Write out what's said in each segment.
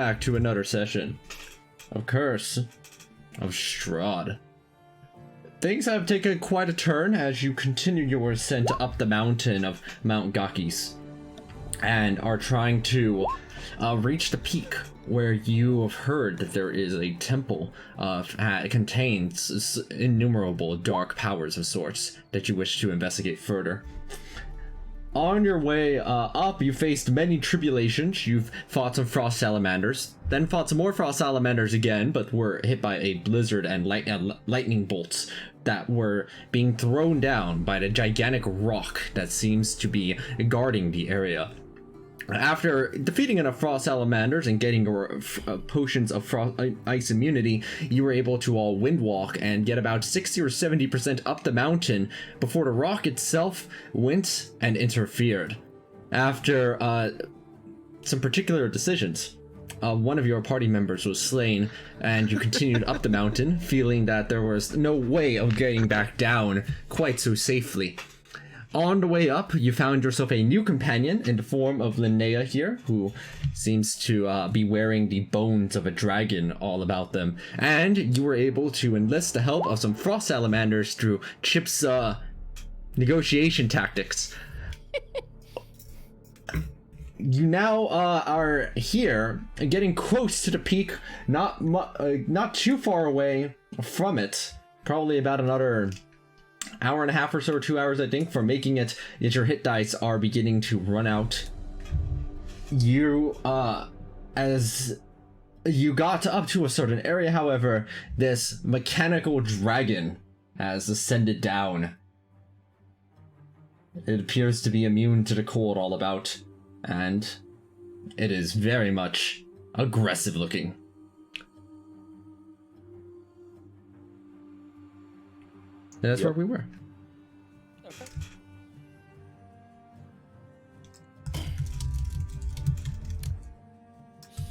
back to another session of Curse of Strahd. Things have taken quite a turn as you continue your ascent up the mountain of Mount Gakis and are trying to reach the peak where you have heard that there is a temple it contains innumerable dark powers of sorts that you wish to investigate further. On your way up, you faced many tribulations. You've fought some frost salamanders, then fought some more frost salamanders again, but were hit by a blizzard and lightning bolts that were being thrown down by the gigantic rock that seems to be guarding the area. After defeating enough frost salamanders and getting your potions of ice immunity, you were able to all wind walk and get about 60 or 70% up the mountain before the rock itself went and interfered. After some particular decisions, one of your party members was slain, and you continued up the mountain, feeling that there was no way of getting back down quite so safely. On the way up, you found yourself a new companion in the form of Linnea here, who seems to be wearing the bones of a dragon all about them. And you were able to enlist the help of some frost salamanders through Chip's negotiation tactics. You now are here, getting close to the peak, not too far away from it. Probably about another hour and a half or so, or 2 hours, I think, for making it, as your hit dice are beginning to run out. You, as you got up to a certain area, however, this mechanical dragon has ascended down. It appears to be immune to the cold all about, and it is very much aggressive looking. And that's where we were. Okay.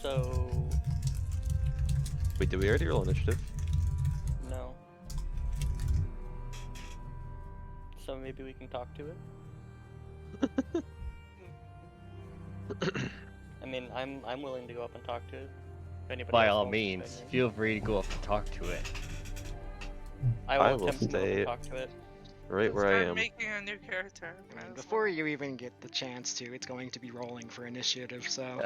So... Wait, did we already roll initiative? No. So maybe we can talk to it? I mean, I'm willing to go up and talk to it. If anybody By else all wants means, to. feel free to go up and talk to it. I I will will attempt to go up stay and talk to it. Right where I Start am. making a new character. Before you even get the chance to, it's going to be rolling for initiative, so...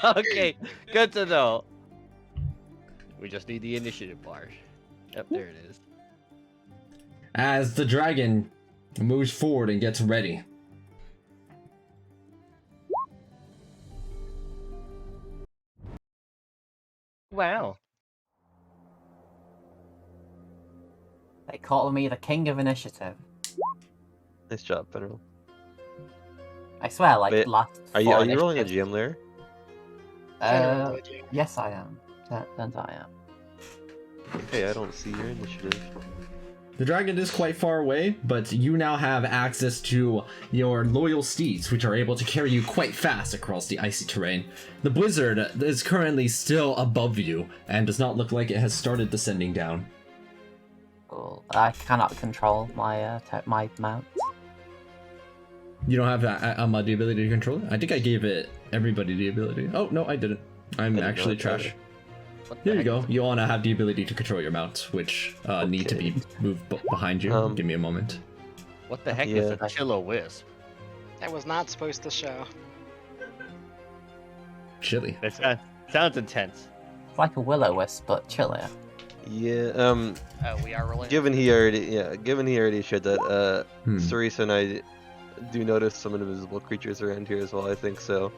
Okay, good to know. We just need the initiative bar. Yep, there it is. As the dragon moves forward and gets ready. Wow. They call me the king of initiative. Nice job, Federal. I swear, like, Wait, last Are you four rolling a initiatives- GM there? Yes, I am. Turns out I am. Hey, I don't see your initiative. The dragon is quite far away, but you now have access to your loyal steeds, which are able to carry you quite fast across the icy terrain. The blizzard is currently still above you, and does not look like it has started descending down. Cool. I cannot control my my mount. You don't have the ability to control it? I think I gave it everybody the ability. Oh, no, I didn't. I'm didn't actually know that. trash. What the Here you heck go. is it? You want to have the ability to control your mounts, which need to be moved behind you. Give me a moment. What the heck Yeah. is a Chiller Wisp? That was not supposed to show. Chilly. That sounds intense. It's like a will-o-wisp, but chillier. Yeah, We are rolling. given he already shared that, Cerisa and I do notice some invisible creatures around here as well, I think, so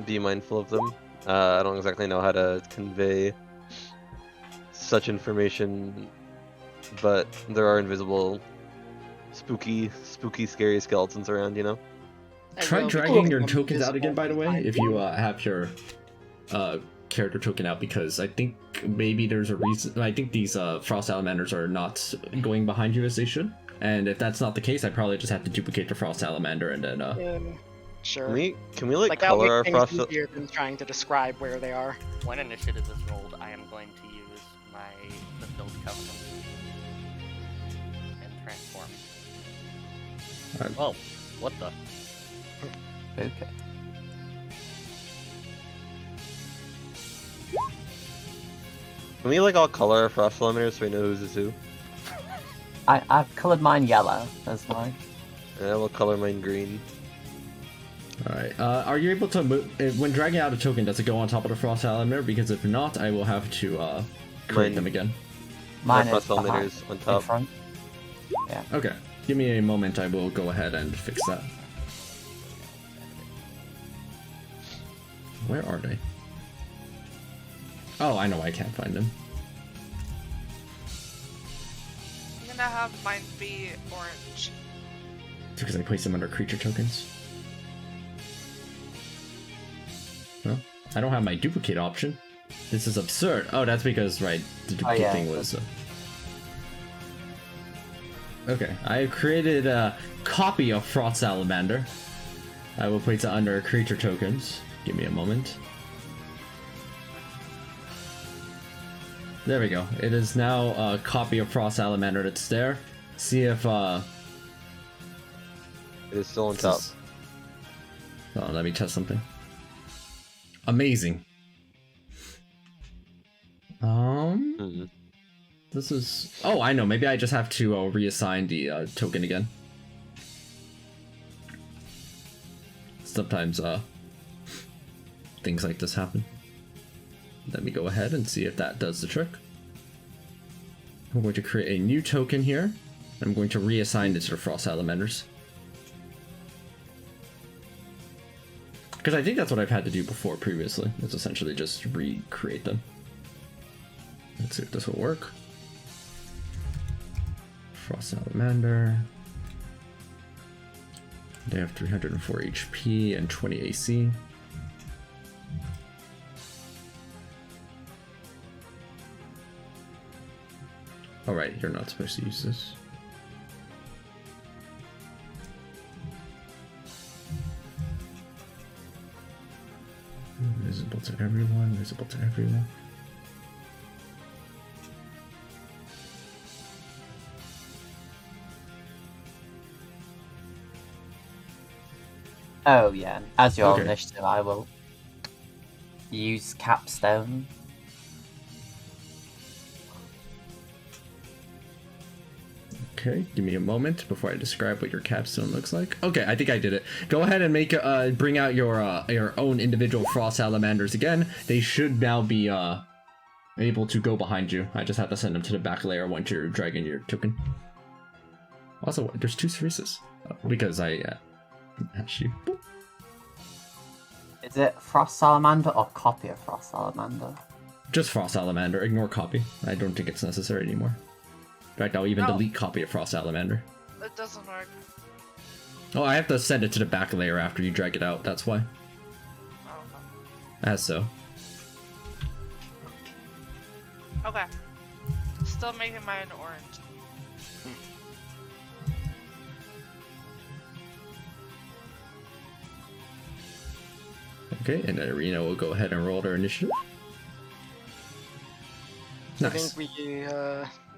be mindful of them. I don't exactly know how to convey such information, but there are invisible, spooky, scary skeletons around, you know? Try dragging your tokens out again, by the way, if you have your character token out, because I think maybe there's a reason. I think these frost salamanders are not going behind you as they should, and if that's not the case, I probably just have to duplicate the frost salamander and then Sure. Can we like that'll color our make frost? things easier than trying to describe where they are. When initiative is rolled, I am going to use my fulfilled covenant and transform. Oh, what the? Okay. Can we like all color our frost salamanders so we know who's who? I've coloured mine yellow as mine. Yeah, we'll color mine green. Alright, are you able to move... When dragging out a token, does it go on top of the frost salamander? Because if not, I will have to create them again. Mine Our is frost salamanders behind, on in top. front. Yeah. Okay, give me a moment, I will go ahead and fix that. Where are they? Oh, I know I can't find them. I'm gonna have mine be orange. It's because I placed them under creature tokens. Well, I don't have my duplicate option. This is absurd. Oh, that's because, right, the duplicate yeah, thing was... Okay, I have created a copy of Frost Salamander. I will place it under creature tokens. Give me a moment. There we go. It is now a copy of Frost Salamander that's there. See if, It is still on top. Oh, let me test something. Amazing. This is... Oh, I know. Maybe I just have to reassign the token again. Sometimes things like this happen. Let me go ahead and see if that does the trick. I'm going to create a new token here. I'm going to reassign it to the Frost Salamanders. Because I think that's what I've had to do before previously. It's essentially just recreate them. Let's see if this will work. Frost Salamander. They have 304 HP and 20 AC. Alright, you're not supposed to use this. Visible to everyone, visible to everyone. Oh yeah, as your Okay. initiative, I will use capstone. Okay, give me a moment before I describe what your capstone looks like. Okay, I think I did it. Go ahead and make bring out your own individual frost salamanders again. They should now be able to go behind you. I just have to send them to the back layer once you're dragging your token. Also, there's two Cereses because I asked you. Boop. Is it Frost Salamander or copy of Frost Salamander? Just frost salamander. Ignore copy. I don't think it's necessary anymore. In fact, I'll even No. delete copy of frost salamander. It doesn't work. Oh, I have to send it to the back layer after you drag it out. That's why. Oh, As so. okay. Still making mine orange. Okay, and then Arena will go ahead and roll their initiative. I Nice. think we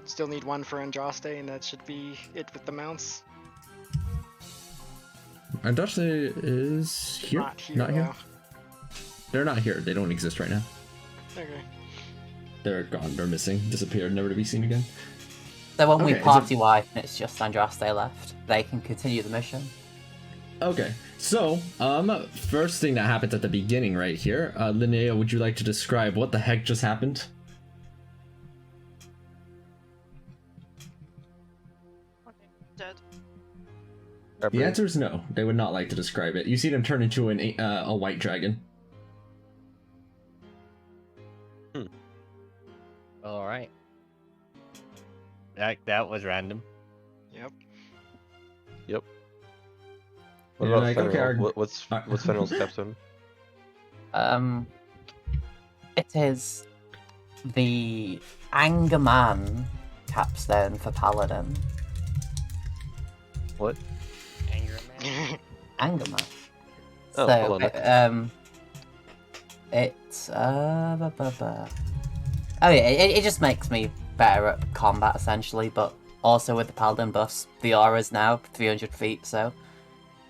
still need one for Andraste, and that should be it with the mounts. Andraste is here? Not here, Not here? though. They're not here. They don't exist right now. Okay. They're gone. They're missing. Disappeared. Never to be seen again. So when we Okay, is it- party wipe and it's just Andraste left, they can continue the mission. Okay, so, first thing that happens at the beginning right here, Linnea, would you like to describe what the heck just happened? Okay, dead. The answer is no. They would not like to describe it. You see them turn into a white dragon. All right. That was random. Yep. What Yeah, about like, Fenrir? okay, What's Fenrir's capstone? It is the Angerman capstone for Paladin. What? Anger man. Angerman. Oh, So, hold on. it's Oh yeah, it just makes me better at combat essentially, but also with the Paladin buffs, the aura's now 300 feet, so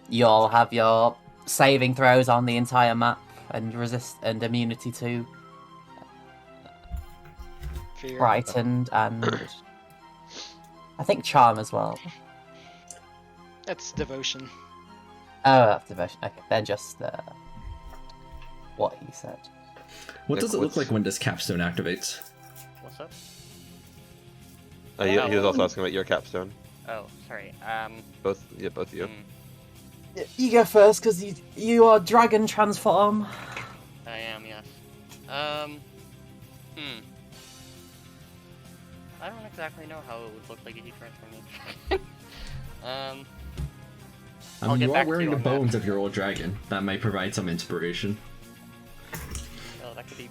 you'll have your saving throws on the entire map and resist and immunity to Fear. frightened, and I think charm as well. That's devotion. Oh, that's devotion. Okay, they're just what he said. What does it look what's- like when this capstone activates? What's up? He was also asking about your capstone. Oh, sorry. Both of you. You go first, because you are dragon transform. I am, yes. I don't exactly know how it would look like if you transform me. I I'll mean, get you are back to wearing you the on that. bones of your old dragon. That might provide some inspiration. Oh, that could be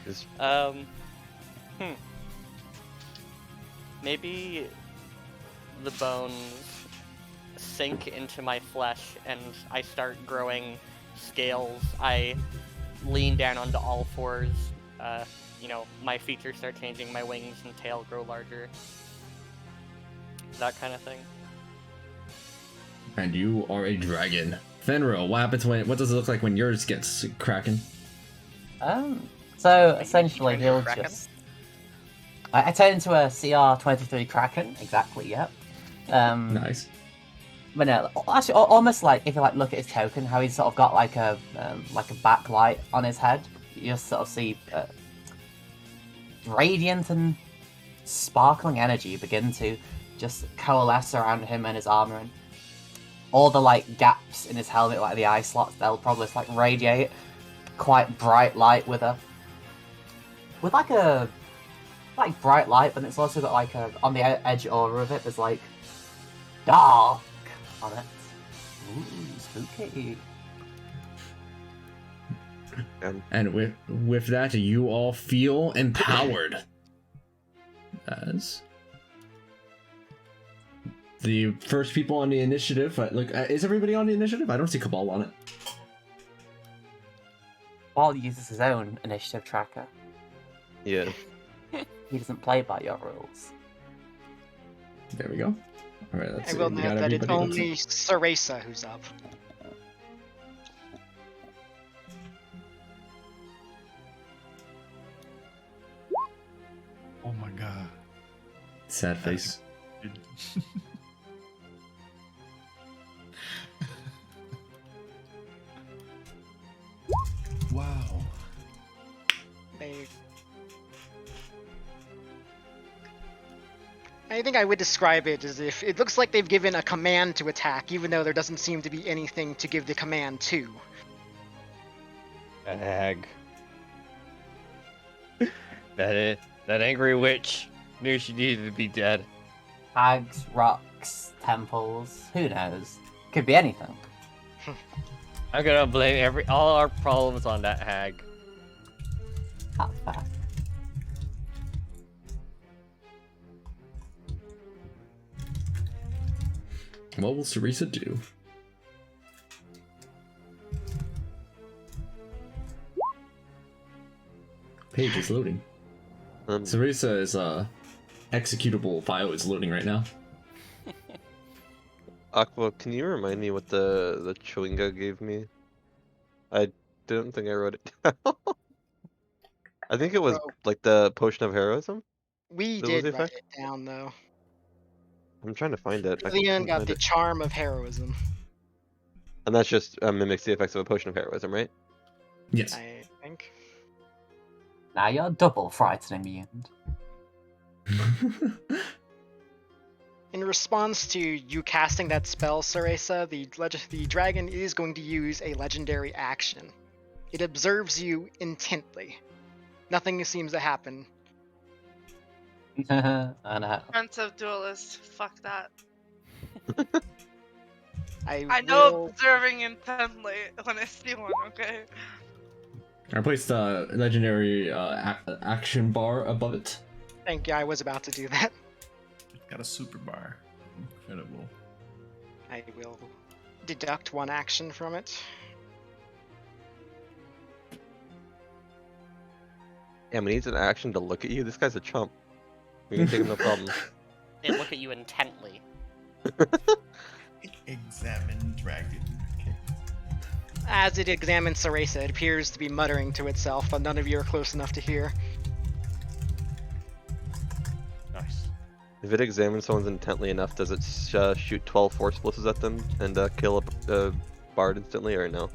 Is- gruesome. Maybe the bones sink into my flesh and I start growing scales. I lean down onto all fours. My features start changing, my wings and tail grow larger. That kind of thing. And you are a dragon. Fenrir, what does it look like when yours gets cracking? So Like, essentially you turn into a he'll kraken? just... I turn into a CR-23 Kraken, exactly, yep. Nice. But no, actually, almost like, if you look at his token, how he's sort of got like a backlight on his head. You just sort of see radiant and sparkling energy begin to just coalesce around him and his armor, and all the gaps in his helmet, like the eye slots, they'll probably just radiate quite bright light with bright light, but it's also got on the edge aura of it, there's dark on it. Ooh, spooky. And with that, you all feel empowered. As the first people on the initiative, is everybody on the initiative? I don't see Cabal on it. Paul uses his own initiative tracker. Yeah. He doesn't play by your rules. There we go. All right, let's I see. will We note got that it's everybody. only Ceresa who's up. Oh my god. Sad face. Wow. I think I would describe it as if it looks like they've given a command to attack, even though there doesn't seem to be anything to give the command to. That hag. That angry witch knew she needed to be dead. Hags, rocks, temples, who knows? Could be anything. I'm gonna blame all our problems on that hag. That's fair. What will Ceresa do? Page is loading. Ceresa's executable file is loading right now. Aqua, can you remind me what the Chewinga gave me? I don't think I wrote it down. I think it was the potion of heroism. We That was did the write effect? it down, though. I'm trying to find it. I Leon couldn't got find the it. charm of heroism, And that's just mimics the effects of a potion of heroism, right? Yes. I think. Now you're double frightening me. In response to you casting that spell, Ceresa, the dragon is going to use a legendary action. It observes you intently. Nothing seems to happen. I know. Offensive duelist. Fuck that. I know will... observing intently when I see one, okay? I placed a legendary action bar above it. Thank you, I was about to do that. Got a super bar. Incredible. I will deduct one action from it. Yeah, but he needs an action to look at you. This guy's a chump. We can take him no problem. They look at you intently. Examine dragon. Okay. As it examines Ceresa, it appears to be muttering to itself, but none of you are close enough to hear. If it examines someone intently enough, does it shoot 12 force blitzes at them and kill a bard instantly, or no?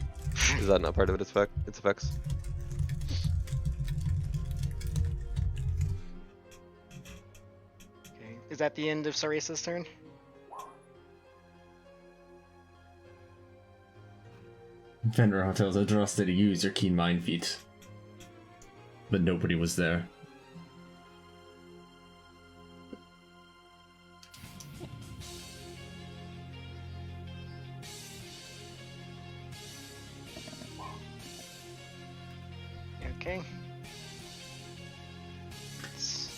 Is that not part of its effects? Okay. Is that the end of Saresa's turn? Fenrir tells Adrasta to use your keen mind feat. But nobody was there. Okay.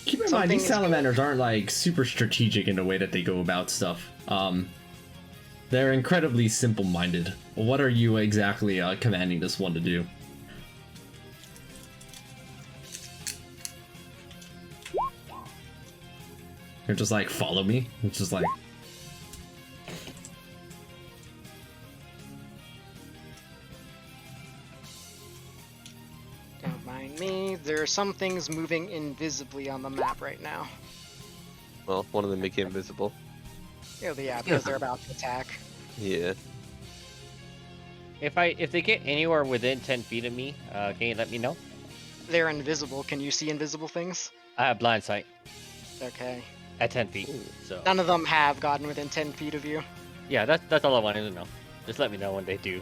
Keep in mind, these Something is- salamanders aren't like super strategic in the way that they go about stuff. They're incredibly simple-minded. What are you exactly commanding this one to do? You're just like, follow me? It's just like... Don't mind me. There are some things moving invisibly on the map right now. Well, one of them became visible. Yeah, because they're about to attack. Yeah. If they get anywhere within 10 feet of me, can you let me know? They're invisible. Can you see invisible things? I have blind sight Okay. at 10 feet. So None of them have gotten within 10 feet of you. yeah, that's all I wanted to know. Just let me know when they do.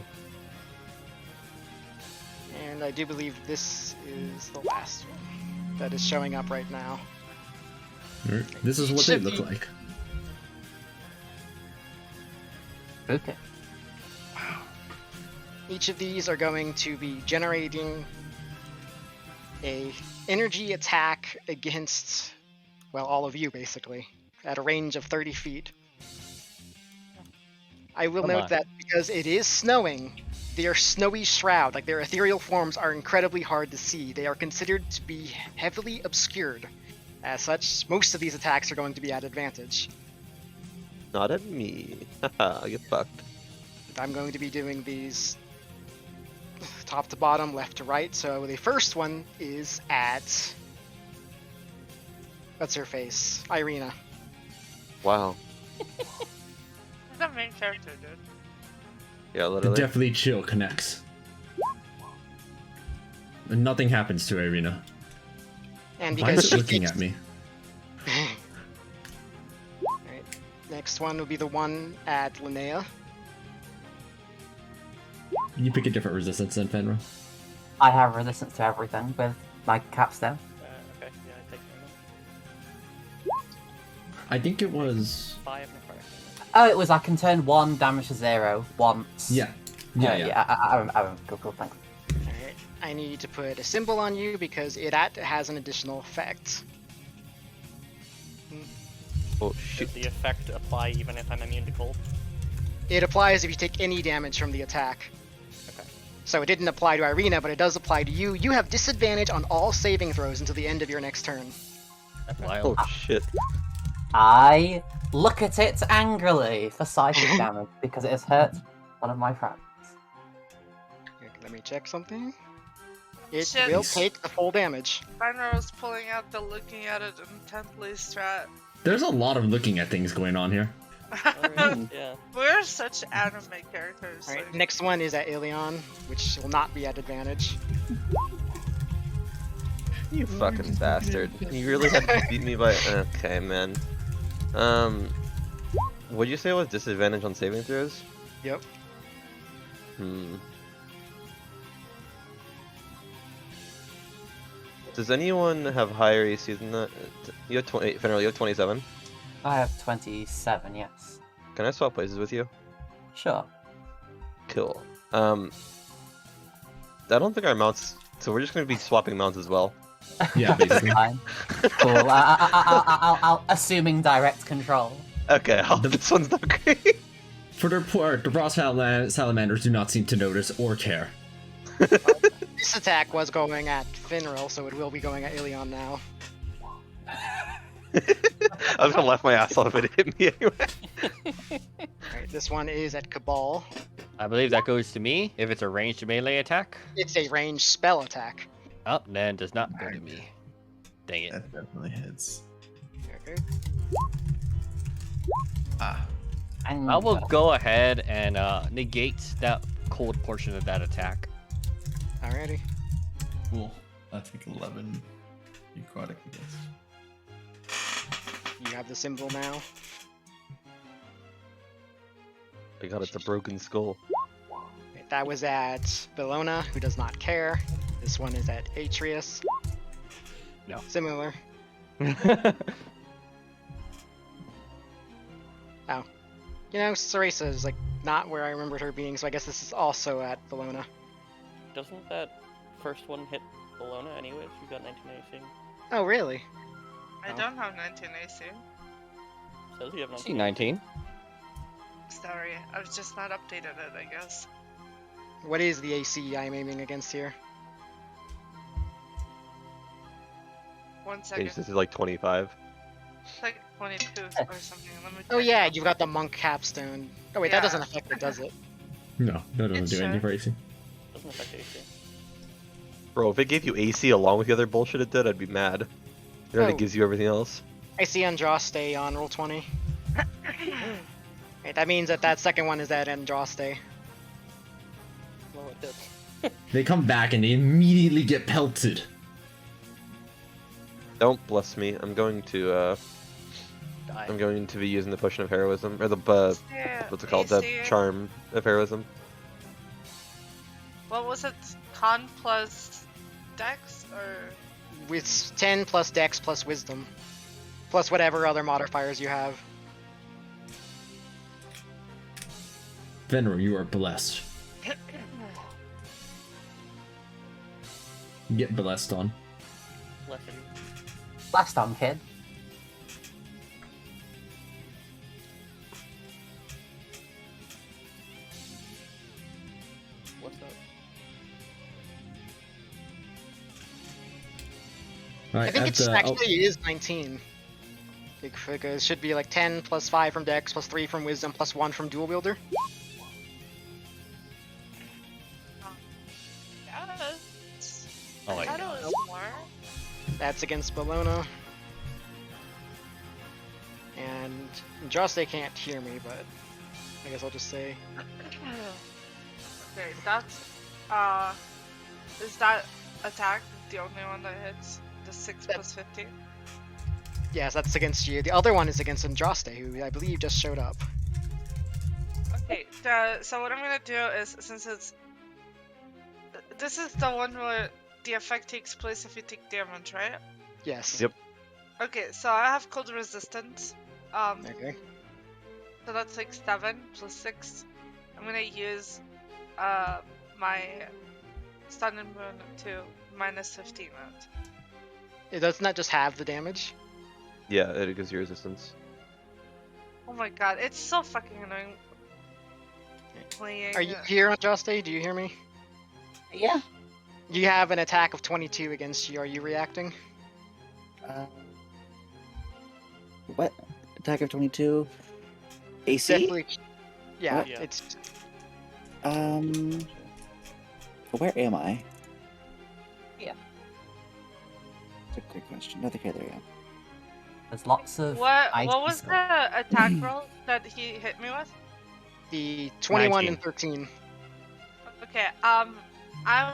And I do believe this is the last one that is showing up right now. This is what they look like. Okay. Each of these are going to be generating a energy attack against, well, all of you basically, at a range of 30 feet. I will Come note on. that because it is snowing, their snowy shroud, like their ethereal forms, are incredibly hard to see. They are considered to be heavily obscured. As such, most of these attacks are going to be at advantage. Not at me. Haha, get fucked. I'm going to be doing these top to bottom, left to right. So the first one is at... what's her face? Irina. Wow. The main character, dude. Yeah, The literally. Deathly Chill connects. And nothing happens to Irina. And Why because is she it looking takes... at me? Alright, next one will be the one at Linnea. You pick a different resistance than Fenrir. I have resistance to everything with my capstone. Okay, yeah, I take I think it was... 5 necrotic. Oh, it was I can turn 1 damage to 0 once. Yeah. Yeah. I cool, thanks. Alright, I need to put a symbol on you because it has an additional effect. Oh shit. Does the effect apply even if I'm immune to cold? It applies if you take any damage from the attack. Okay. So it didn't apply to Irina, but it does apply to you. You have disadvantage on all saving throws until the end of your next turn. That's wild. Oh shit. I look at it angrily for psychic damage because it has hurt one of my friends. Okay, let me check something. It Shit. will take the full damage. Fenrir was pulling out the looking at it intently strat. There's a lot of looking at things going on here. Yeah. We're such anime characters. Alright, like- next one is at Ilion, which will not be at advantage. You fucking bastard. You really had to beat me by... Okay, man. What'd you say was disadvantage on saving throws? Yep. Does anyone have higher AC than that? You have 20... Fenrir, you have 27? I have 27, yes. Can I swap places with you? Sure. Cool. I don't think our mounts... So we're just gonna be swapping mounts as well. Yeah, basically. Fine. Cool. I'll assuming direct control. Okay, this one's not great. For their part, the raw salamanders do not seem to notice or care. This attack was going at Finral, so it will be going at Ilion now. I was gonna laugh my ass off if it hit me anyway. Alright, this one is at Cabal. I believe that goes to me if it's a ranged melee attack. It's a ranged spell attack. Oh, then does not go to me. Dang it. That definitely hits. Okay. Ah, And, I will go ahead and negate that cold portion of that attack. Alrighty. cool. I take 11 necrotic against. You have the symbol now. I got it's a broken skull. That was at Bellona, who does not care. This one is at Atreus. No. Similar. Oh. You know, Ceresa is like not where I remembered her being, so I guess this is also at Bellona. Doesn't that first one hit Bologna anyways? You got 19 AC. Oh, really? I Oh. don't have 19 AC. Says you have 19. See 19. Sorry, I've just not updated it, I guess. What is the AC I'm aiming against here? 1 Okay, second. this is like 25. It's like 22 or something. Let me Oh check. yeah, you've got the monk capstone. Oh wait, that Yeah. doesn't affect it, does it? No, that doesn't It's do anything sure. for AC. Doesn't affect AC. Bro, if it gave you AC along with the other bullshit it did, I'd be mad. It already Oh. gives you everything else. I see Andraste on roll 20. Right, that means that second one is at Andraste. Well, it hits. They come back and they immediately get pelted. Don't bless me. I'm going to be using the potion of heroism or the Yeah, what's it called? AC. The charm of heroism. What was it? Con plus Dex or With 10 plus dex plus wisdom. Plus whatever other modifiers you have. Venro, you are blessed. Get blessed on. Lesson. Blast on, kid. What's up? Alright, I think at it's the, actually it is 19. It should be like 10 plus 5 from dex plus 3 from wisdom plus 1 from dual wielder. yes? Oh, I wait. thought it was more. That's against Bellona. And Andraste can't hear me, but I guess I'll just say Okay, that's is that attack the only one that hits? The 6 That- plus 15? yes, that's against you. The other one is against Andraste, who I believe just showed up. Okay, so what I'm gonna do is, since it's... This is the one where the effect takes place if you take damage, right? Yes. Yep. Okay, so I have cold resistance. Okay. So that's like 7 plus 6. I'm gonna use my stun and burn to minus 15 out. It does not just have the damage. Yeah, it gives you resistance. Oh my god, it's so fucking annoying playing. Are you here, Andraste? Do you hear me? Yeah. You have an attack of 22 against you. Are you reacting? What? Attack of 22? AC? Definitely. Yeah, Yeah. it's Where am I? Yeah. That's a great question. Okay, there we go. There's lots of What ice was stuff. the attack roll that he hit me with? the 21 19. and 13. Okay, I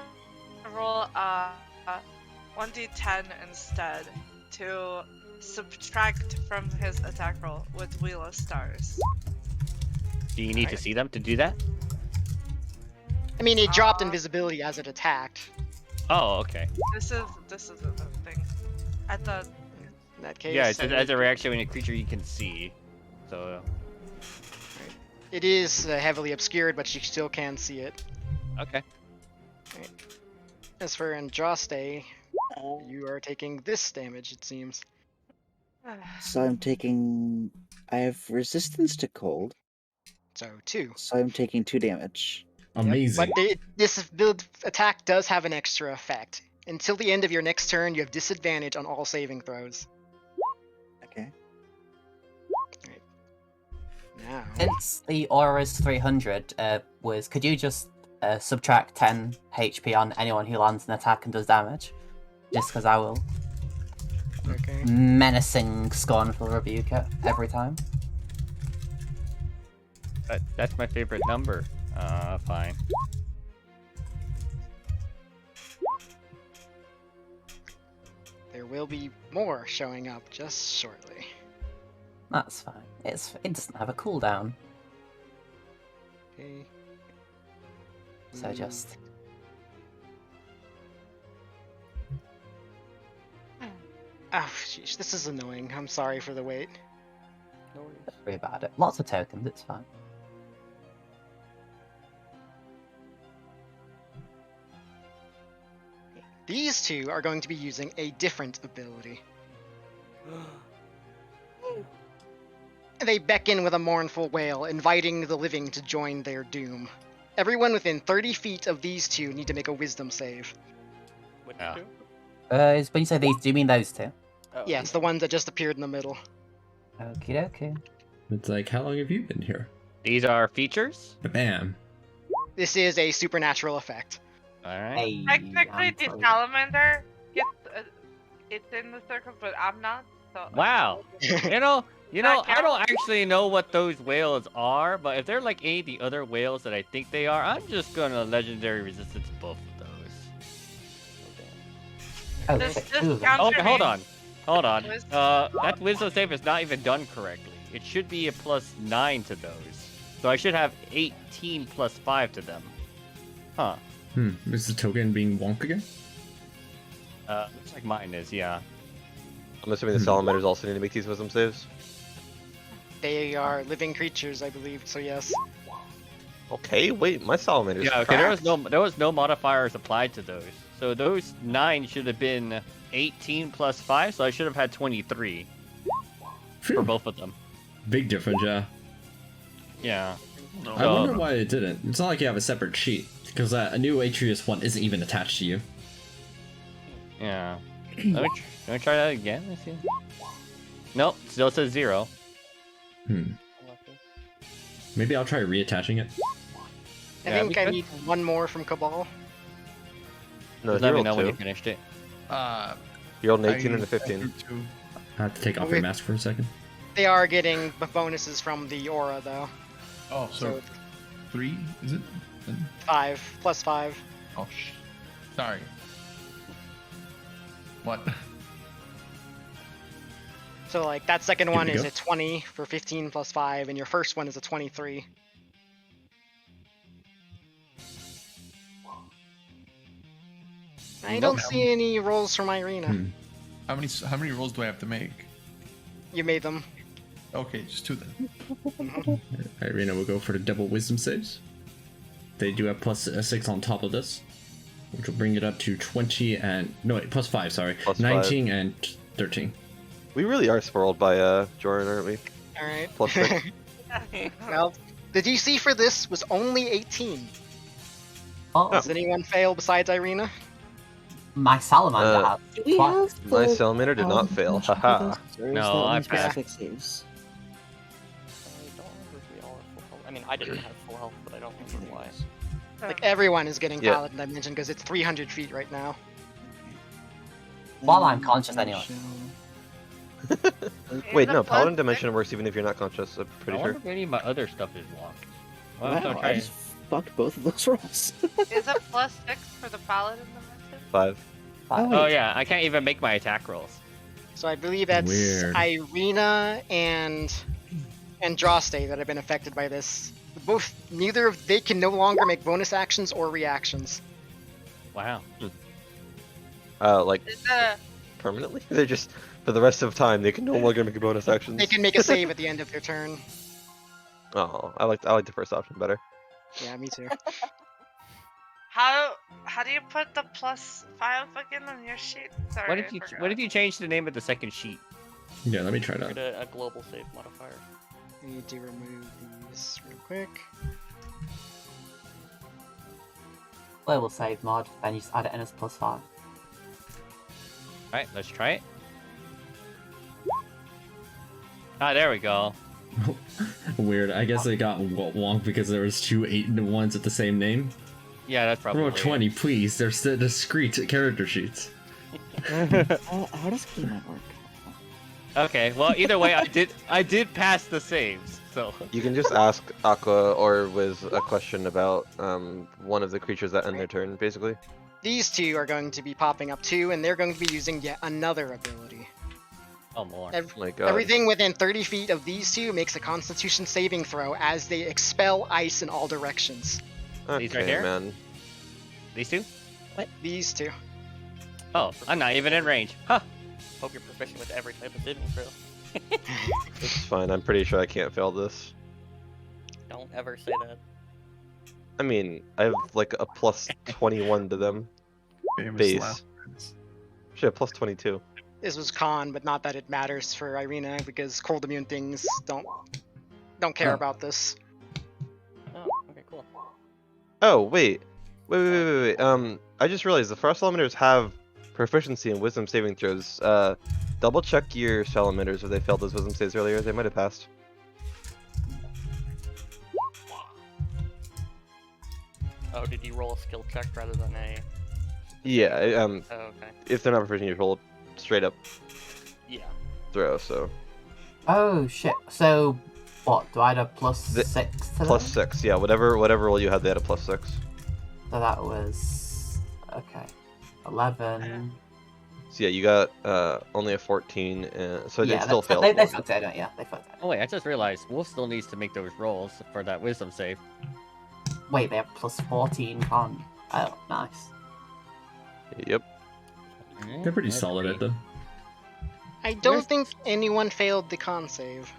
roll 1d10 instead to subtract from his attack roll with Wheel of Stars. Do you need to see them to do that? I mean, it dropped Uh, invisibility as it attacked. Oh, okay. This is the thing. I thought In that case, Yeah, it's as a reaction when a creature you can see. So, it is heavily obscured, but you still can see it. okay. As for Andraste, you are taking this damage, it seems. So I'm taking... I have resistance to cold, So 2. so I'm taking 2 damage. Amazing. But this build attack does have an extra effect. Until the end of your next turn, you have disadvantage on all saving throws. Okay. Now, Since the aura's 300, could you just subtract 10 HP on anyone who lands an attack and does damage? Just because I will. Okay. menacing, scornful rebuke every time. That's my favorite number. Fine. There will be more showing up just shortly. That's fine. It doesn't have a cooldown, Okay. so just Oh, sheesh, this is annoying. I'm sorry for the wait. No worries. don't worry about it. Lots of tokens, it's fine. These two are going to be using a different ability. They beckon with a mournful wail, inviting the living to join their doom. Everyone within 30 feet of these two need to make a wisdom save. Which Yeah. two? When you say these, do you mean those two? Oh, Yes, the ones that just appeared in the middle. Okie dokie. It's like, how long have you been here? These are features. Bam. This is a supernatural effect. Alright. Hey, Technically, the Anthony. salamander gets it's in the circle, but I'm not. So Wow. You know, That I don't counts? actually know what those whales are, but if they're like any of the other whales that I think they are, I'm just gonna legendary resistance both of those. Oh, This- shit, this two of them. counts- Oh, okay, hold on. Hold on. Wisdom. That wisdom save is not even done correctly. It should be a +9 to those. So I should have 18 +5 to them. Huh. Is the token being wonk again? Looks like mine is, yeah. I'm assuming the salamanders also need to make these wisdom saves. They are living creatures, I believe, so yes. Okay, wait, my salamanders. Yeah, okay, there cracked. was no modifiers applied to those. So those 9 should have been 18 +5, so I should have had 23 for Phew. both of them. Big difference, yeah. Yeah. I wonder why it didn't. It's not like you have a separate sheet, because a new Atreus one isn't even attached to you. Yeah. Let me try that again. Let's see. Nope, still says 0. Maybe I'll try reattaching it. I Yeah, think we I could. need one more from Cabal. No, Just he let me rolled know when you 2. finished it. He rolled an 18 I- and a 15. I do too. I have to take off Okay. your mask for a second. They are getting bonuses from the aura, though. Oh, so So 3 is it? Then- 5 plus 5. Oh, sorry. What? So like that second Here one we is go. a 20 for 15 plus 5, and your first one is a 23. I don't see any rolls from Irina. How many rolls do I have to make? You made them. Okay, just 2 then. Irina will go for the double wisdom saves. They do have +6 on top of this, which will bring it up to 20 and... No, wait, +5, sorry. +5. 19 and 13. We really are spoiled by Jordan, aren't we? Alright. +6. Well, the DC for this was only 18. Oh, Does anyone fail besides Irina? my salamander Uh, has Do we twice. have My the salamander did not fail. dimension for Haha. this, or is No, that only I passed. specific saves? I don't remember if we all have full health. I mean, I didn't have full health, but I don't remember why. Like everyone is getting Yeah. Paladin Dimension because it's 300 feet right now. While I'm conscious anyway. Wait, the no, plus Paladin six- Dimension works even if you're not conscious, I'm I pretty wonder sure. if any of my other stuff is locked. Well, I'm Wow, gonna I try just fucked both of those rolls. Is it +6 for the paladin dimension? 5. Oh yeah, I can't even make my attack rolls. So I believe that's Weird. Irina and Andraste that have been affected by this. Neither of they can no longer make bonus actions or reactions. Wow. Like, Is it permanently? They're just, for the rest of time, they can no longer make bonus actions. They can make a save at the end of their turn. Oh, I like the first option better. Yeah, me too. how do you put the +5 again on your sheet? Sorry, What I if you forgot. what if you change the name of the second sheet? Yeah, let me try Get that. a global save modifier. I need to remove these real quick. Global save mod, then you just add it in as +5. Alright, let's try it. Ah, there we go. Weird. I guess they got wonk because there was 2 8-1s at the same name. Yeah, that's probably Roll it. 20, please. They're discrete character sheets. How does Keymat work? Okay, well, either way, I did pass the saves, so. You can just ask Aqua or Wiz a question about one of the creatures that end their turn, basically. These two are going to be popping up too, and they're going to be using yet another ability. Oh, more. Oh my god. Everything within 30 feet of these two makes a Constitution saving throw as they expel ice in all directions. These right Okay, here? man. These two? These two. Oh, I'm not even in range. Huh. Hope you're proficient with every type of saving throw. It's fine. I'm pretty sure I can't fail this. Don't ever say that. I mean, I have like a plus 21 to them. Famous Base. last words. Shit, plus 22. This was con, but not that it matters for Irina because cold immune things don't care Oh. about this. Oh, okay, cool. Oh, wait. Wait. I just realized the frost elementers have proficiency in wisdom saving throws. Double check your elementers if they failed those wisdom saves earlier. They might have passed. Oh, did you roll a skill check rather than a... Yeah, Oh, okay. if they're not proficient, you roll straight up Yeah. throw, so. Oh shit. So what? Do I add a plus The- 6 to Plus them? 6, yeah, whatever roll you had, they had a plus 6. So that was okay. 11. So yeah, you got only a 14, so yeah, it still failed. they fucked it. Yeah, they fucked it. Oh wait, I just realized Wolf still needs to make those rolls for that wisdom save. Wait, they have plus 14 con. Oh, nice. Yep. They're pretty solid at them. I don't think anyone failed the con save.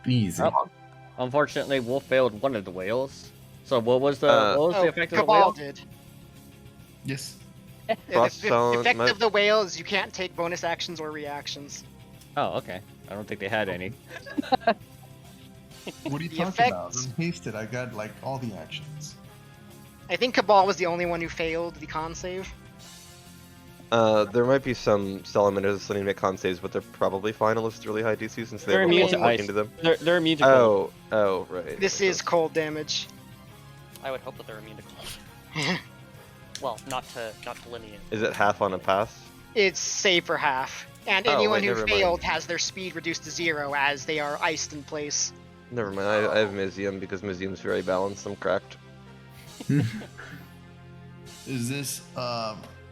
Easy. Oh. Unfortunately, Wolf failed one of the whales. So what was the effect of the Cabal whale? did. Yes. Yeah, Frost the Talent effect might- of the whale is you can't take bonus actions or reactions. Oh, okay. I don't think they had any. What are you The talking effects- about? I'm hasted. I got like all the actions. I think Cabal was the only one who failed the con save. There might be some elementers that still need to make con saves, but they're probably fine unless it's really high DC since They're they're immune to looking ice. to them. They're immune to cold. Oh, right. This is cold damage. I would hope that they're immune to cold. Well, not to lineage. Is it half on a pass? It's save for half. And Oh, anyone wait, who never mind. failed has their speed reduced to 0 as they are iced in place. Never mind. I have Mizium because Mizium's very balanced. I'm cracked. Is this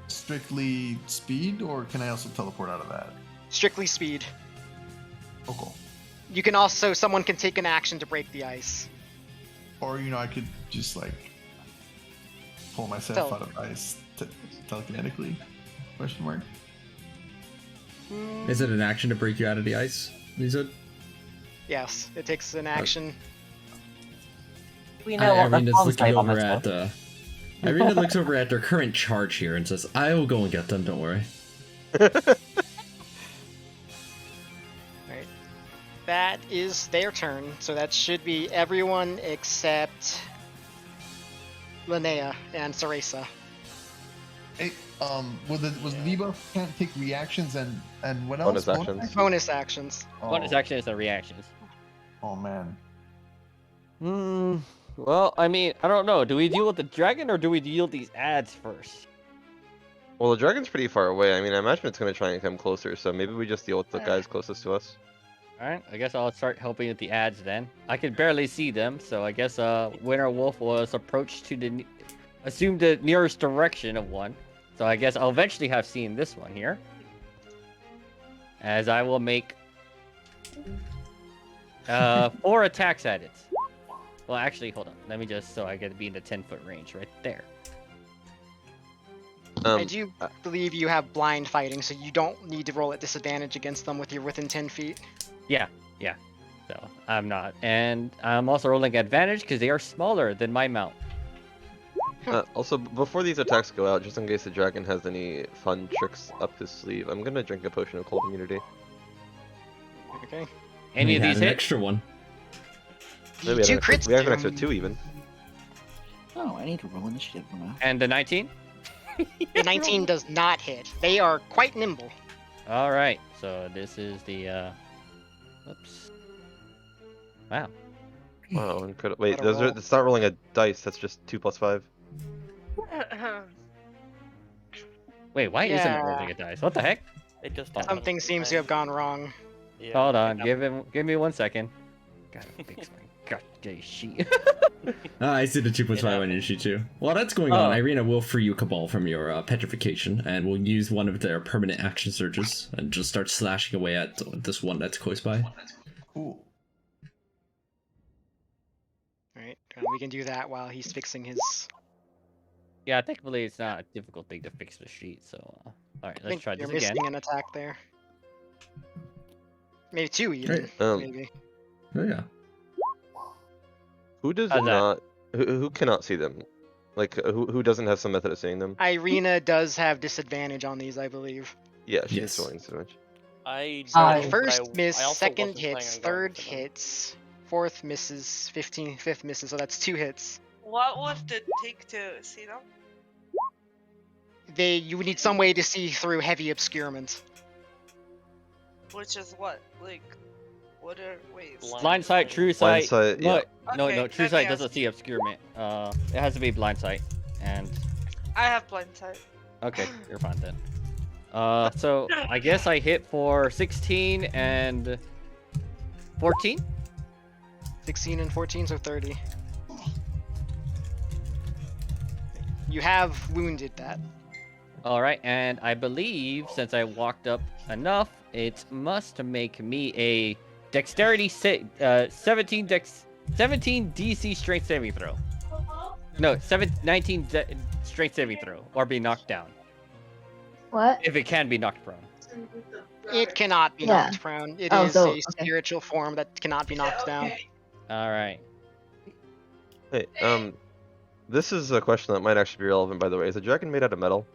strictly speed, or can I also teleport out of that? Strictly speed. Oh, cool. You can also, someone can take an action to break the ice. Or I could just like pull myself out of ice telekinetically? Question mark. Is it an action to break you out of the ice? You said? Yes, it takes an action. We know what the Irina's con looking save on over this at one. Irina looks over at their current charge here and says, "I will go and get them. Don't worry." Right. That is their turn, so that should be everyone except Linnea and Ceresa. Hey, was the debuff can't take reactions and what else? Bonus actions. Bonus actions. Bonus actions and reactions. Oh man. Well, I mean, I don't know. Do we deal with the dragon or do we deal with these ads first? Well, the dragon's pretty far away. I mean, I imagine it's going to try and come closer, so maybe we just deal with the guys closest to us. Alright, I guess I'll start helping with the ads then. I can barely see them, so I guess Winter Wolf was approached to the assume the nearest direction of one. So I guess I'll eventually have seen this one here. As I will make 4 attacks at it. Well, actually, hold on. Let me just, so I get to be in the 10-foot range right there. I do believe you have blind fighting, so you don't need to roll at disadvantage against them if you're within 10 feet. Yeah. So I'm not. And I'm also rolling advantage because they are smaller than my mount. Also, before these attacks go out, just in case the dragon has any fun tricks up his sleeve, I'm going to drink a potion of cold immunity. Okay. Any of We had these an hit? extra one. The Maybe two crits we have an do- extra 2 even. Oh, I need to roll initiative now. And the 19? The 19 does not hit. They are quite nimble. All right. So this is the. Oops. Wow. Wow, incredible. Wait, What a those are. roll. It's not rolling a dice. That's just 2 + 5. Wait, why isn't it Yeah. rolling a dice? What the heck? It just Something seems to have gone wrong. Yeah, Hold it on, happened. give me 1 second. Gotta fix my goddamn sheet. I see the 2.5 on happened. your sheet too. While that's going on, Irina will free you, Cabal, from your petrification, and will use one of their permanent action surges and just start slashing away at this one that's close by. Cool. Alright, we can do that while he's fixing his. Yeah, technically it's not a difficult thing to fix the sheet, so alright, I let's think try you're this again. missing an attack there. Maybe 2 even. Right. Maybe. Oh yeah. Who does How's that? not? Who cannot see them? Like who doesn't have some method of seeing them? Irina does have disadvantage on these, I believe. Yeah, she's Yes. showing disadvantage. I I- don't, First but miss, I also second wasn't planning hits, on going third for them. hits, fourth misses, fifth misses, so that's 2 hits. What would it take to see them? You would need some way to see through heavy obscurement. Which is what? Like, what are ways? Blind sight, true Blind sight. sight, yeah. No, Okay, no, true let sight me doesn't ask see obscurement. It has to be blind sight. And I have blind sight. okay, you're fine then. So I guess I hit for 16 and 14. 16 and 14, so 30. You have wounded that. All right, and I believe since I walked up enough, it must make me a dexterity 17 DC strength saving throw. No, 19 strength saving throw, or be knocked down. What? If it can be knocked prone. It cannot be Yeah. knocked prone. It Oh, is so- a okay. spiritual form that cannot be knocked down. All right. Hey, this is a question that might actually be relevant, by the way. Is the dragon made out of metal?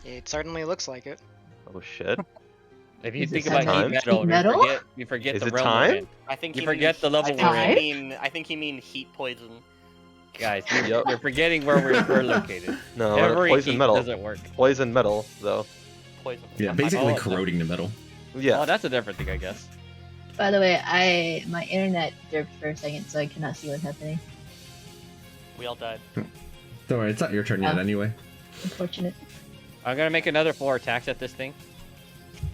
It certainly looks like it. Oh shit. If you Is it think about time? heat metal, Metal? you forget Is the it realm time? we're in. I think You he forget means, the level I think we're he in. mean, I think he mean heat poison. Guys, Yep. you're forgetting where we're located. No, Every poison heat metal. doesn't work. Poison metal, though. Poison. Yeah, basically Oh, corroding the metal. Yeah. Oh, that's a different thing, I guess. By the way, my internet dipped for a second, so I cannot see what's happening. We all died. Don't worry, it's not your turn yet Oh. anyway. Unfortunate. I'm gonna make another 4 attacks at this thing.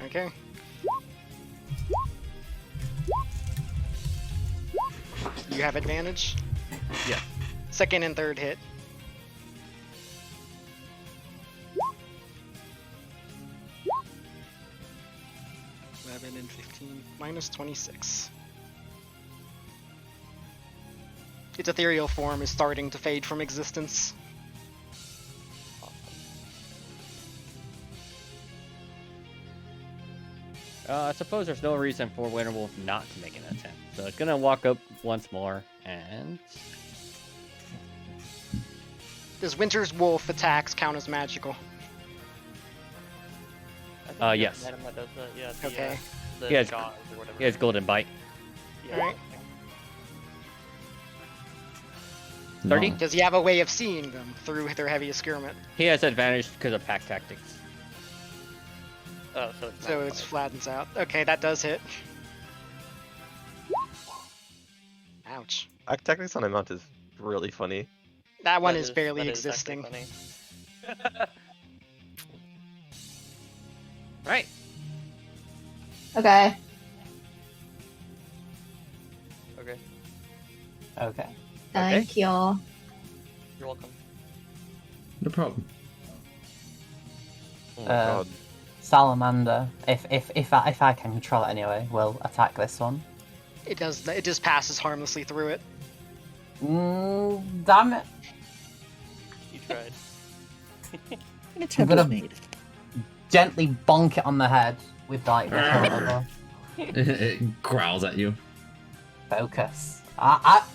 Okay. You have advantage? Yeah. Second and third hit. -11 and 15, -26. Its ethereal form is starting to fade from existence. I suppose there's no reason for Winterwolf not to make an attempt. So it's gonna walk up once more and Does Winter's Wolf attacks count as magical? I think there's yes. an item that does that, yeah, the, Okay. the He has- jaws or whatever. he has golden bite. Yeah. Alright. 30? No. Does he have a way of seeing them through their heavy escurement? He has advantage because of pack tactics. Oh, so it's So not it funny. flattens out. Okay, that does hit. Ouch. Act tactics on a mount is really funny. That one That is barely that is actually existing. funny. Right. Okay. Okay, Okay. Thank y'all. you're welcome. No problem. Oh my Uh, god. Salamander, if I can control it anyway, will attack this one. It does. It just passes harmlessly through it. Damn it! You tried. An attempt gonna- was made. Gently bonk it on the head with like the shoulder. It growls at you. Focus.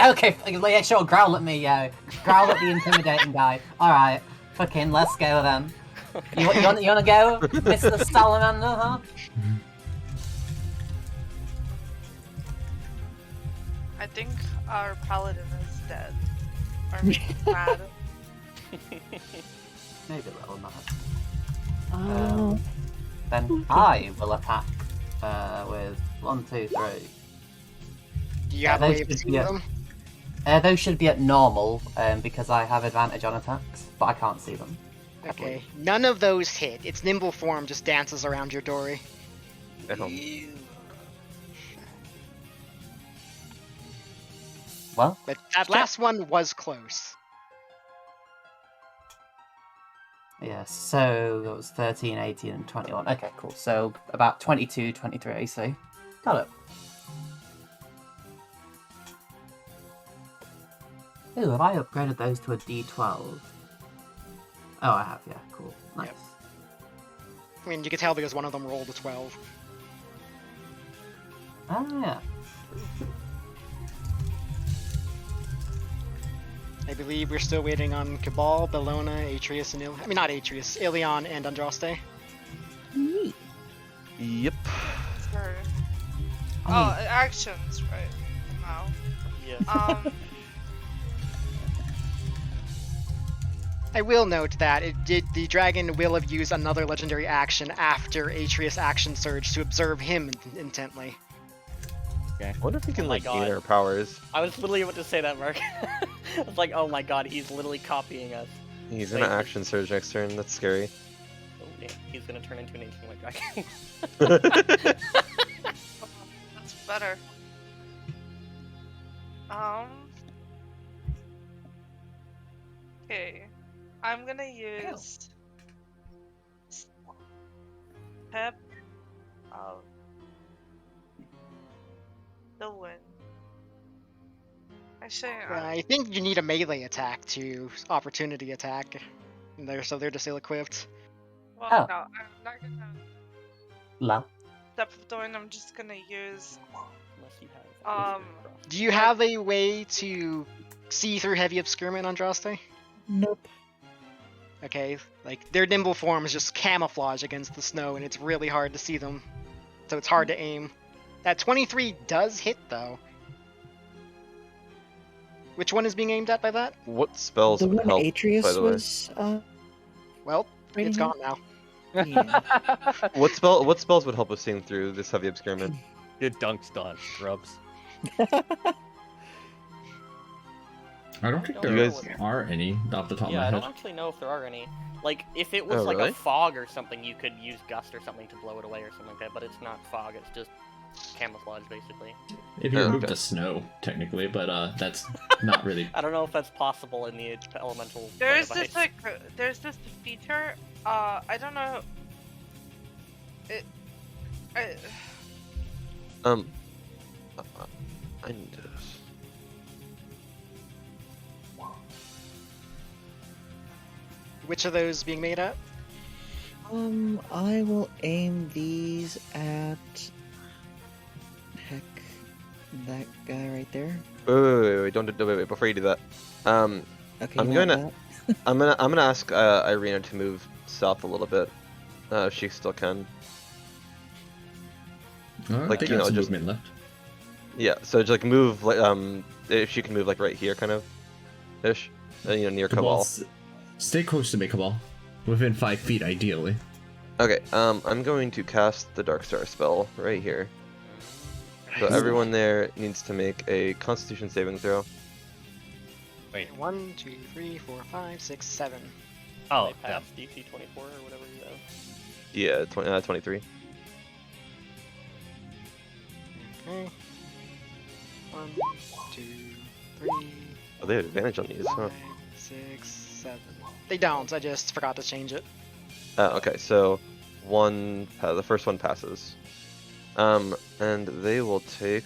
Okay, yeah, sure, growl at me, yo. Growl at the intimidating guy. Alright, fucking, let's go then. You wanna go, Mr. Salamander, huh? I think our paladin is dead. Or maybe mad. Maybe a little mad. Oh. Then I will attack with 1, 2, 3. Do you have a those way of should seeing be at- them? Those should be at normal, because I have advantage on attacks, but I can't see them. Okay, none of those hit. Its nimble form just dances around your dory. Well, But that last one was close. yeah, so that was 13, 18, and 21. Okay, cool. So about 22, 23 AC. Got it. Ooh, have I upgraded those to a D12? Oh, I have, yeah, cool. Nice. Yep. I mean, you can tell because one of them rolled a 12. Ah, yeah. I believe we're still waiting on Cabal, Bellona, Atreus, and I mean, not Atreus, Ilion, and Andraste. Yep. Sure. Oh, actions, right? Now. Yeah. I will note that the dragon will have used another legendary action after Atreus' action surge to observe him intently. I wonder if we can my like gain God. our powers. I was literally about to say that, Mark. I was like, oh my god, he's literally copying us. He's gonna action surge next turn. That's scary. Oh, yeah, he's gonna turn into an ancient white dragon. That's better. Okay. I'm gonna use Step of the Wind. Actually, I think you need a melee attack to opportunity attack. So they're just ill-equipped. well, Oh. no, I'm not gonna Lol. Step of the Wind. I'm just gonna use. Unless you have. Do you have a way to see through heavy obscurement, Andraste? Nope. Okay, like their nimble form is just camouflage against the snow, and it's really hard to see them, so it's hard to aim. That 23 does hit though. Which one is being aimed at by that? What spells The would one help? Atreus by the way, was, Well, Right it's in here? gone now. yeah. what spells would help us seeing through this heavy obscurement? Good dunks done, scrubs. I don't think I there don't know what- are any off the top Yeah, I of my don't head. actually know if there are any. Like, if it was Oh, like really? a fog or something, you could use gust or something to blow it away or something like that. But it's not fog; it's just camouflage, basically. If you Oh, remove okay. the snow, technically, but that's not really. I don't know if that's possible in the elemental. There's device. this there's this feature. I don't know. I need this. Which of those being made at? I will aim these at. Heck, that guy right there. Wait, don't do wait, before you do that. Okay, I'm you want gonna- that? I'm gonna ask Irina to move south a little bit. If she still can. Like, Like, they you got know, some just- movement left. Yeah, so just like move like if she can move like right here, kind of, ish, near Cabal, Cabal. stay close to me, Cabal. Within 5 feet, ideally. Okay, I'm going to cast the Dark Star spell right here. So everyone there needs to make a Constitution saving throw. Wait. 1, 2, 3, 4, 5, 6, 7. Oh, They yeah. pass DC 24 or whatever you have. Yeah, 23. Okay. 1, 2, 3, Oh, they have advantage on these, huh? 5, 6, 7. They don't. I just forgot to change it. Okay, so the first one passes. And they will take.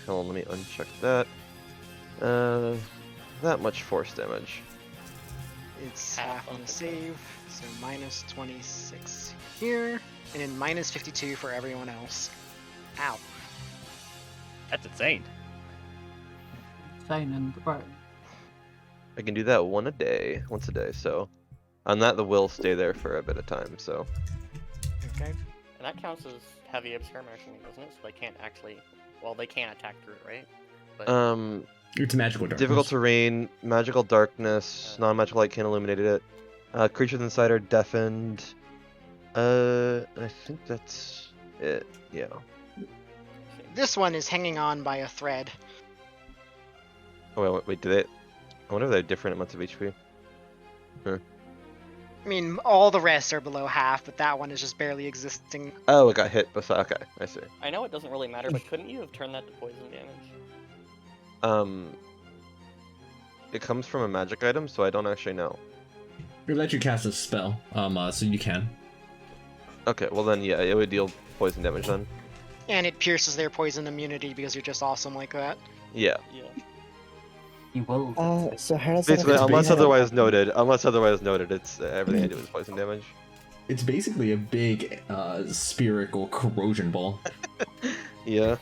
Hold on, let me uncheck that. That much force damage. It's Half half on on the the save, so minus 26 here, and then minus 52 for everyone else. Ow. That's insane. Sane and right. I can do that once a day. So, on that, the will stay there for a bit of time. So, Okay. And that counts as heavy obscurement, doesn't it? So they can't actually. Well, they can't attack through it, right? But It's magical darkness. difficult terrain, magical darkness, non-magical light can't illuminate it. Creatures inside are deafened. I think that's it. Yeah. This one is hanging on by a thread. Oh wait, do they? I wonder if they have different amounts of HP. I mean, all the rest are below half, but that one is just barely existing. Oh, it got hit. Okay, I see. I know it doesn't really matter, but couldn't you have turned that to poison damage? It comes from a magic item, so I don't actually know. We let you cast a spell, so you can. Okay, well then, yeah, it would deal poison damage then. And it pierces their poison immunity because you're just awesome like that. Yeah. Yeah. You will. So how does that Basically, affect unless me? otherwise noted, it's everything I do is poison damage. It's basically a big spherical corrosion ball. Yeah.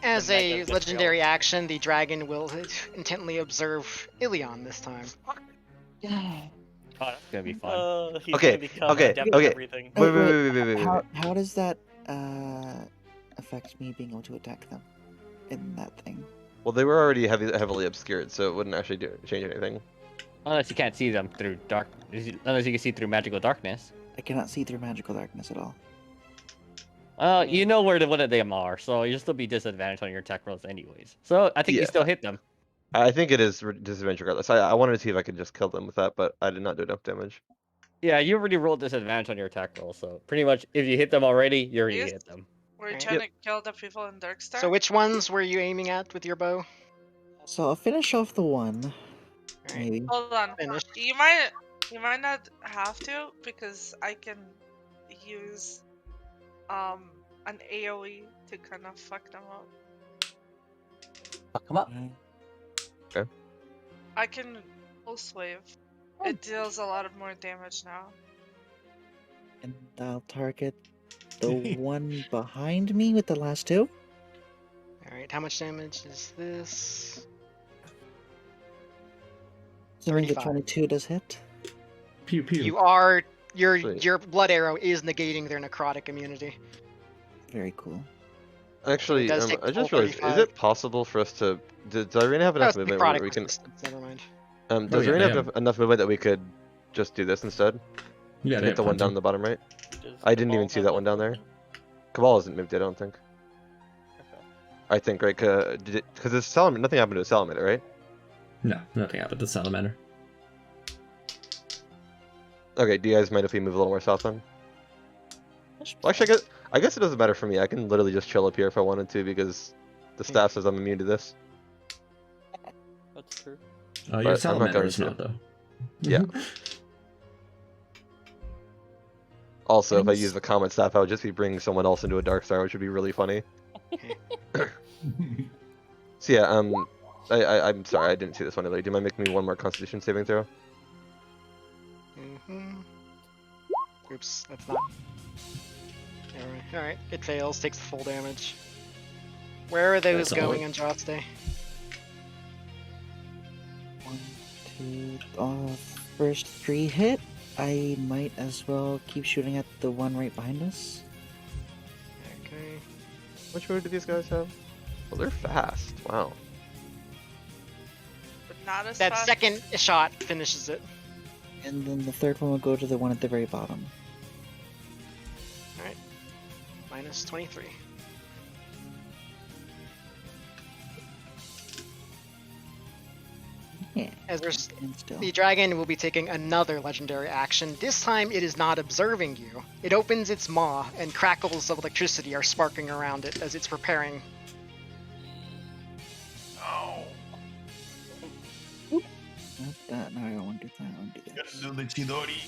As The a mega legendary vitriol. action, the dragon will intently observe Ilion this time. Oh, that's gonna be fun. He's Okay, gonna become okay, adept at okay. everything. Wait. How does that affect me being able to attack them in that thing? Well, they were already heavily obscured, so it wouldn't actually change anything. Unless you can't see them through dark. Unless you can see through magical darkness. I cannot see through magical darkness at all. You know where one of them are, so you'll still be disadvantaged on your attack rolls anyways. So I think you Yeah. still hit them. I think it is disadvantage regardless. I wanted to see if I could just kill them with that, but I did not do enough damage. Yeah, you already rolled disadvantage on your attack roll, so pretty much if you hit them already, you already Yes. hit them. We're Right. trying to kill the people in Darkstar. So which ones were you aiming at with your bow? So I'll finish off the one, Alright. maybe. Hold on. Finish. You might not have to because I can use an AoE to kind of fuck them up. Fuck 'em up. I can pulse wave. It deals a lot of more damage now. And I'll target the one behind me with the last two. Alright, how much damage is this? Assuming the 35. 22 does hit. Pew pew. Sweet. Your blood arrow is negating their necrotic immunity. Very cool. Actually, does take I the just full realized, is 35. it possible for us to... Does Irina have Oh, enough it's movement where necrotic we can... resistance, never mind. Does yeah, Irina they have have- enough movement that we could just do this instead? Yeah, they Hit have the one plenty. down the bottom right? Does I didn't even Cabal see have that one enough down there. movement? Cabal isn't moved yet, I don't think. Okay. I think, right? Because nothing happened to a salamander, right? No, nothing happened to Salamander. Okay, do you guys mind if we move a little more south then? Well, actually, I guess it doesn't matter for me. I can literally just chill up here if I wanted to because the staff says I'm immune to this. That's true. Your But I'm not Salamander going is to. not, though. Yeah. Also, if I Nice. use the comet staff, I would just be bringing someone else into a dark star, which would be really funny. So yeah, I'm sorry, I didn't see this one earlier. Do you mind making me one more Constitution saving throw? Oops, that's not. Alright, it fails, takes the full damage. Where are those That's all. going on Joth's Day? 1, 2, first 3 hit. I might as well keep shooting at the one right behind us. Okay. Which road do these guys have? Well, they're fast. Wow. But not as That fast. second shot finishes it. And then the third one will go to the one at the very bottom. Alright. Minus 23. Yeah. As there's Stand still. The dragon will be taking another legendary action. This time it is not observing you. It opens its maw and crackles of electricity are sparking around it as it's preparing. Not that. No, I don't want to do that. I want to do this. Do the Chidori.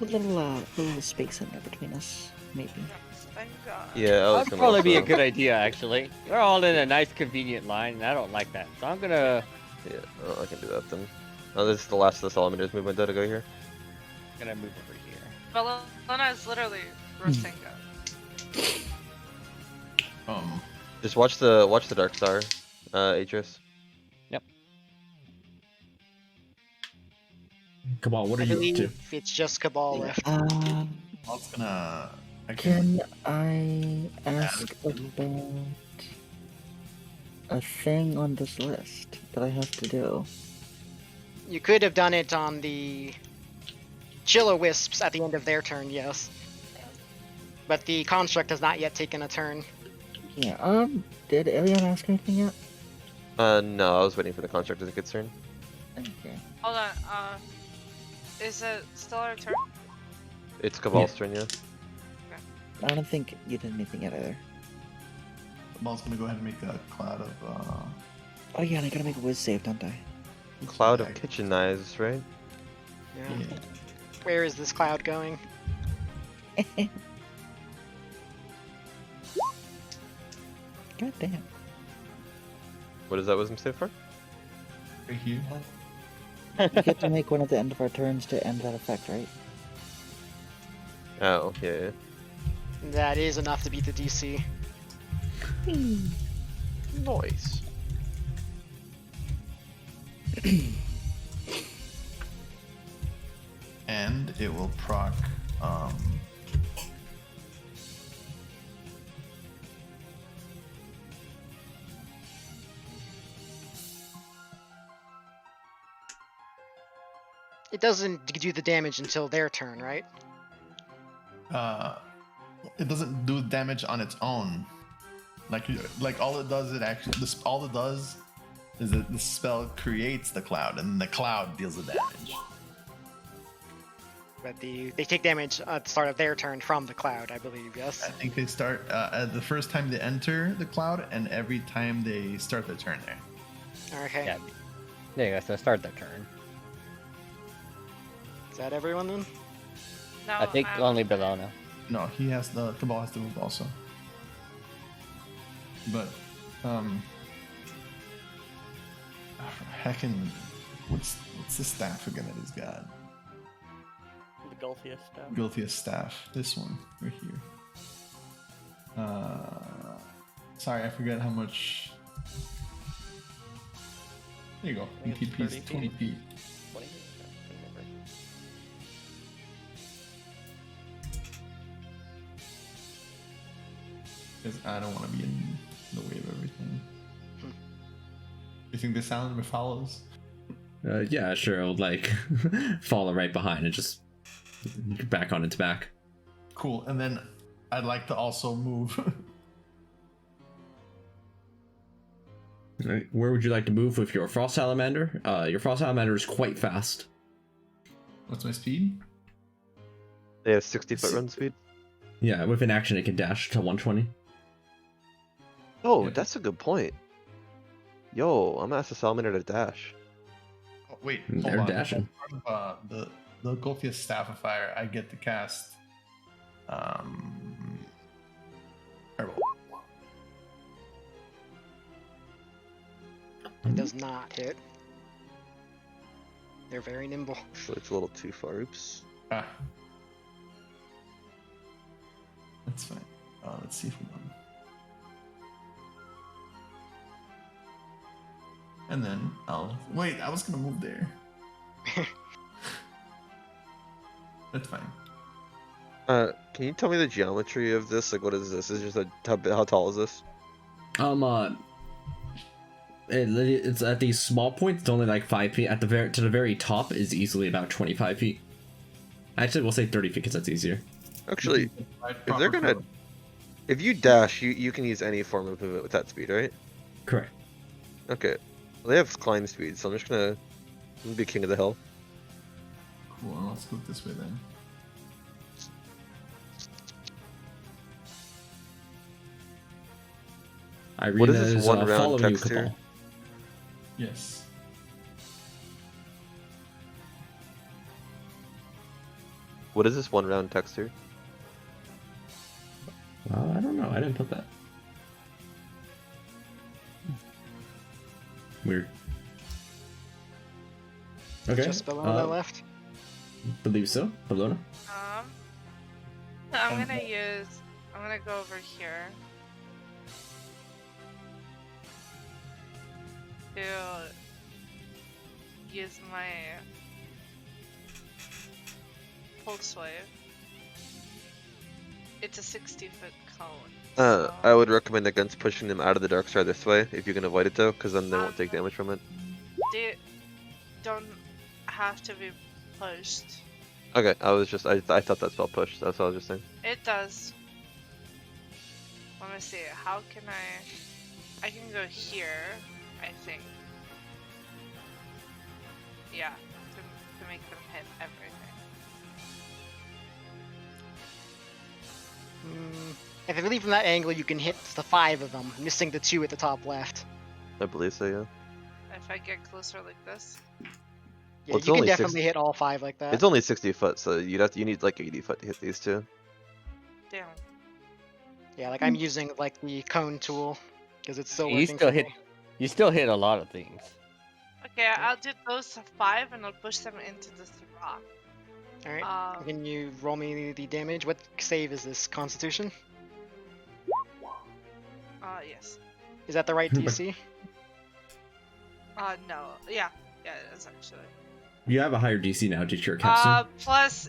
A little space in there between us, maybe. Yes, thank God. Yeah, I was That'd gonna probably be a also- good idea, actually. We're all in a nice, convenient line, and I don't like that. So I'm gonna Yeah, I can do that then. Oh, this is the last of the Salamander's movement to go here. move over here. Bellona is literally Rosenga. Just watch the Dark Star, Atris. Cabal, what are I you up to? believe it's just Cabal left. I was gonna. Can I ask about a thing on this list that I have to do? You could have done it on the Chiller Wisps at the end of their turn, yes. But the construct has not yet taken a turn. Yeah, did Ilion ask anything yet? No, I was waiting for the construct to take its turn. Okay. Hold on. Is it still our turn? It's Cabal's turn, yeah. I don't think you did anything yet either. Ball's gonna go ahead and make a cloud of. Oh yeah, and I gotta make a whiz save, don't I? Cloud of kitchen knives, right? Yeah. Yeah. Where is this cloud going? God damn. What is that wisdom save for? Right here. You get to make one at the end of our turns to end that effect, right? Oh, yeah. That is enough to beat the DC. Nice. And it will proc. It doesn't do the damage until their turn, right? It doesn't do damage on its own. Like all it does, all it does is that the spell creates the cloud, and the cloud deals the damage. But they take damage at the start of their turn from the cloud, I believe. Yes. I think they start at the first time they enter the cloud, and every time they start their turn there. Okay. Yeah. There you go. So start their turn. Is that everyone then? No, I think only Belona. No, the Cabal has to move also. But heckin', what's the staff again that he's got? The Gulfiest stuff. Guiltiest staff. This one right here. Sorry, I forget how much. There you go. I think it's ETP 30 is 20 feet. 20? I can't remember. Because I don't want to be in the way of everything. You think the sound follows? Yeah, sure. It'll like follow right behind and just back on its back. Cool. And then I'd like to also move. Right, where would you like to move with your Frost Salamander? Your Frost Salamander is quite fast. What's my speed? They have 60-foot run speed. Yeah, with an action it can dash to 120. Oh, Yeah. that's a good point. Yo, I'm gonna ask the salamander to dash. Oh, wait, They're hold on. dashing. Part of, the Golthius Staff of Fire, I get to cast. Fireball. It does not hit. They're very nimble. So it's a little too far. Oops. Ah. That's fine. Let's see if we want. And then I'll wait. I was gonna move there. That's fine. Can you tell me the geometry of this? Like, what is this? Is it just how tall is this? It's at these small points. It's only like 5 feet. At the to the very top is easily about 25 feet. Actually, we'll say 30 feet because that's easier. Actually, if they're gonna, if you dash, you can use any form of movement with that speed, right? Correct. Okay. Well, they have climb speed, so I'm just gonna be king of the hill. Cool. Let's go this way then. Irina What is this is one round following you, text here? Cabal. Yes. What is this one round texture? I don't know. I didn't put that. Weird. Okay. Just Belona left. Believe so. Belona. I'm gonna go over here to use my pulse wave. It's a 60-foot cone. So I would recommend against pushing them out of the dark side this way, if you can avoid it though, because then they won't take damage from it. they don't have to be pushed. Okay, I thought that spell pushed. That's what I was just saying. It does. Let me see. How can I can go here, I think. Yeah, to make them hit everything. If I believe from that angle, you can hit the 5 of them, missing the 2 at the top left. I believe so, yeah. If I get closer like this. Yeah, Well, it's you can only definitely hit all 5 like that. It's only 60 foot, so you need like 80 foot to hit these two. Damn. Yeah, like I'm using like the cone tool because it's still You working still for hit. me. You still hit a lot of things. Okay, I'll do those 5 and I'll push them into this rock. All right. Can you roll me the damage? What save is this? Constitution? Yes. Is that the right DC? No. Yeah, it is actually. You have a higher DC now due to your capstone. Plus.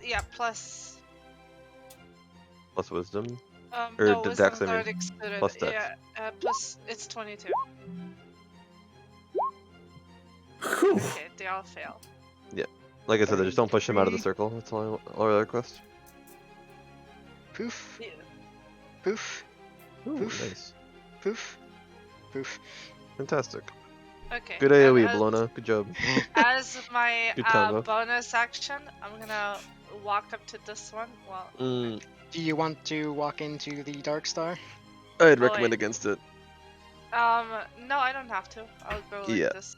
Plus wisdom. Or No, the wisdom's dex, I mean. already excluded. Plus dex. Yeah, plus it's 22. Whew. Okay, they all fail. Like I said, just don't push him out of the circle. That's all I request. Poof. Yeah. Poof. Ooh, Poof. nice. Poof. Poof. Fantastic. Okay. Good and AoE, Bologna. Good job. As my Good combo. bonus action, I'm gonna walk up to this one. Well, Do you want to walk into the Dark Star? I'd Oh, recommend wait. against it. no, I don't have to. I'll go like Yeah. this.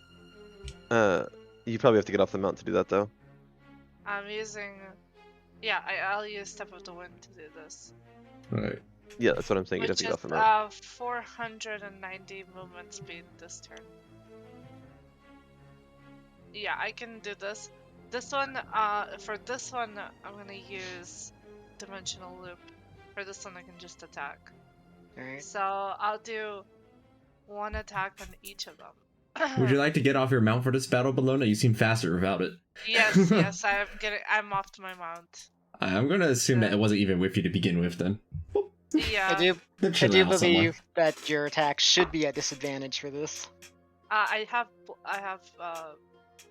You probably have to get off the mount to do that, though. I'm using. Yeah, I'll use Step of the Wind to do this. Right. Yeah, that's what I'm saying. You'd have Which to get is off the mount. 490 movement speed this turn. Yeah, I can do this. This one, for this one, I'm gonna use Dimensional Loop. For this one, I can just attack. Alright. So I'll do one attack on each of them. Would you like to get off your mount for this battle, Bologna? You seem faster without it. Yes, I'm off to my mount. I'm gonna assume that it wasn't even with you to begin with, then. Yeah. I do They're I chilling do out somewhere. believe that your attack should be at disadvantage for this. I have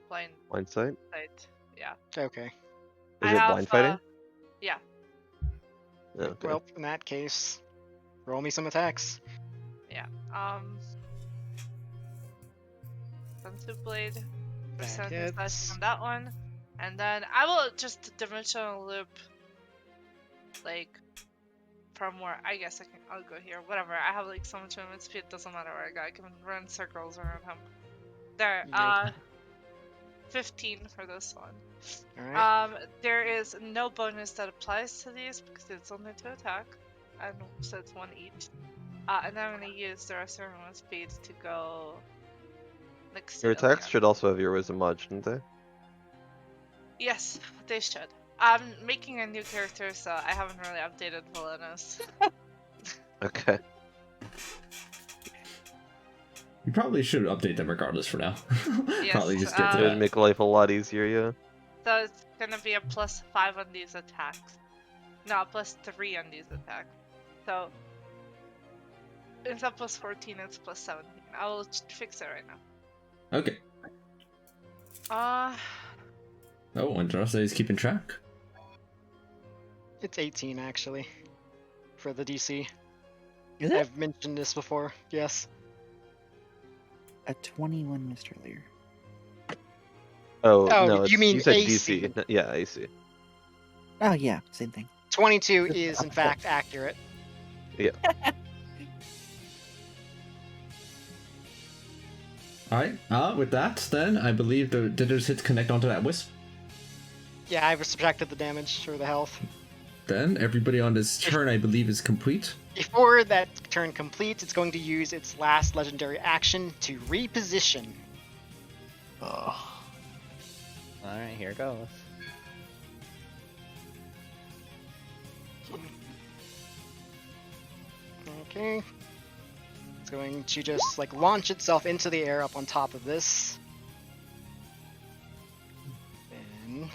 blind Blind sight? sight. Yeah. Okay. Is I it have, blind fighting? Yeah. Yeah, okay. Well, in that case, roll me some attacks. Yeah. Sensu Blade. That Percent hits. slash on that one. And then I will just Dimensional Loop, like, from where, I guess I'll go here, whatever. I have like so much movement speed, doesn't matter where I go. I can run circles around him. There, Yeah. 15 for this one. Alright. There is no bonus that applies to these because it's only to attack, and so it's 1 each. And then I'm gonna use the rest of my movement speed to go next to Your Ilya. attacks should also have your wisdom mod, shouldn't they? Yes, they should. I'm making a new character, so I haven't really updated Valenos. Okay. You probably should update them regardless for now. Probably just get to It would that. make life a lot easier, yeah. So it's gonna be a +5 on these attacks. No, +3 on these attacks. So instead of +14, it's +17. I will fix it right now. Okay. Oh, Andraste is keeping track. It's 18 actually. For the DC. Is it? I've mentioned this before, yes. A 21 missed earlier. Oh, Oh, no, you it's- mean you said AC. DC. Yeah, AC. Oh yeah, same thing. 22 is in fact accurate. Alright, with that, then, I believe did those hits connect onto that wisp? Yeah, I've subtracted the damage or the health. Then, everybody on this turn, I believe, is complete. Before that turn completes, it's going to use its last legendary action to reposition. Oh. Alright, here goes. Okay. It's going to just like launch itself into the air up on top of this. Then.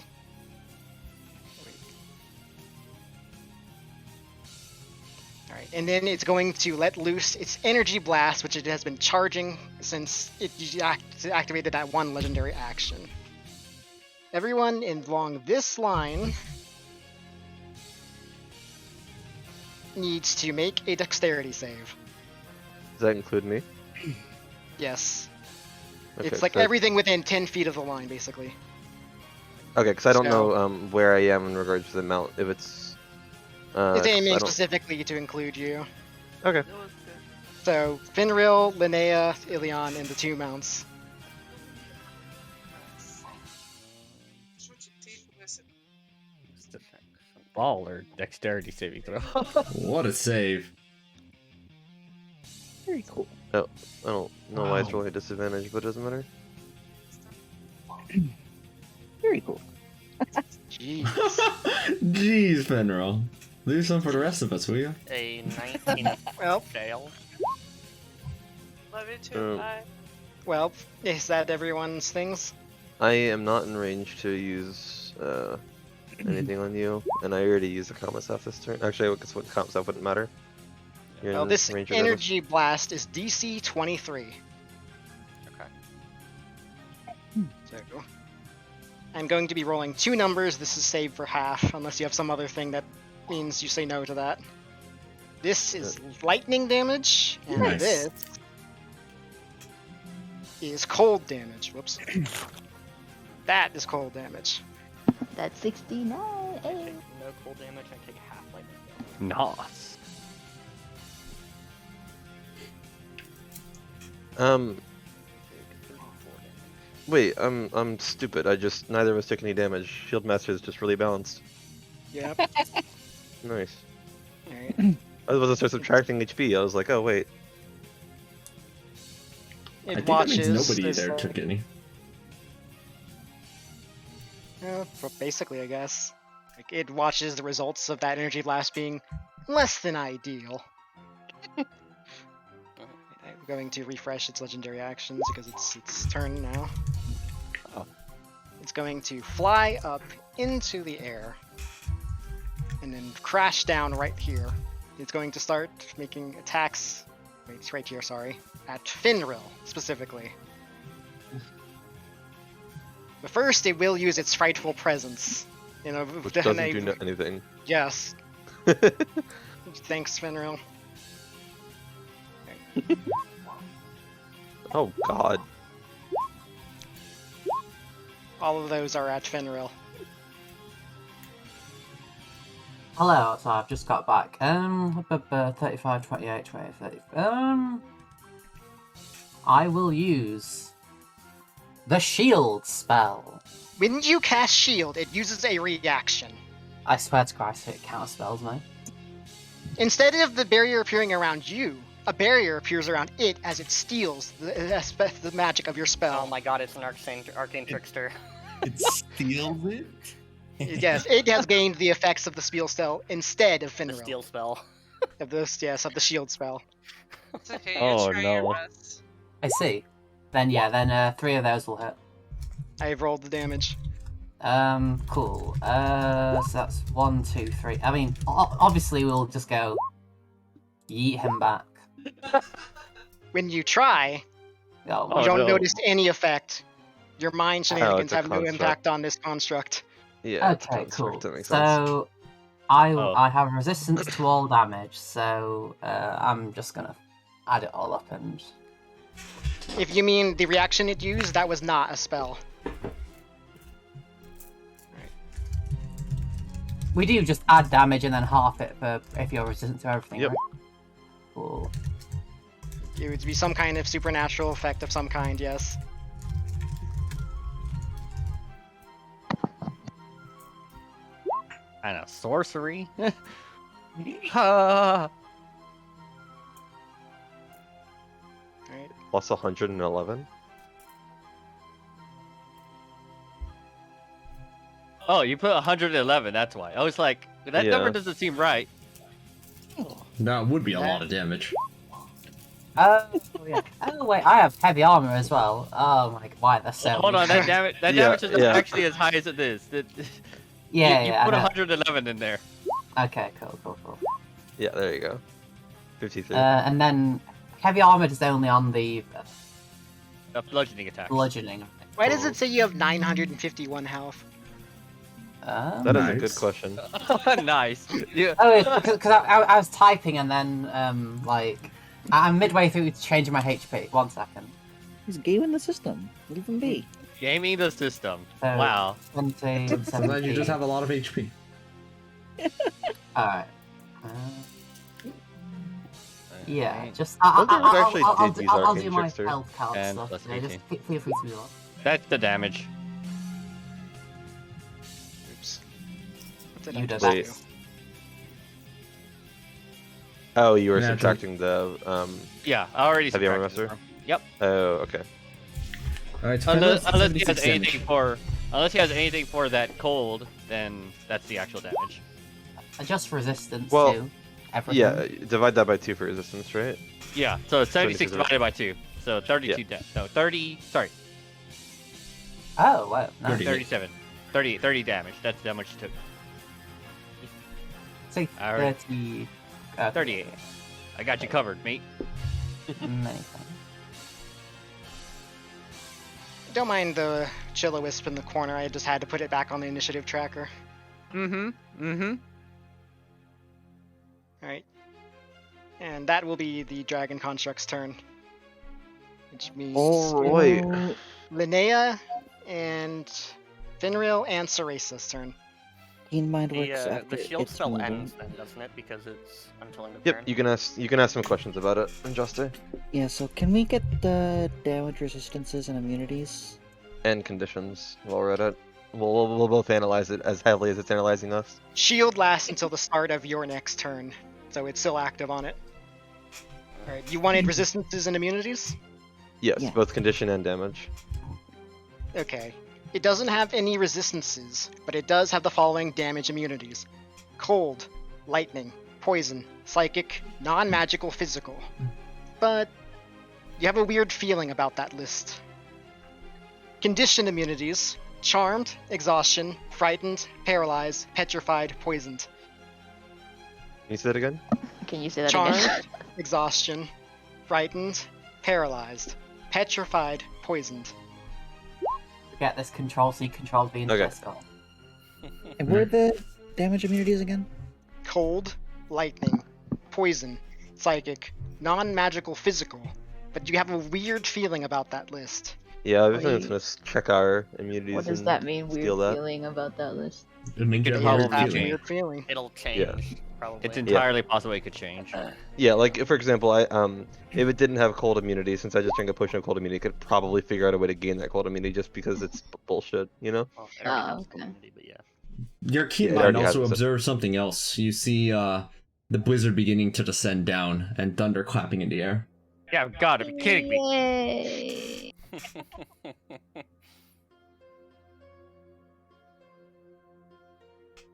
Alright, and then it's going to let loose its energy blast, which it has been charging since it activated that one legendary action. Everyone along this line needs to make a dexterity save. Does that include me? Yes. Okay, It's like so- everything within 10 feet of the line, basically. Okay, because I don't So- know where I am in regards to the mount. If it's. It's 'Cause I aiming don't- specifically to include you. Okay. It was good. So, Finril, Linnea, Ilion, and the 2 mounts. Ball or dexterity saving throw. What a save. Very cool. I don't know why it's Wow. really a disadvantage, but it doesn't matter. Very cool. Jeez. Jeez, Fenrir. Leave some for the rest of us, will you? A 19 Well, fail. Love you too. Um, Bye. well, is that everyone's things? I am not in range to use anything on you, and I already used the combat staff this turn. Actually, I guess what combat staff wouldn't matter. You're Well, in this range regardless. energy blast is DC 23. Okay. So, I'm going to be rolling 2 numbers. This is saved for half, unless you have some other thing that means you say no to that. This is lightning damage, and Nice. this is cold damage. Whoops. That is cold damage. That's 69. I Hey. take no cold damage, I take half lightning damage. Nice. Wait, I'm stupid. Neither of us took any damage. Shield Master is just really balanced. Yep. Nice. Alright. I was about to start subtracting HP. I was like, oh wait. I It think watches. that means nobody this, there took any. Basically, I guess. Like, it watches the results of that energy blast being less than ideal. I'm going to refresh its legendary actions because it's its turn now. Oh. It's going to fly up into the air and then crash down right here. It's going to start making attacks. Wait, it's right here, sorry. At Finril, specifically. But first, it will use its frightful presence. You know, Which then doesn't I- do anything. Yes. Thanks, Finril. Oh god. All of those are at Finril. Hello, so I've just got back. 35, 28, 28, 30. I will use the shield spell. When you cast Shield, it uses a reaction. I swear to Christ, it counter spells me. Instead of the barrier appearing around you, a barrier appears around it as it steals the magic of your spell. Oh my god, it's an arcane trickster. It steals it? Yes, it has gained the effects of the spell instead of The Finril. steel spell. Of this, yes, of the shield spell. It's okay. Oh, You're trying your no. best. I see. Then yeah, then 3 of those will hit. I've rolled the damage. Cool. So that's 1, 2, 3. I mean, obviously we'll just go yeet him back. When you try, Oh, Oh, you don't no. notice any effect. Your mind shenanigans it's a have no construct. impact on this construct. Yeah, it's a okay, construct, cool. that makes sense. So Oh. I have resistance to all damage, so I'm just gonna add it all up and If you mean the reaction it used, that was not a spell. we do just add damage and then half it for if you're resistant to everything. Yep. Right? Cool. It would be some kind of supernatural effect of some kind, yes. And a sorcery. Ha! Right. Plus 111. Oh, you put 111. That's why. I was like, that Yeah. number doesn't seem right. That would be a lot of damage. Yeah. Oh wait, I have heavy armor as well. Oh my god, why they're so. Hold on, that weak. damage. That Yeah, damage is not yeah. actually as high as it is. Yeah, you yeah. put I know. 111 in there. Okay, cool. Yeah, there you go. 53. And then heavy armor is only on the Bludgeoning attack. bludgeoning. Why does it say you have 951 health? That is a good Nice. question. Nice. Yeah. Oh, because I was typing and then like I'm midway through changing my HP. 1 second. He's gaming the system. Leave him be. Gaming the system. So, Wow. 20, Sometimes you just 17. have a lot of HP. Alright. Yeah, Alright. just I think we actually I'll did use I'll Arcane do my Trickster. health count And stuff. plus So just 18. feel free to do that. That's the damage. Oops. What did You I do just Wait. do? Oh, you were Yeah, it's subtracting the Yeah, I already Heavy armor subtracted master? it. Yep. Oh, okay. Alright, Unless he has anything for that cold, then that's the actual damage. Adjust resistance Well, to everything. Yeah, divide that by 2 for resistance, right? Yeah, so 76 76 divided by 2. So 32 no, 30, sorry, Oh, wow. No. 30. 37. 30 damage. That's how much it took. Say Alright. 30. 38. I got you covered, mate. Many times. Don't mind the Chiller Wisp in the corner. I just had to put it back on the initiative tracker. Mm-hmm. Alright. And that will be the Dragon Construct's turn. Which means Alright. Linnea and Finril and Ceresa's turn. Keen Mind works The after shield its spell movement. ends then, doesn't it? Because it's until end of Yep, turn. you can ask some questions about it, Injuste. Yeah, so can we get the damage resistances and immunities? And conditions while we're at it. We'll both analyze it as heavily as it's analyzing us. Shield lasts until the start of your next turn, so it's still active on it. Alright, you wanted resistances and immunities? Yes, Yeah. both condition and damage. Okay. It doesn't have any resistances, but it does have the following damage immunities: cold, lightning, poison, psychic, non-magical, physical. But you have a weird feeling about that list. Condition immunities: charmed, exhaustion, frightened, paralyzed, petrified, poisoned. Can you say that again? Can you say that Charmed, again? exhaustion, frightened, paralyzed, petrified, poisoned. Get this control C, control V in the Okay. desktop. And what are the damage immunities again? Cold, lightning, poison, psychic, non-magical, physical. But you have a weird feeling about that list. Yeah, I think Wait. it's gonna check our immunities. What does and that mean? Weird steal that. feeling about that list. It means you You have probably a weird have a feeling. weird feeling. It'll change, Yeah. probably. It's entirely possible it could change. Yeah, like for example, if it didn't have cold immunity, since I just drank a potion of cold immunity, I could probably figure out a way to gain that cold immunity just because it's bullshit, you know? Well, it already Oh, has okay. immunity, but yeah. Your keen Yeah, it mind already also has it. observes something else. You see the blizzard beginning to descend down and thunder clapping in the air. Yeah, I've gotta be kidding me. Yay!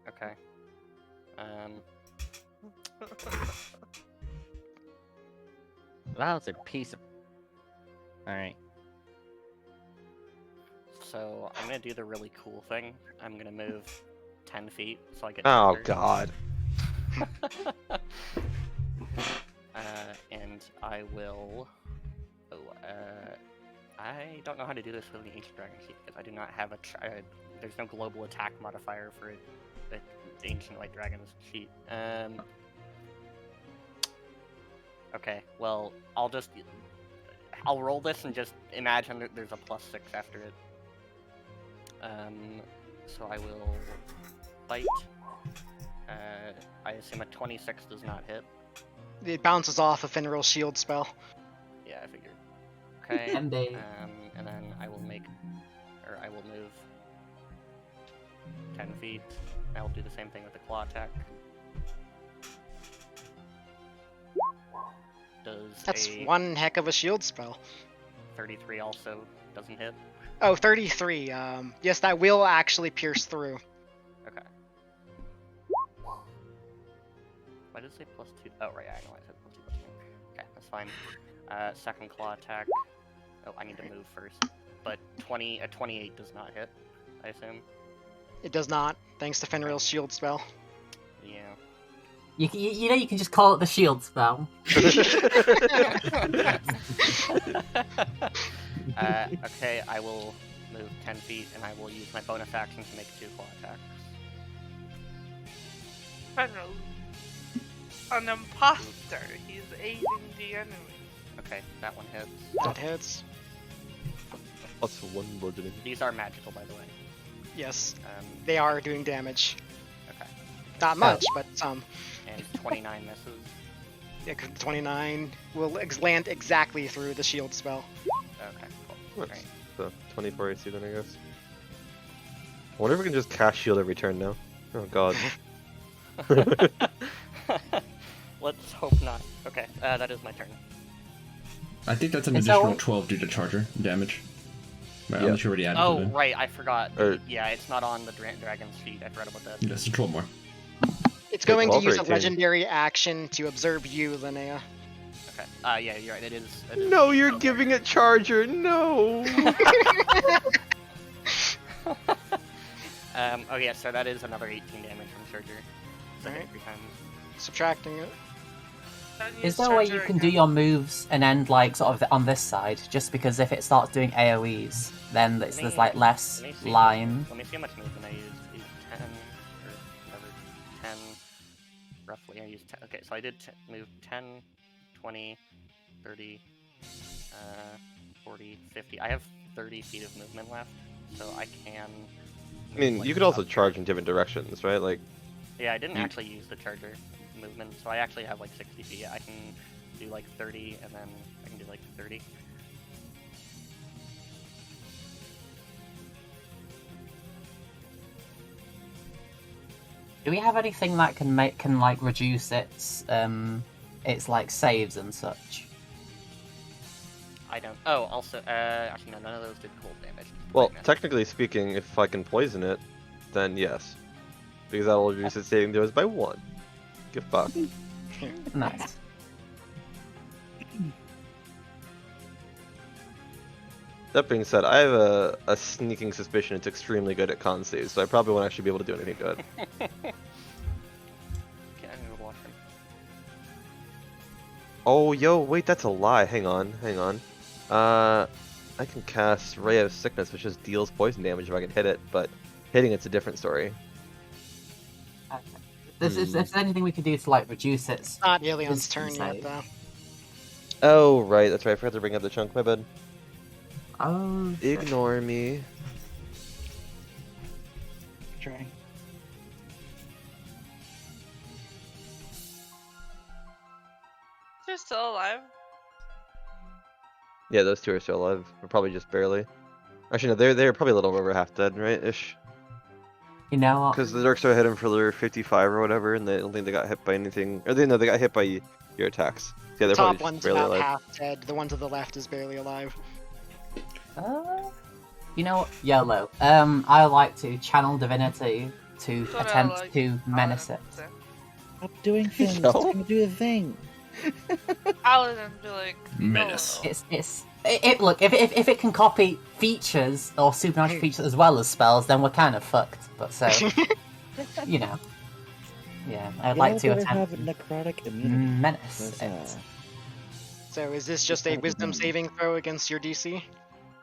Okay. That was a piece of. Alright. So I'm gonna do the really cool thing. I'm gonna move 10 feet so I get. Oh triggered. god. And I will. Oh, I don't know how to do this with the Ancient Dragon sheet because I do not have there's no global attack modifier for the Ancient White Dragon's sheet. Okay, well, I'll roll this and just imagine that there's a +6 after it. So I will fight. I assume a 26 does not hit. It bounces off a Finril's shield spell. Yeah, I figured. Okay. And they And then I will move 10 feet. I will do the same thing with the claw attack. Does That's a one heck of a shield spell. 33 also doesn't hit? Oh, 33. Yes, that will actually pierce through. Okay. Why did it say +2? Oh, right, I know I said +2, +2. Okay, that's fine. Second claw attack. Oh, I need to move first. But a 28 does not hit, I assume. It does not, thanks to Finril's shield spell. Yeah. you know you can just call it the shield spell. Okay, I will move 10 feet and I will use my bonus action to make 2 claw attacks. Finral. An imposter. He's aiding the enemy. Okay, that one hits. That hits. +1 bludgeoning. These are magical, by the way. Yes, Um, they are doing damage. okay. Not much, but some. And 29 misses. Yeah, 'cause 29 will land exactly through the shield spell. Okay, cool. Nice. Alright. So 24 AC then, I guess. I wonder if we can just cast shield every turn now. Oh god. Let's hope not. Okay, that is my turn. I think that's an Is that additional what- 12 due to charger damage. Right, Yeah. unless you already added Oh, it in. right, I forgot. Or- Yeah, it's not on the dragon's feet. I forgot about that. Yeah, so 12 more. It's going to Well, use a 18. legendary action to observe you, Linnea. Okay. Yeah, you're right. It is. No, you're giving it charger. No. Oh yeah, so that is another 18 damage from Charger. So I hit Alright. 3 times. Subtracting it. Don't Is use there a way you charger can do again. your moves and end like sort of on this side? Just because if it starts doing AoEs, then there's like less Let me see. line. Let me see how much movement I used. I used 10 or whatever. 10 roughly. I used 10. Okay, so I did move 10, 20, 30, 40, 50. I have 30 feet of movement left, so I can. I mean, like, you could also up charge there. in different directions, right? Like, Yeah, I didn't you- actually use the charger movement, so I actually have like 60 feet. I can do like 30, and then I can do like 30. Do we have anything that can like reduce its like saves and such? I don't. Oh, also, actually, no, none of those did cold damage. well, Like, technically speaking, if I can poison it, then yes. Because that will reduce its saving throws by 1. Give fuck. Nice. That being said, I have a sneaking suspicion it's extremely good at con saves, so I probably won't actually be able to do anything good. Okay, I need to watch him. Oh, yo, wait, that's a lie. Hang on. I can cast Ray of Sickness, which just deals poison damage if I can hit it, but hitting it's a different story. If there's anything we could do to like reduce its Not Alion's Instant turn yet, save. though. Oh, right, that's right. I forgot to bring up the chunk. My bad. oh shit. Ignore me. Try. They're still alive. Yeah, those two are still alive. Or probably just barely. Actually, no, they're probably a little over half dead, right? Ish. You know what? Because the Dark Star hit him for their 55 or whatever, and they don't think they got hit by anything. Or they got hit by your attacks. Yeah, they're Top probably one's just barely about alive. half dead. The one to the left is barely alive. You know what? YOLO. I like to channel divinity to Thought I attempt liked to menace it. Stop doing things. No. It's gonna do the thing. Paladin be like, Menace. Look, if it can copy features or supernatural features as well as spells, then we're kind of fucked. But so, you know, yeah, I'd like to better have attempt necrotic immunity. menace Because, it. So is this just a wisdom saving throw against your DC?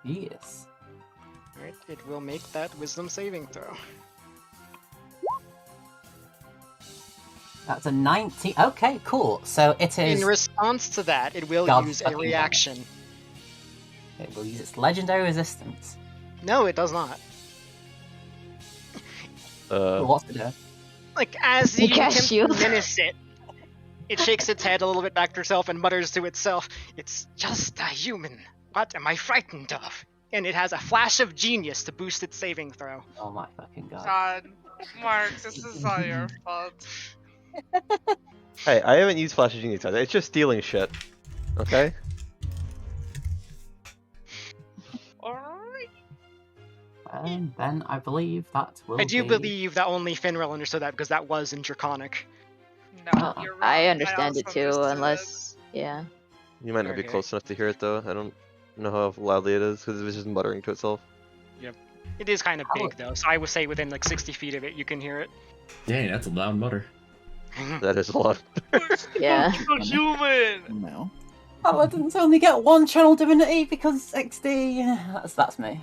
Yes. Alright, it will make that wisdom saving throw. That's a 19. Okay, cool. So it is. In response to that, it will God use a fucking damn it. reaction. It will use its legendary resistance. No, it does not. What's it do? Like, as You you cast attempt shield. to menace it, it shakes its head a little bit back to itself and mutters to itself, "It's just a human. What am I frightened of?" And it has a flash of genius to boost its saving throw. Oh my fucking god. God, Mark, this is all your fault. Hey, I haven't used Flash of Genius yet. It's just stealing shit. Okay? Alright. And then I believe that will I do be... believe that only Finrel understood that because that was in Draconic. No, you're wrong. I understand it also too, understood unless yeah. You might not be Okay. close enough to hear it, though. I don't know how loudly it is, because it was just muttering to itself. It is kind of How- big though, so I would say within like 60 feet of it you can hear it. Dang, that's a loud mutter. That is a lot. Yeah. You're human! No. Paladins only get one channel divinity because XD. That's me.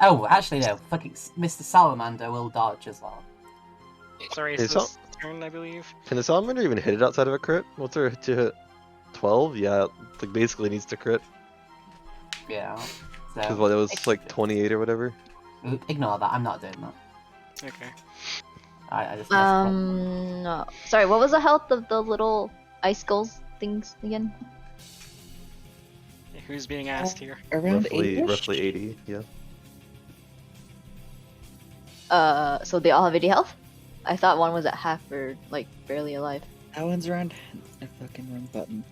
Oh, actually no. Fucking Mr. Salamander will dodge as well. Sorry, It's it's all- turn, I believe. Can the Salamander even hit it outside of a crit? What's her to hit? 12? Yeah, like basically needs to crit. Yeah. Because So what, it was like 28 or whatever? ignore that. I'm not doing that. Okay. I just messed up. No. Sorry, what was the health of the little ice skulls things again? Who's being asked here? Around Roughly 8-ish? roughly 80, yeah. So they all have 80 health? I thought one was at half or like barely alive. That one's around a fucking wrong button.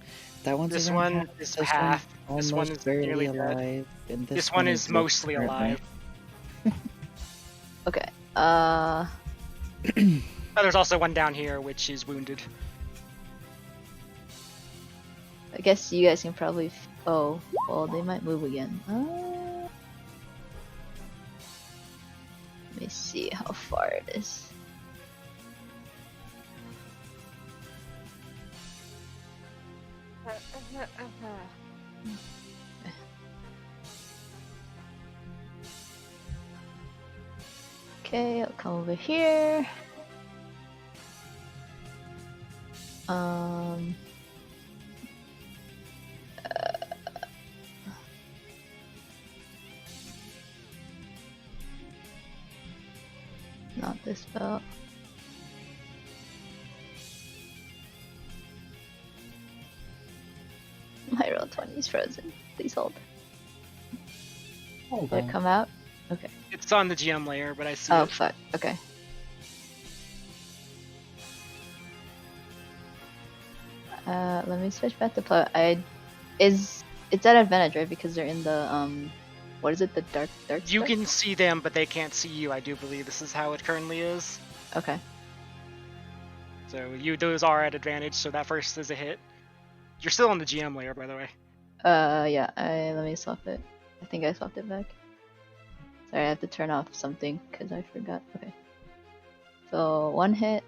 That one's This around one half. is This half. one's This almost one is barely nearly dead. alive. And This one is mostly currently. alive. Okay. Oh, there's also one down here which is wounded. I guess you guys can probably. Oh, well, they might move again. Let me see how far it is. Okay, I'll come over here. Not this spell. My roll 20 is frozen. Please hold. Hold Did it on. come out? Okay. It's on the GM layer, but I see Oh it. fuck. Okay. Let me switch back to play. It's at advantage, right? Because they're in the what is it? The dark You spell? can see them, but they can't see you. I do believe this is how it currently is. Okay. So those are at advantage. So that first is a hit. You're still on the GM layer, by the way. Yeah. Let me swap it. I think I swapped it back. Sorry, I have to turn off something because I forgot. Okay. So 1 hit.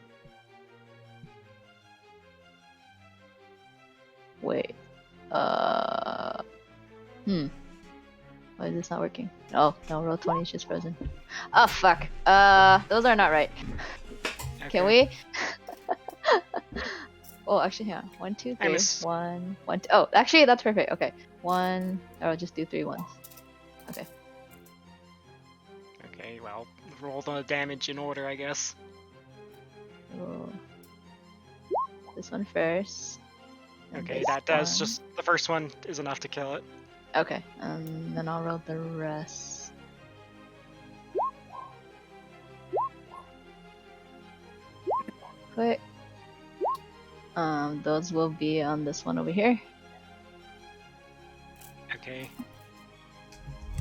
Wait. Why is this not working? Oh, no, roll 20 is just frozen. Oh, fuck. Those are not right. Can we? Oh, actually, hang on. 1, 2, 3. 1, 1, 2. Oh, actually, that's perfect. Okay. 1. Or I'll just do 3 ones. Okay. Okay, well, roll the damage in order, I guess. So, this one first. and Okay, this that does one. just the first one is enough to kill it. Okay, then I'll roll the rest. Quick. Those will be on this one over here. Okay.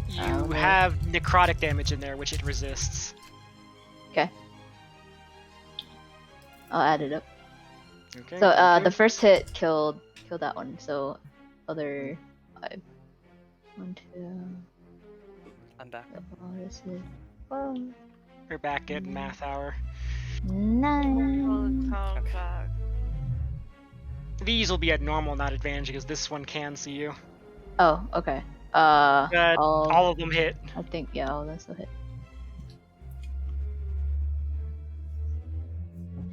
You Okay. have necrotic damage in there, which it resists. Okay. I'll add it up. Okay. So thank the you. first hit killed that one. So other 5. 1, 2. I'm back. Oh, this is 12. We're back at math hour. 9. Come Okay. back. These will be at normal, not advantage, because this one can see you. Oh, okay. All of them hit. I think all of this will hit.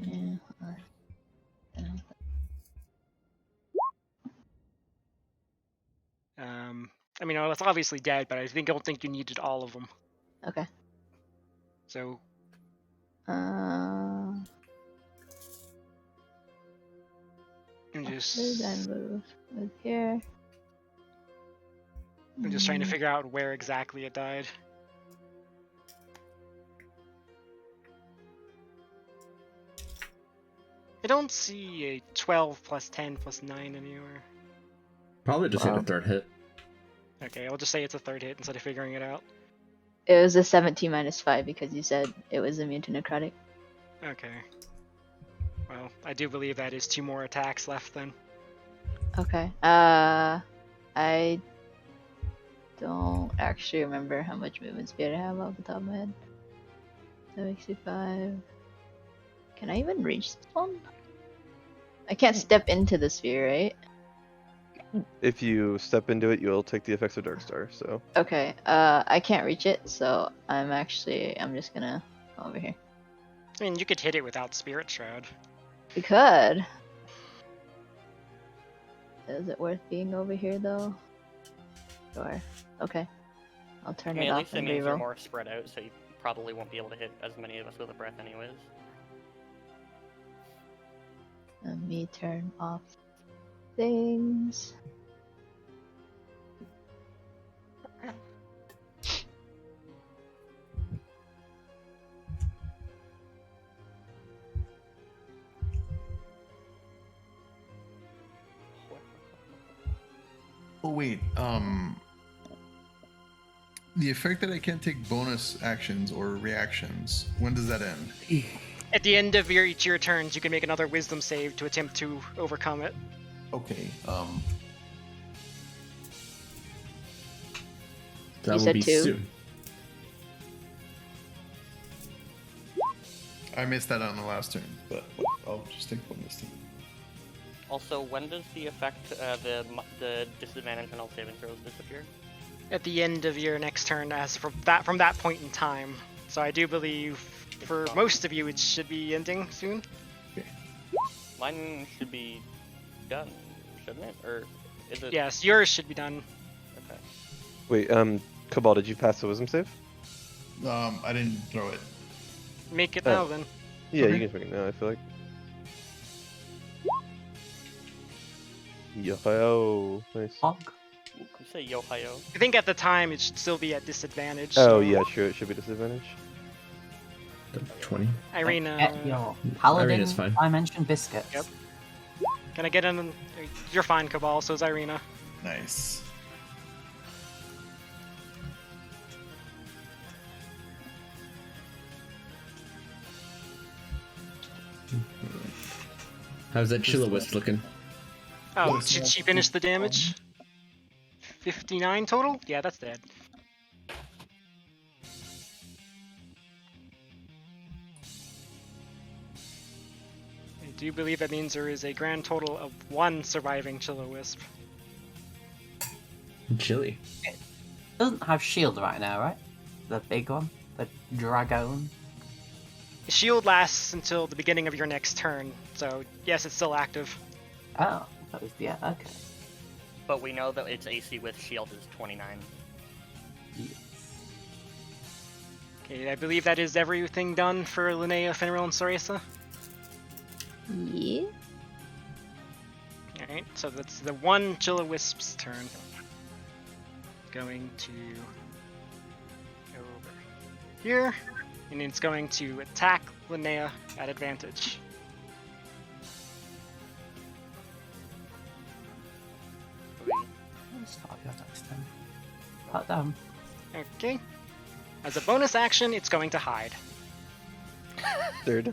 Yeah. I mean, well, it's obviously dead, but I don't think you needed all of them. Okay. So I'm just move here. trying to figure out where exactly it died. I don't see a 12 plus 10 plus 9 anywhere. Probably just hit Wow. a third hit. Okay, I'll just say it's a third hit instead of figuring it out. It was a 17 minus 5 because you said it was immune to necrotic. Okay. Well, I do believe that is 2 more attacks left then. Okay. I don't actually remember how much movement speed I have off the top of my head. 65. Can I even reach this one? I can't step into the sphere, right? If you step into it, you'll take the effects of Darkstar, so. Okay. I can't reach it, so I'm just gonna go over here. I mean, you could hit it without Spirit Shroud. We could. Is it worth being over here though? Sure. Okay. I'll turn I mean, it at off least it and means you're reroll. more spread out, so you probably won't be able to hit as many of us with a breath anyways. Let me turn off things. Oh wait, the effect that I can't take bonus actions or reactions. When does that end? At the end of each of your turns, you can make another Wisdom save to attempt to overcome it. Okay. That You will said be 2. soon. I missed that on the last turn, but I'll just take one this time. Also, when does the effect, the disadvantage on all saving throws disappear? At the end of your next turn, as from that point in time. So I do believe for most of you it should be ending soon. Mine should be done, shouldn't it? Or is it? Yes, yours should be done. Okay. Wait, Cabal, did you pass the wisdom save? I didn't throw it. Make it Oh. now then. Yeah, Okay. you can make it now, I feel like. Yo, nice. Hog. You say yo-hi-yo. I think at the time it should still be at disadvantage. Oh so yeah, true, it should be disadvantage. 20. Irina, Get your paladin Irina's fine. dimension biscuits. Yep. Can I get in? You're fine, Cabal. So is Irina. Nice. How's that Chiller Wisp looking? Oh, Yes. should she finish the damage? 59 total? Yeah, that's dead. I do believe that means there is a grand total of 1 surviving Chiller Wisp. Chilly. Doesn't have shield right now, right? The big one, the dragon. The shield lasts until the beginning of your next turn, so yes, it's still active. Oh, that was okay. But we know that its AC with shield is 29. Yes. Okay, I believe that is everything done for Linnea, Fenrir, and Sarasa. Yeah. Alright, so that's the one Chiller Wisp's turn. Going to go over here, and it's going to attack Linnea at advantage. Start your next turn. Put down. Okay. As a bonus action, it's going to hide. Third.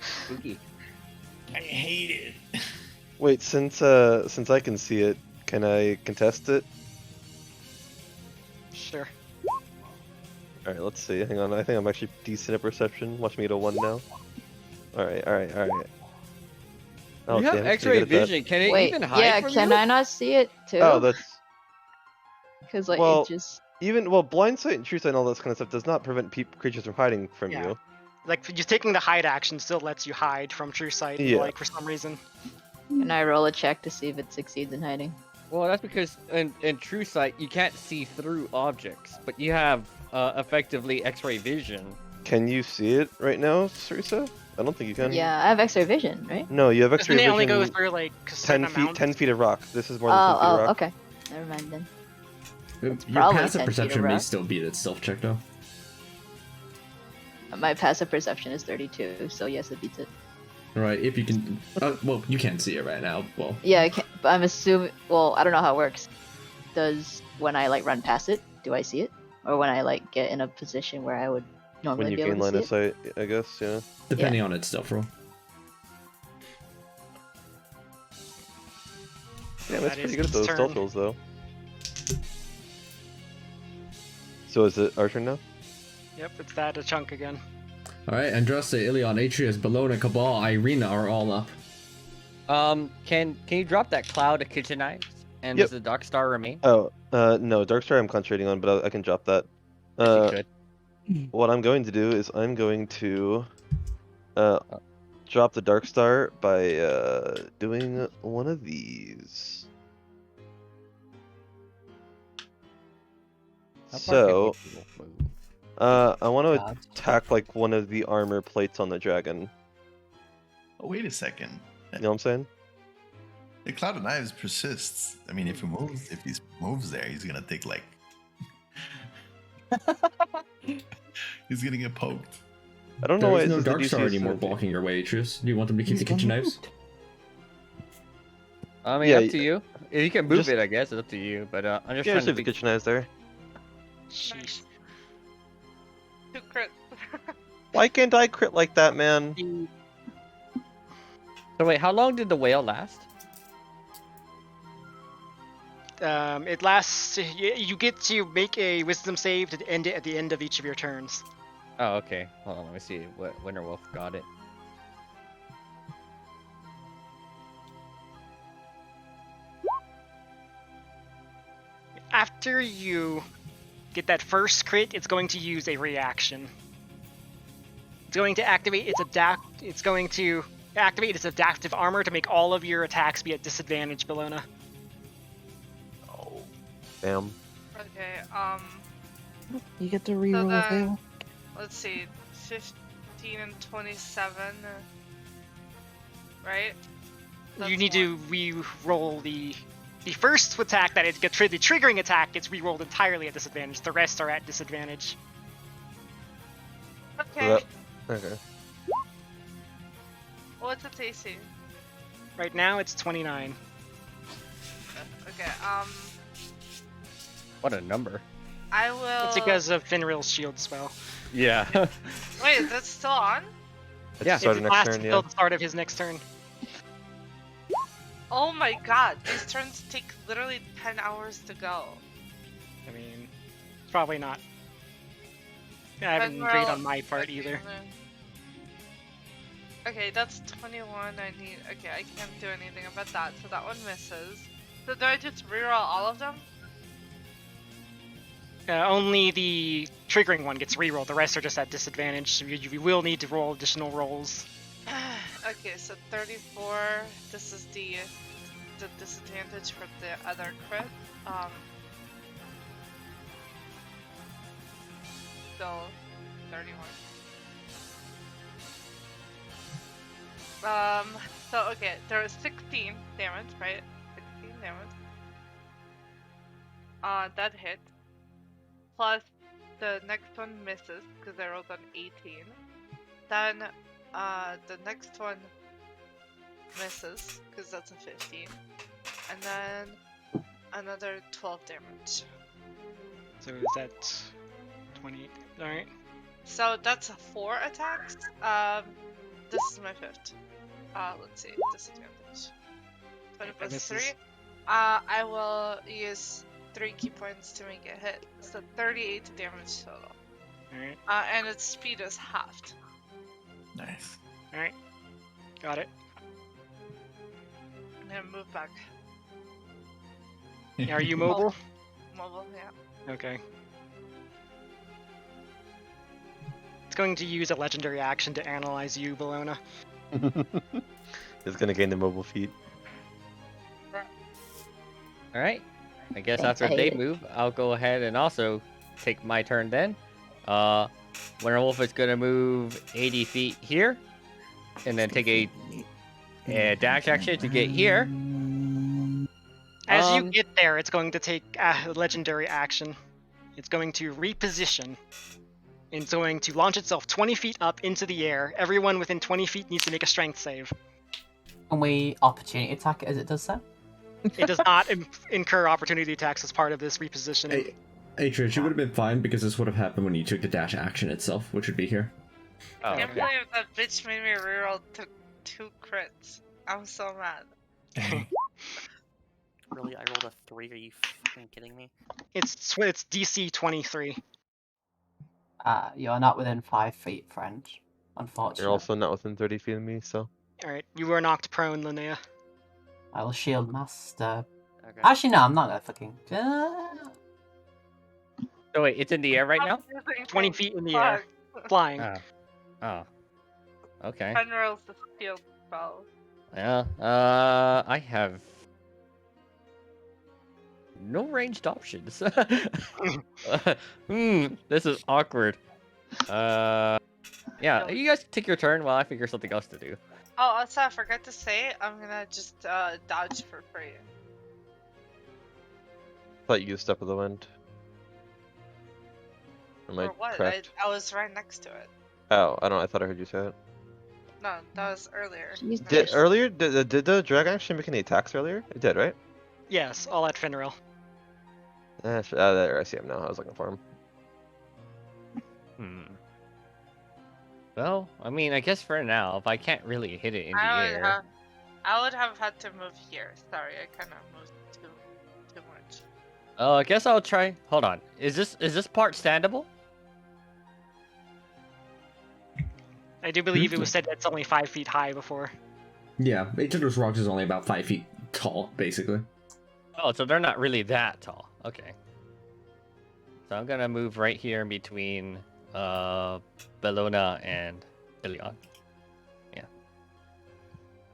Spooky. I hate it. Wait, since I can see it, can I contest it? Sure. Alright, let's see. Hang on, I think I'm actually decent at perception. Watch me get a 1 now. Alright. Oh, You have damn, X-ray pretty good at that. vision. Can it Wait, even hide yeah, from can you? I not see it too? Oh, that's Because like well, it just. blind sight and true sight and all this kind of stuff does not prevent creatures from hiding from Yeah. you. Like, just taking the hide action still lets you hide from True Sight, Yeah. like, for some reason. Can I roll a check to see if it succeeds in hiding? Well, that's because in true sight you can't see through objects, but you have effectively X-ray vision. Can you see it right now, Sarisa? I don't think you can. Yeah, I have X-ray vision, right? No, you have Doesn't X-ray it vision. only go through, like, a 10 certain feet, amount? 10 feet of rock. This is more than 10 feet of rock. Okay. Never mind then. Your probably 10 passive feet perception of may rock. still beat its stealth check though. My passive perception is 32, so yes, it beats it. Right, if you can. Well, you can't see it right now. Well, Yeah, I can't, but I'm assuming. Well, I don't know how it works. Does when I like run past it, do I see it, or when I like get in a position where I would normally When you be able gain to line see of it? sight, I guess, yeah. depending on its stealth roll. Yeah, that's That pretty is good at its those turn. stealth rolls, though. So is it our turn now? Yep, it's that a chunk again. Alright, Andraste, Ilion, Atreus, Bellona, Cabal, Irina are all up. Can you drop that cloud of kitchen knives? And Yep. does the Dark Star remain? Oh, no, Darkstar I'm concentrating on, but I can drop that. If you could. What I'm going to do is I'm going to drop the Darkstar by doing one of these. How far can So, people move? I want to God. attack like one of the armor plates on the dragon. Oh, wait a second. You know what I'm saying? The Cloud of Knives persists. I mean, if he moves there, he's gonna take like he's gonna get poked. I don't know why There's it no says the Dark DC Star is anymore 17. blocking your way, Atreus. Do you want them to keep the He's kitchen knives? unmoved. I mean, Yeah, up to you. If you can move just- it, I guess it's up to you. But I'm just Yeah, trying just to leave the think. kitchen knives there. Sheesh. 2 crit. Why can't I crit like that, man? So wait, how long did the whale last? It lasts. You get to make a Wisdom save to end it at the end of each of your turns. Oh, okay. Hold on, let me see what Winter Wolf got it. After you get that first crit, it's going to use a reaction. It's going to activate its It's going to activate its adaptive armor to make all of your attacks be at disadvantage, Bellona. Oh, damn. Okay, You get to reroll then- a fail. let's see. 15 and 27. Right? You That's need to re-roll the first attack that it gets the triggering attack gets re-rolled entirely at disadvantage. The rest are at disadvantage. Okay. That- Okay. What's its AC? Right now it's 29. Okay, What a number. I will. It's because of Finril's shield spell. Yeah. Wait, that's still on? It's Yeah. the start It of next lasts turn, until yeah. the start of his next turn. Oh my god, these turns take literally 10 hours to go. I mean, it's probably not. I haven't Finral, agreed on my part either. Okay, that's 21. I need. Okay, I can't do anything about that, so that one misses. So do I just reroll all of them? Only the triggering one gets rerolled. The rest are just at disadvantage. So you will need to roll additional rolls. Okay, so 34. This is the disadvantage for the other crit. Still 31. So okay, there was 16 damage, right? 16 damage. That hit. Plus the next one misses because I rolled an 18. Then the next one misses because that's a 15. And then another 12 damage. So is that 28? Alright. So that's 4 attacks. This is my 5th. Let's see, disadvantage. 20 That plus misses. 3. I will use 3 key points to make it hit. So 38 damage total. Alright. And its speed is halved. Nice. Alright. Got it. I'm gonna move back. Are you mobile? Mobile, yeah. Okay. It's going to use a legendary action to analyze you, Bellona. It's gonna gain the mobile feat. All right. I guess Thanks, after I they hate it. move, I'll go ahead and also take my turn then. Winter Wolf is gonna move 80 feet here, and then take a dash action to get here. As you Um, get there, it's going to take a legendary action. It's going to reposition. It's going to launch itself 20 feet up into the air. Everyone within 20 feet needs to make a strength save. Can we opportunity attack it as it does so? It does not incur opportunity attacks as part of this repositioning. Hey, Atreus, you would have been fine because this would have happened when you took the dash action itself, which would be here. Oh, I can't okay. believe that bitch made me reroll 2 crits. I'm so mad. Really, I rolled a 3. Are you fucking kidding me? It's DC 23. You're not within 5 feet, friend. Unfortunately. You're also not within 30 feet of me, so. Alright, you were knocked prone, Linnea. I will shield master. Okay. Actually, no, I'm not gonna fucking. So wait, it's in the air right now? 20 feet in the air. Flying. Oh. Oh. Okay. Penrose the field spell. Well, I have no ranged options. This is awkward. Yeah, you guys take your turn while I figure something else to do. Oh, also, I forgot to say, I'm gonna just dodge for free. Thought you used Step of the Wind. Am I Or what? correct? I was right next to it. Oh, I don't. I thought I heard you say it. No, that was earlier. She's Did just- earlier? Did the dragon actually make any attacks earlier? It did, right? Yes, all at Finral. There, I see him now. I was looking for him. Well, I mean, I guess for now, if I can't really hit it in the air. I would have had to move here. Sorry, I kind of moved too much. Oh, I guess I'll try. Hold on. Is this part standable? I do believe it was said that it's only 5 feet high before. Yeah, Aether's Rocks is only about 5 feet tall, basically. Oh, so they're not really that tall. Okay. So I'm gonna move right here in between Bellona and Ilion. Yeah.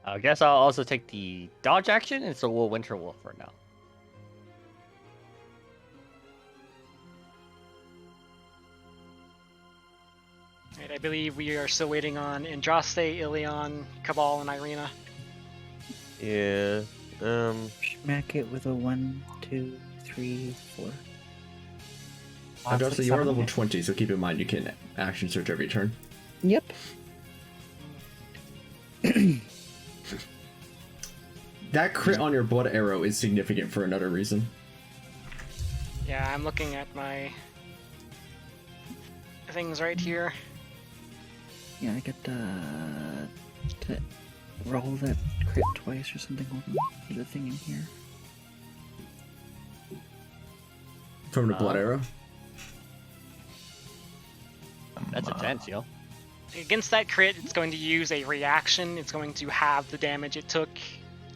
I guess I'll also take the dodge action, and so we'll Winter Wolf for now. Right, I believe we are still waiting on Andraste, Ilion, Cabal, and Irina. Yeah. Smack it with a 1, 2, 3, 4. Adjust, you are level 20, so keep in mind you can action search every turn. Yep. That crit on your blood arrow is significant for another reason. Yeah, I'm looking at my things right here. Yeah, I get to roll that crit twice or something. Hold on. There's a thing in here. From the blood arrow? That's intense, yo. Against that crit, it's going to use a reaction. It's going to have the damage it took.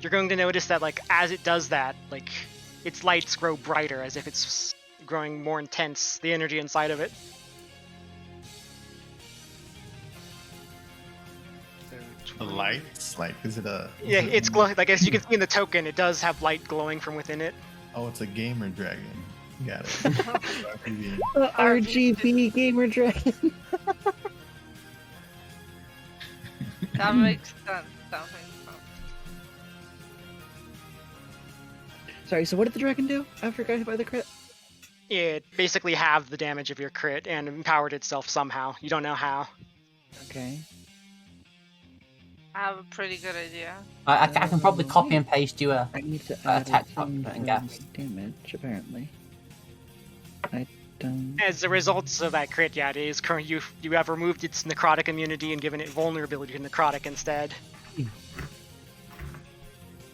You're going to notice that, like, as it does that, like, its lights grow brighter, as if it's growing more intense, the energy inside of it. The lights? Like, is it a... Yeah, it's glowing. Like, as you can see in the token, it does have light glowing from within it. Oh, it's a gamer dragon. Got it. RGB gamer dragon. That makes sense. That makes sense. Sorry, so what did the dragon do after it got hit by the crit? It basically halved the damage of your crit and empowered itself somehow. You don't know how. Okay. I have a pretty good idea. I can probably copy and paste you a I need to Uh, add attack a thing button for gaps. damage, apparently. I don't... As a result of that crit, yeah, it is current. You have removed its necrotic immunity and given it vulnerability to necrotic instead.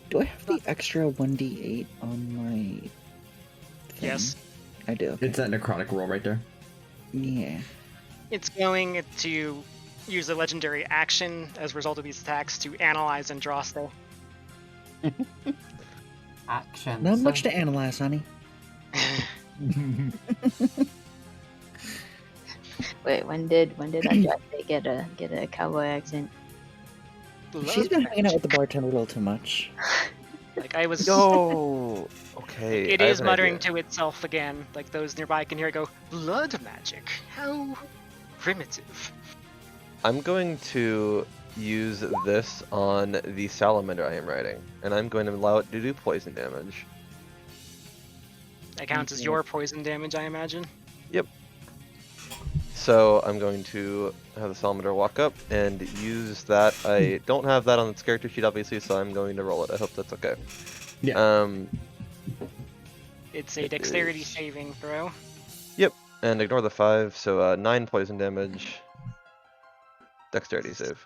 Do I have the extra 1d8 on my thing? Yes. I do, okay. It's that necrotic roll right there. Yeah. It's going to use a legendary action as a result of these attacks to analyze Andraste. action. Not so- much to analyze, honey. Wait, when did Andraste get a cowboy accent? She's been hanging out with the bartender a little too much. Like I was. No. Okay. It I have is an muttering idea. to itself again. Like those nearby can hear it go, blood magic. How primitive. I'm going to use this on the salamander I am riding, and I'm going to allow it to do poison damage. That counts as your poison damage, I imagine. So I'm going to have the salamander walk up and use that. I don't have that on its character sheet, obviously, so I'm going to roll it. I hope that's okay. Yeah. It's a It dexterity is- saving throw. And ignore the 5, so 9 poison damage. Dexterity save.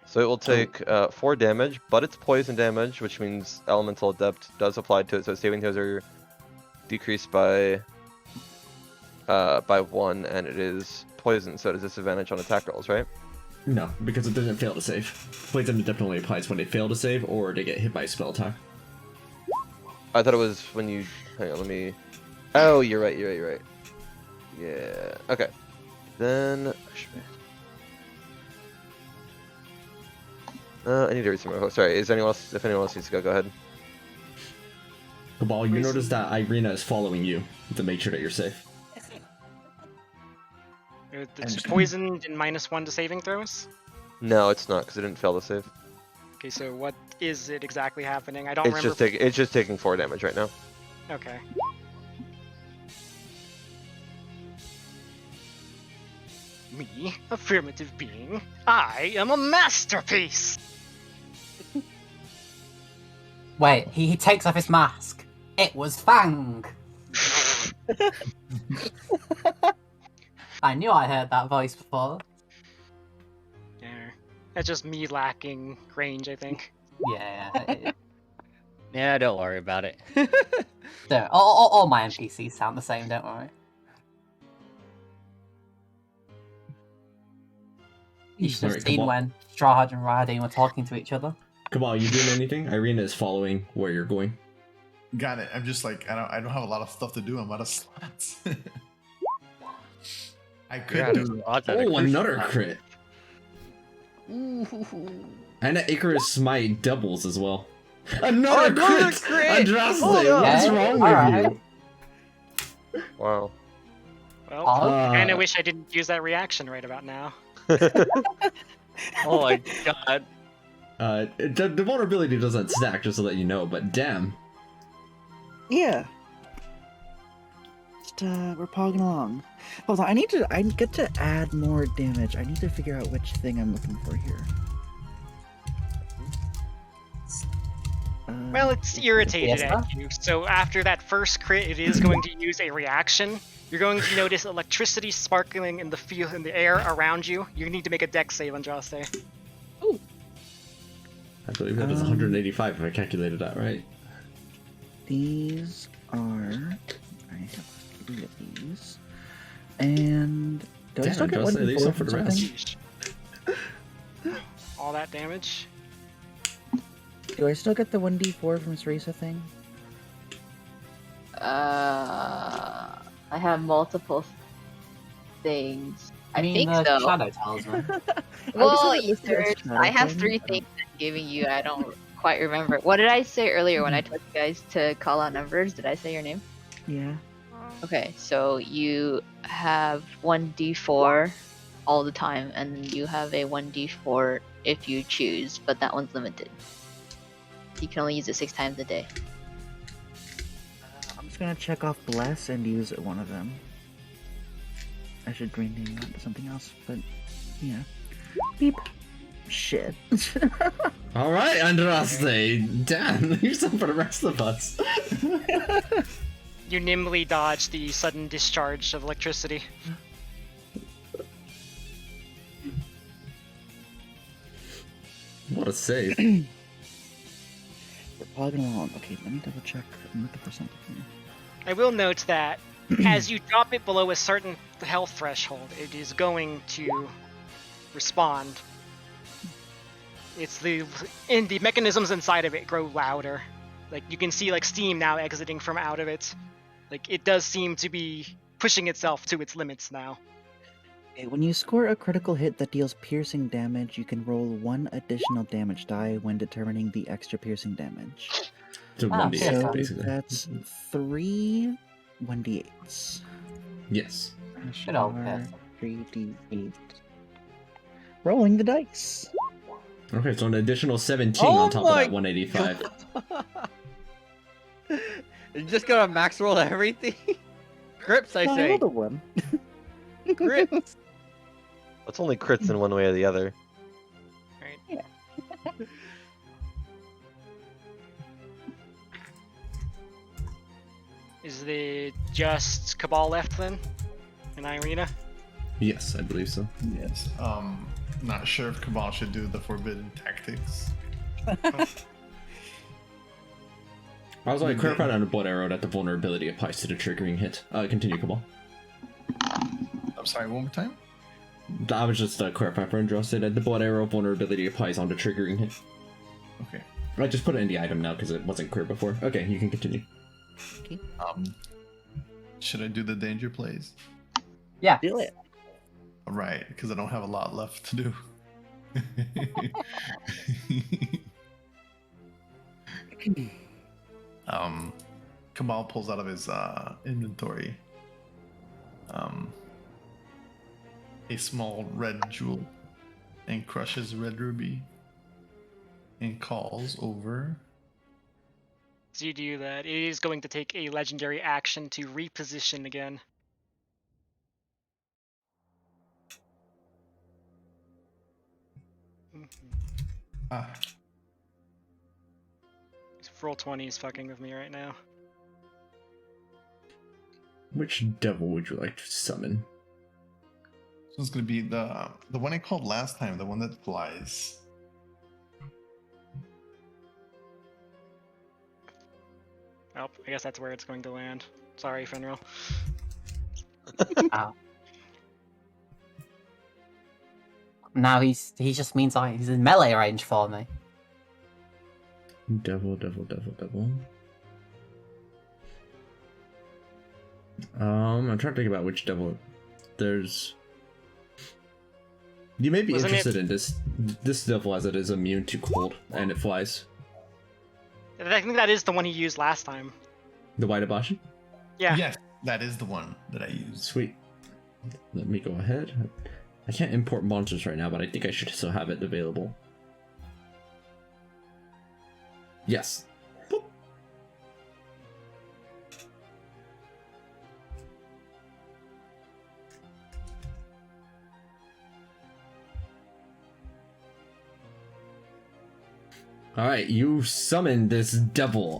So it will take 4 damage, but it's poison damage, which means Elemental Adept does apply to it, so its saving throws are decreased by 1, and it is poison, so it has disadvantage on attack rolls, right? No, because it doesn't fail to save. Poison definitely applies when they fail to save or they get hit by a spell attack. I thought it was when you... Hang on, let me... Oh, you're right. Yeah, okay. Then... I need to read some more. Sorry, is anyone else? If anyone else needs to go, go ahead. Cabal, you notice that Irina is following you to make sure that you're safe. It's poisoned and -1 to saving throws. No, it's not because it didn't fail to save. Okay, so what is it exactly happening? I don't It's remember. just it's just taking 4 damage right now. Okay. Me, affirmative being. I am a masterpiece. Wait, he takes off his mask. It was Fang. I knew I heard that voice before. Yeah, that's just me lacking range, I think. Yeah. Yeah, don't worry about it. All my NPCs sound the same, don't worry. You should have Alright, seen Cabal. when Strahd and Radin were talking to each other. Cabal, you doing anything? Irina is following where you're going. Got it. I'm just like I don't have a lot of stuff to do. I'm out of slots. I could do. Oh, another crit. And the Icarus Smite doubles as well. Another crit! Andraste, what's wrong with you? Wow. Well, I kind of wish I didn't use that reaction right about now. Oh my god. The vulnerability doesn't stack, just to let you know, but damn. Yeah. Just, we're pogging along. Hold on, I get to add more damage. I need to figure out which thing I'm looking for here. Well, it's irritated at you, so after that first crit, it is going to use a reaction. You're going to notice electricity sparkling in the air around you. You need to make a dex save, Andraste. I believe that was 185 if I calculated that right. These are... I have 3 of these. And... Do I still get Andraste, 1d4 leave some for from the something? rest. All that damage. Do I still get the 1d4 from Ceresa thing? I have multiple things. I think the so. Shadow Talisman. Well, I just had it listed as I have Shadow 3 thing. things I'm giving you. I don't quite remember. What did I say earlier when I told you guys to call out numbers? Did I say your name? Yeah. Okay, so you have 1d4 all the time, and you have a 1d4 if you choose, but that one's limited. You can only use it 6 times a day. I'm just gonna check off Bless and use one of them. I should rename that to something else, but yeah. Beep. Shit. Alright, Andraste. Damn, leave some for the rest of us. You nimbly dodge the sudden discharge of electricity. What a save. We're plugging along. Okay, let me double check. I'm looking for something here. I will note that as you drop it below a certain health threshold, it is going to respond. It's the mechanisms inside of it grow louder. Like you can see like steam now exiting from out of it. Like it does seem to be pushing itself to its limits now. Okay, when you score a critical hit that deals piercing damage, you can roll 1 additional damage die when determining the extra piercing damage. So Ah, 1d8, So basically. that's 3 1d8s. Yes. Good old Are pet. 3d8. Rolling the dice. Okay, so an additional 17 on top of that 185. You just gotta max roll everything? Grips, I I say. rolled a 1. Grips. It's only crits in one way or the other. Right? Is the just Cabal left then? And Irina? Yes, I believe so. Yes. Not sure if Cabal should do the forbidden tactics. I was like, clarify on the blood arrow that the vulnerability applies to the triggering hit. Continue, Cabal. I'm sorry, one more time? I was just clarifying for Andraste that the blood arrow vulnerability applies on the triggering hit. Okay. I just put it in the item now because it wasn't clear before. Okay, you can continue. Should I do the danger plays? Yeah. Do it. Alright, because I don't have a lot left to do. Kamal pulls out of his inventory a small red jewel and crushes a red ruby and calls over. As you do that, it is going to take a legendary action to reposition again. Ah, Roll 20 is fucking with me right now. Which devil would you like to summon? so it's gonna be the one I called last time, the one that flies. Oh, I guess that's where it's going to land. Sorry, Fenrir. Ow. Now he just means like he's in melee range for me. Devil, devil, devil, devil. I'm trying to think about which devil. There's. You may be Wasn't interested in this devil as it is immune to cold and it flies. I think that is the one he used last time. The White Abashi? Yeah. Yes, that is the one that I used. Sweet. Let me go ahead. I can't import monsters right now, but I think I should still have it available. Yes. Boop. Alright, you summoned this devil.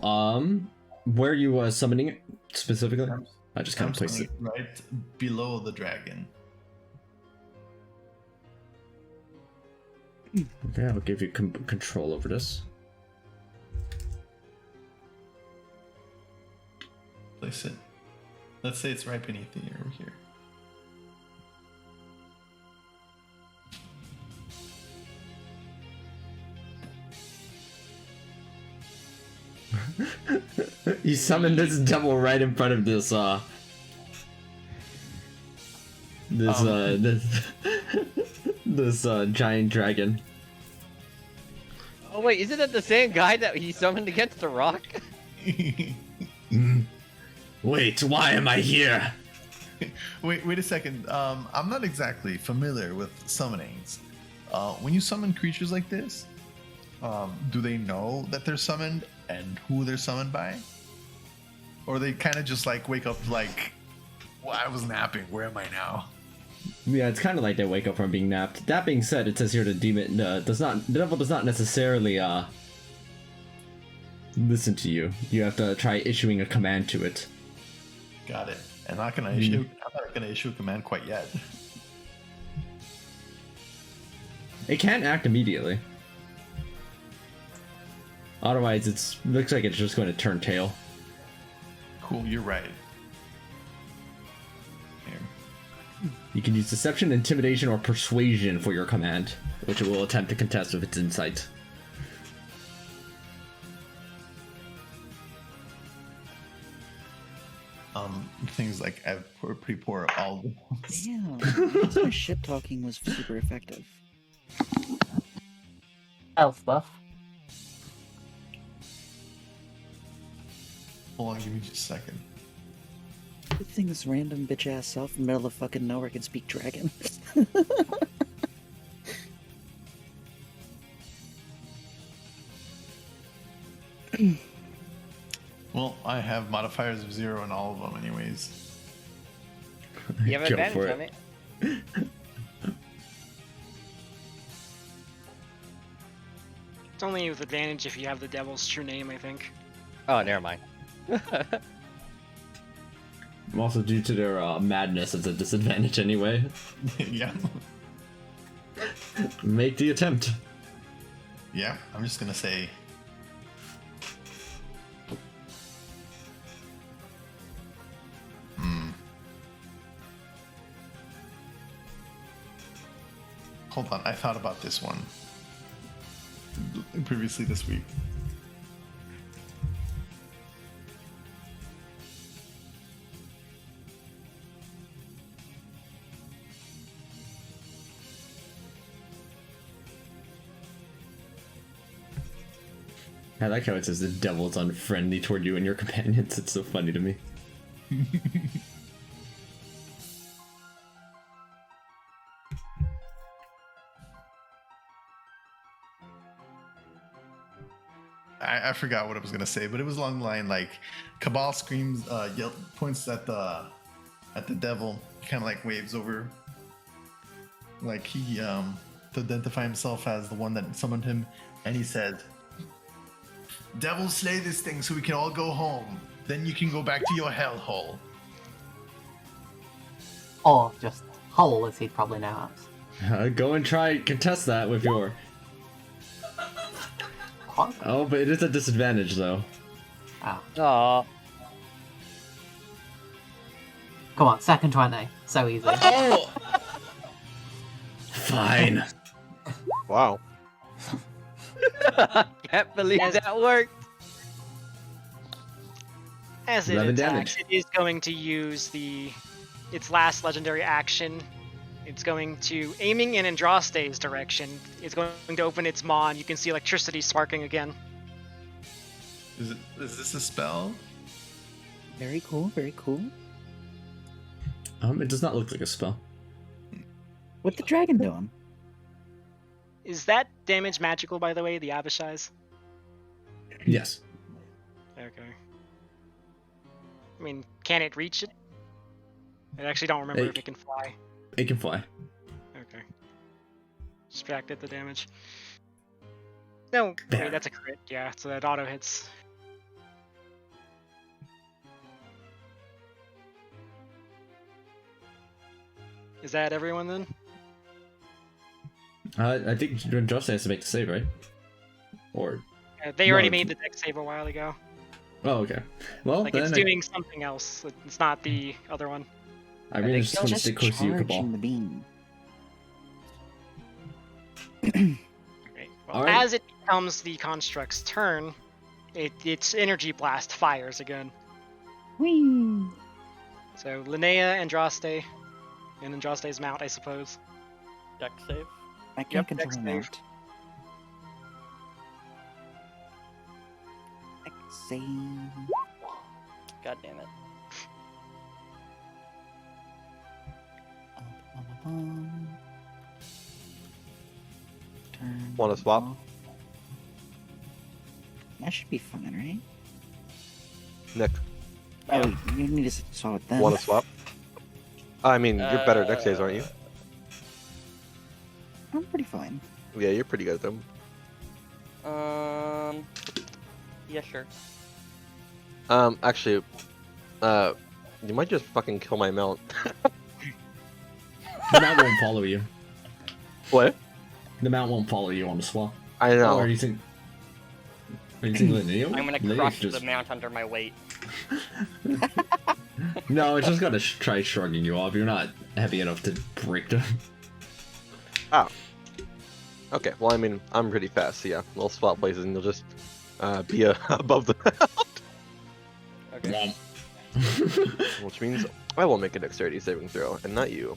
Where are you summoning it specifically? I just kind I'm of placed it. right below the dragon. Okay, I'll give you control over this. Place it. Let's say it's right beneath the over here. You summoned this devil right in front of this this giant dragon. Oh wait, isn't that the same guy that he summoned against the rock? Wait, why am I here? Wait a second. I'm not exactly familiar with summonings. When you summon creatures like this, do they know that they're summoned and who they're summoned by? Or they kind of just like wake up like, well, I was napping. Where am I now? Yeah, it's kind of like they wake up from being napped. That being said, it says here the demon the devil does not necessarily listen to you. You have to try issuing a command to it. Got it. I'm not gonna issue a command quite yet. It can't act immediately. Otherwise, looks like it's just going to turn tail. Cool, you're right. Here. You can use deception, intimidation, or persuasion for your command, which it will attempt to contest with its insight. Things like I'm pretty poor at all. Damn, I guess my shit talking was super effective. Elf buff. Hold on, give me just a second. Good thing this random bitch ass self in the middle of fucking nowhere can speak dragon. Well, I have modifiers of 0 in all of them anyways. You have Go advantage for on it. It's only with advantage if you have the devil's true name, I think. Oh, never mind. Also, due to their madness, it's a disadvantage anyway. Yeah. Make the attempt. Yeah, I'm just gonna say. Hold on, I thought about this one previously this week. I like how it says the devil's unfriendly toward you and your companions. It's so funny to me. I forgot what I was gonna say, but it was along the line like Cabal screams, points at the devil, kind of like waves over, like he to identify himself as the one that summoned him, and he said, "Devil, slay this thing so we can all go home. Then you can go back to your hellhole." Or just hole, as he'd probably know as. Go and try contest that with your. What? Oh, but it is a disadvantage though. Oh. Aw. Come on, second 20. So easy. Oh! Fine. Wow. Can't believe that worked. As it 11 attacks, damage. it is going to use its last legendary action. It's going to, aiming in Andraste's direction, it's going to open its maw, and you can see electricity sparking again. Is this a spell? Very cool, very cool. It does not look like a spell. What the dragon doing? Is that damage magical, by the way, the Abishai's? Yes. Okay. I mean, can it reach it? I actually don't remember if it can fly. It can fly. Okay. Subtracted the damage. No, There. wait, that's a crit. Yeah, so that auto hits. Is that everyone then? I think Justin has to make the save, right? Or They already No. made the deck save a while ago. oh, okay. Well, Like then it's doing something else. It's not the other one. I really just want to Just stick close to you, Cabal. charging the beam. Great. Well, All right. as it becomes the construct's turn, its energy blast fires again. Whee! So Linnea, Andraste, and Andraste's mount, I suppose. Deck save. I can't Yep, control next my save. mount. Save. God damn it. Turn Wanna swap? off. That should be fine, right? Nick, Oh, you need to swap it then. want to swap? I mean, you're better at deck saves, aren't you? I'm pretty fine. Yeah, you're pretty good at them. Yeah, sure. Actually, you might just fucking kill my mount. The mount won't follow you. What? The mount won't follow you on the swap. I know. Oh, are you saying? Are you saying Linnea? I'm gonna Linnea's crush just... the mount under my weight. No, it's just gotta try shrugging you off. You're not heavy enough to break them. Oh. Okay, well, I mean, I'm pretty fast, so yeah. We'll swap places and you'll just be above the mount. Okay. Which means I will make a dexterity saving throw, and not you.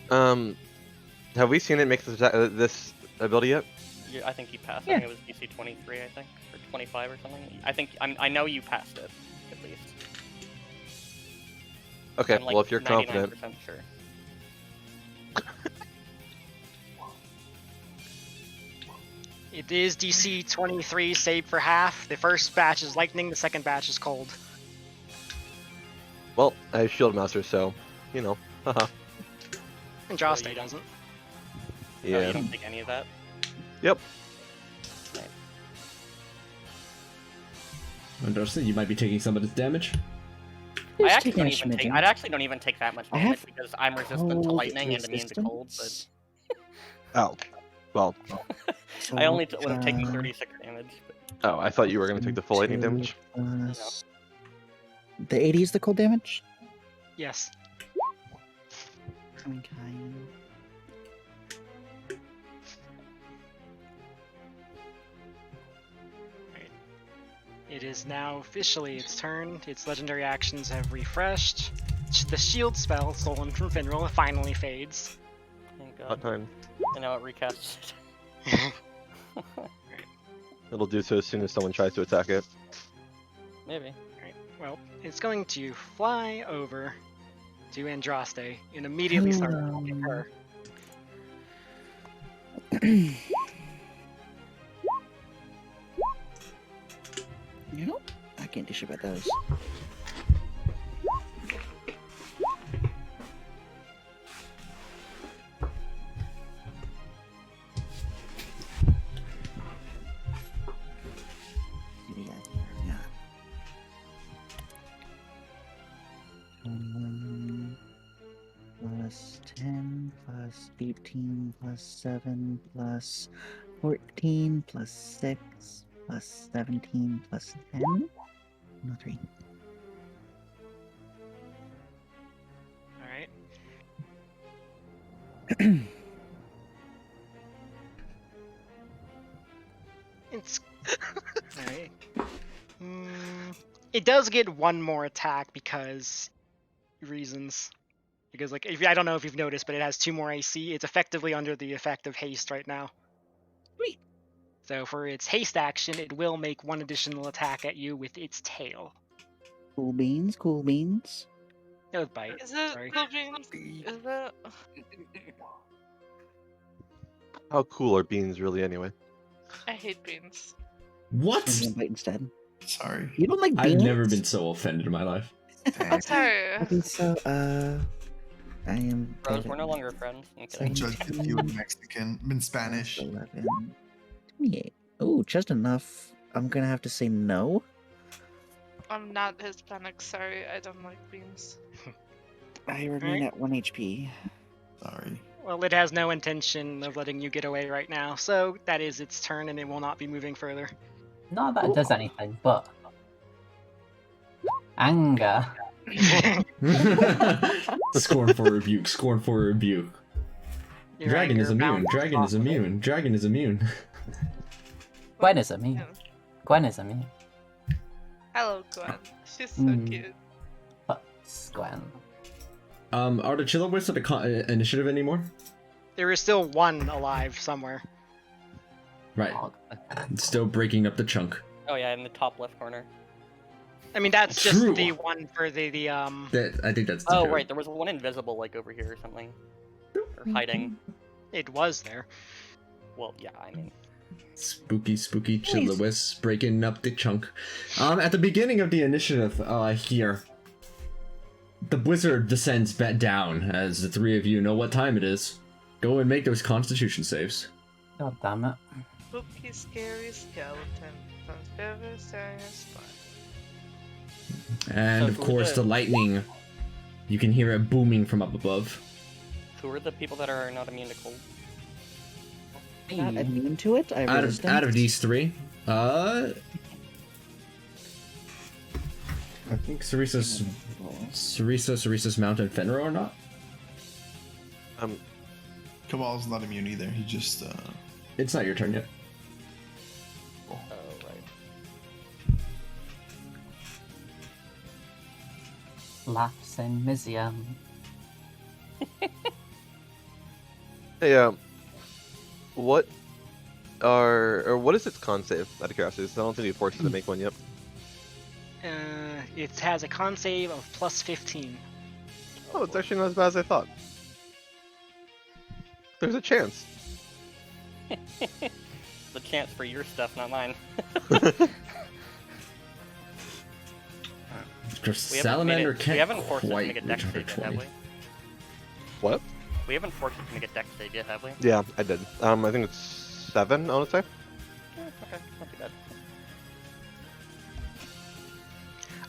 Have we seen it make this ability yet? I think you passed. Yeah. I think it was DC 23, I think, or 25 or something. I know you passed it, at least. Okay, I'm like well, if you're 99% confident. sure. It is DC 23, save for half. The first batch is lightning, the second batch is cold. Well, I have Shield Master, so, you know, haha. Andraste So you don't- doesn't. Oh, Yeah. you don't take any of that? Yep. Justin, you might be taking some of this damage. I Just actually taking don't a even take. smidgen. I actually don't even take that much I damage have because I'm resistant to cold lightning and immune to cold. But resistance. Oh. Well. So I only would have taken uh, 36 damage. But Oh, I thought you were going to take the full lightning two damage. plus- The 80 is the cold damage? Yes. Okay. It is now officially its turn. Its legendary actions have refreshed. The shield spell, stolen from Finral, finally fades. thank Hot God. time. And now it recasts. It'll do so as soon as someone tries to attack it. Maybe. Alright, well, it's going to fly over to Andraste and immediately start attacking her. You know, I can't do shit about those. Yeah. 10 plus 18 plus 7 plus 14 plus 6 plus 17 plus 10? No, 3. Alright. It's alright. It does get one more attack because reasons. Because like if I don't know if you've noticed, but it has 2 more AC. It's effectively under the effect of haste right now. Sweet. So for its haste action, it will make 1 additional attack at you with its tail. Cool beans, cool beans. No, with bite. Is it Sorry. cool beans? Is it? How cool are beans really anyway? I hate beans. What? I'm gonna bite instead. Sorry. You don't like beans? I've never been so offended in my life. I'm sorry. Okay, so, I am... Rose, we're no longer friends. I'm kidding. Judge if you in Mexican, in Spanish. 11, 28. Oh, just enough. I'm gonna have to say no. I'm not Hispanic. Sorry, I don't like beans. I remain at 1 HP. Sorry. Well, it has no intention of letting you get away right now, so that is its turn, and it will not be moving further. Not that it does anything, but anger. Scornful rebuke, scornful rebuke. Your Dragon is anger immune, bounces dragon off is of it. immune, dragon is immune. Gwen is immune. Yeah. Gwen is immune. Hello, Gwen. She's so Mm. cute. But Gwen. Are the Chiller Wisps at the initiative anymore? There is still 1 alive somewhere. Right. Oh, It's still breaking up the chunk. Oh yeah, in the top left corner. I mean, that's just True. the one for the That I think that's. the Oh code. right, there was one invisible like over here or something, or hiding. It was there. Well, yeah, I mean, Spooky, spooky Chiller Wisps breaking up the chunk. At the beginning of the initiative, here, the wizard descends back down as the 3 of you know what time it is. Go and make those Constitution saves. God damn it. Spooky, scary skeleton. Sounds very serious, but... And So of who are course, the- the lightning. You can hear it booming from up above. who are the people that are not immune to cold? Not immune to it? I Out of these 3, I think Cerisa's Mountain Fenrir or not? Cabal's not immune either. He just It's not your turn yet. Oh right. Laughs in Mizium. Hey, what is its con save out of curiosity? I don't think we forced it to make one yet. It has a con save of plus 15. Oh, it's actually not as bad as I thought. There's a chance. The chance for your stuff, not mine. Salamander we can't haven't forced it to quite make a dex reach save yet, have 120. we? What? We haven't forced it to make a dex save yet, have we? Yeah, I did. I think it's 7, I want to say. Yeah, okay, not too bad.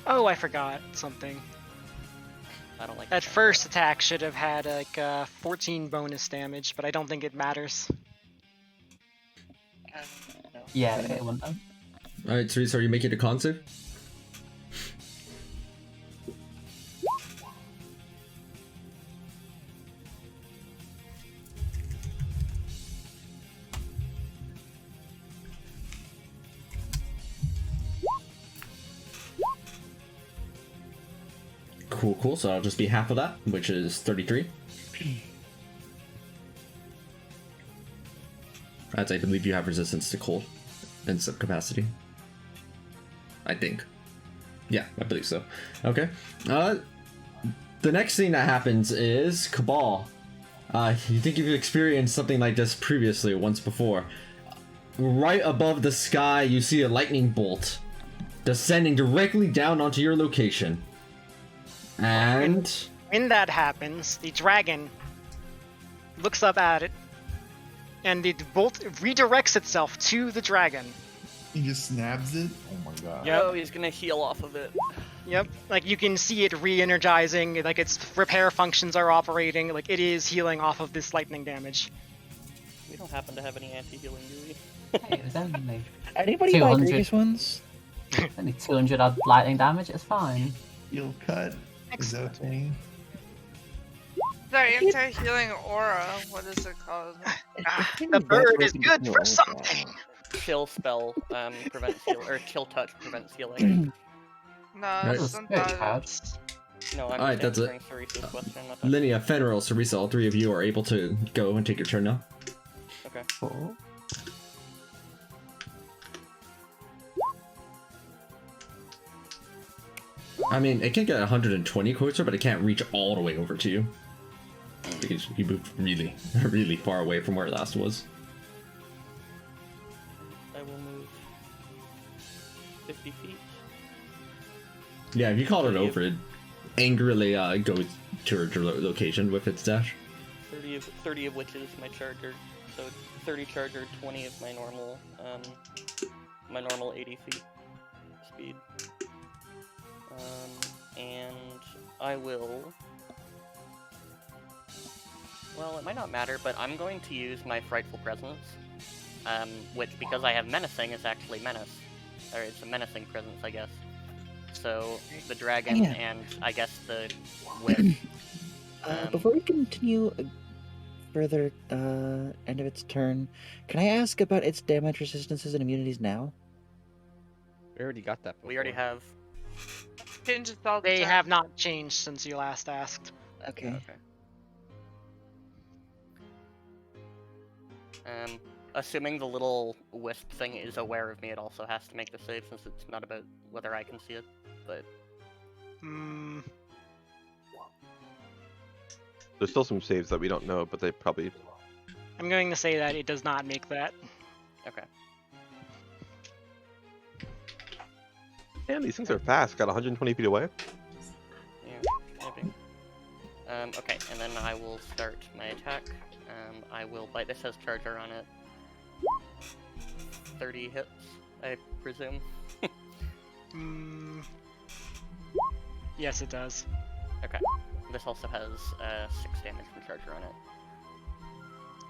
Oh, I forgot something. I don't like That that. first attack should have had like 14 bonus damage, but I don't think it matters. Yeah, it wouldn't have. Alright, Teresa, are you making a con save? Cool. So I'll just be half of that, which is 33. As I believe you have resistance to cold. in some capacity. I think. Yeah, I believe so. Okay. The next thing that happens is Cabal. You think you've experienced something like this previously, once before. Right above the sky, you see a lightning bolt descending directly down onto your location. And When that happens, the dragon looks up at it, and the bolt redirects itself to the dragon. He just snaps it. Oh my god. Yep. Oh, he's gonna heal off of it. Yep, like you can see it re-energizing, like its repair functions are operating, like it is healing off of this lightning damage. We don't happen to have any anti-healing, do we? Hey, it was only Anybody buy 200. previous ones? only 200 odd lightning damage. It's fine. Heal cut. Is that a thing? The anti-healing aura. What is it called? The bird is good for something. Chill spell prevents heal, or chill touch prevents healing. No, Right. isn't Spirit that card. No, I'm Alright, that's it. answering Ceresa's question. Not that. Linnea, Fenrir, Sarisa, all three of you are able to go and take your turn now. Okay. Cool. I mean, it can get 120 closer, but it can't reach all the way over to you. Because you moved really, really far away from where it last was. I will move 50 feet. Yeah, if you call it over, it angrily goes to your location with its dash. 30 of which is my charger. So 30 charger, 20 of my normal 80 feet speed. And I will. Well, it might not matter, but I'm going to use my Frightful Presence, which, because I have Menacing, is actually Menace. Or it's a Menacing Presence, I guess. So, the dragon Yeah. and, I guess, the Wisp. Before we continue further, end of its turn, can I ask about its damage resistances and immunities now? We already got that. We already have... change it all the They time. have not changed since you last asked. Okay. Okay. Assuming the little wisp thing is aware of me, it also has to make the save since it's not about whether I can see it, but... Hmm. There's still some saves that we don't know, but they probably. I'm going to say that it does not make that. Okay. Damn, these things are fast. Got 120 feet away. Yeah, maybe. Okay, and then I will start my attack. I will bite. This has Charger on it. 30 hits, I presume. Hmm. Yes, it does. Okay. This also has 6 damage from Charger on it.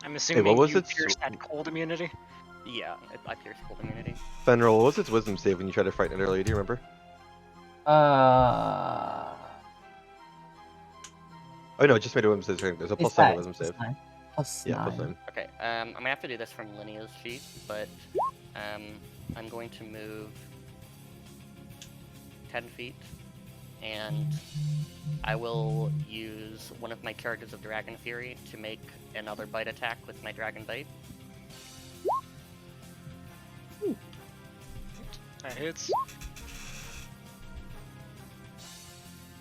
I'm assuming what was you its- pierced that cold immunity. Yeah, I pierce cold immunity. Fenrir, what was its wisdom save when you tried to frighten it earlier? Do you remember? Oh no, it just made a wisdom save. There's a plus 7 wisdom save. Plus Yeah, 9. plus 9. Okay, I'm gonna have to do this from Linnea's sheet, but I'm going to move 10 feet, and I will use one of my charges of Dragon Fury to make another bite attack with my Dragon Bite. That hits.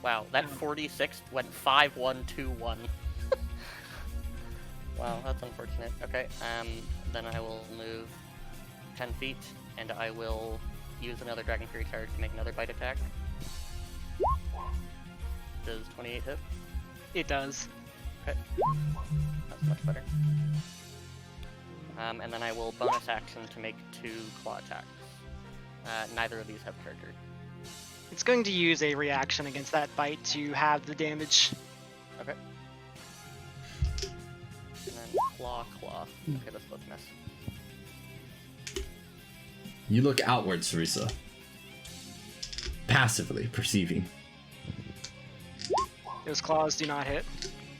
Wow, that 46 went 5, 1, 2, 1. Wow, that's unfortunate. Okay, then I will move 10 feet, and I will use another Dragon Fury charge to make another bite attack. Does 28 hit? It does. Okay. That's much better. And then I will bonus action to make 2 claw attacks. Neither of these have charger. It's going to use a reaction against that bite to have the damage. Okay. And then claw. Okay, that's both miss. You look outward, Sarisa. Passively perceiving. Those claws do not hit.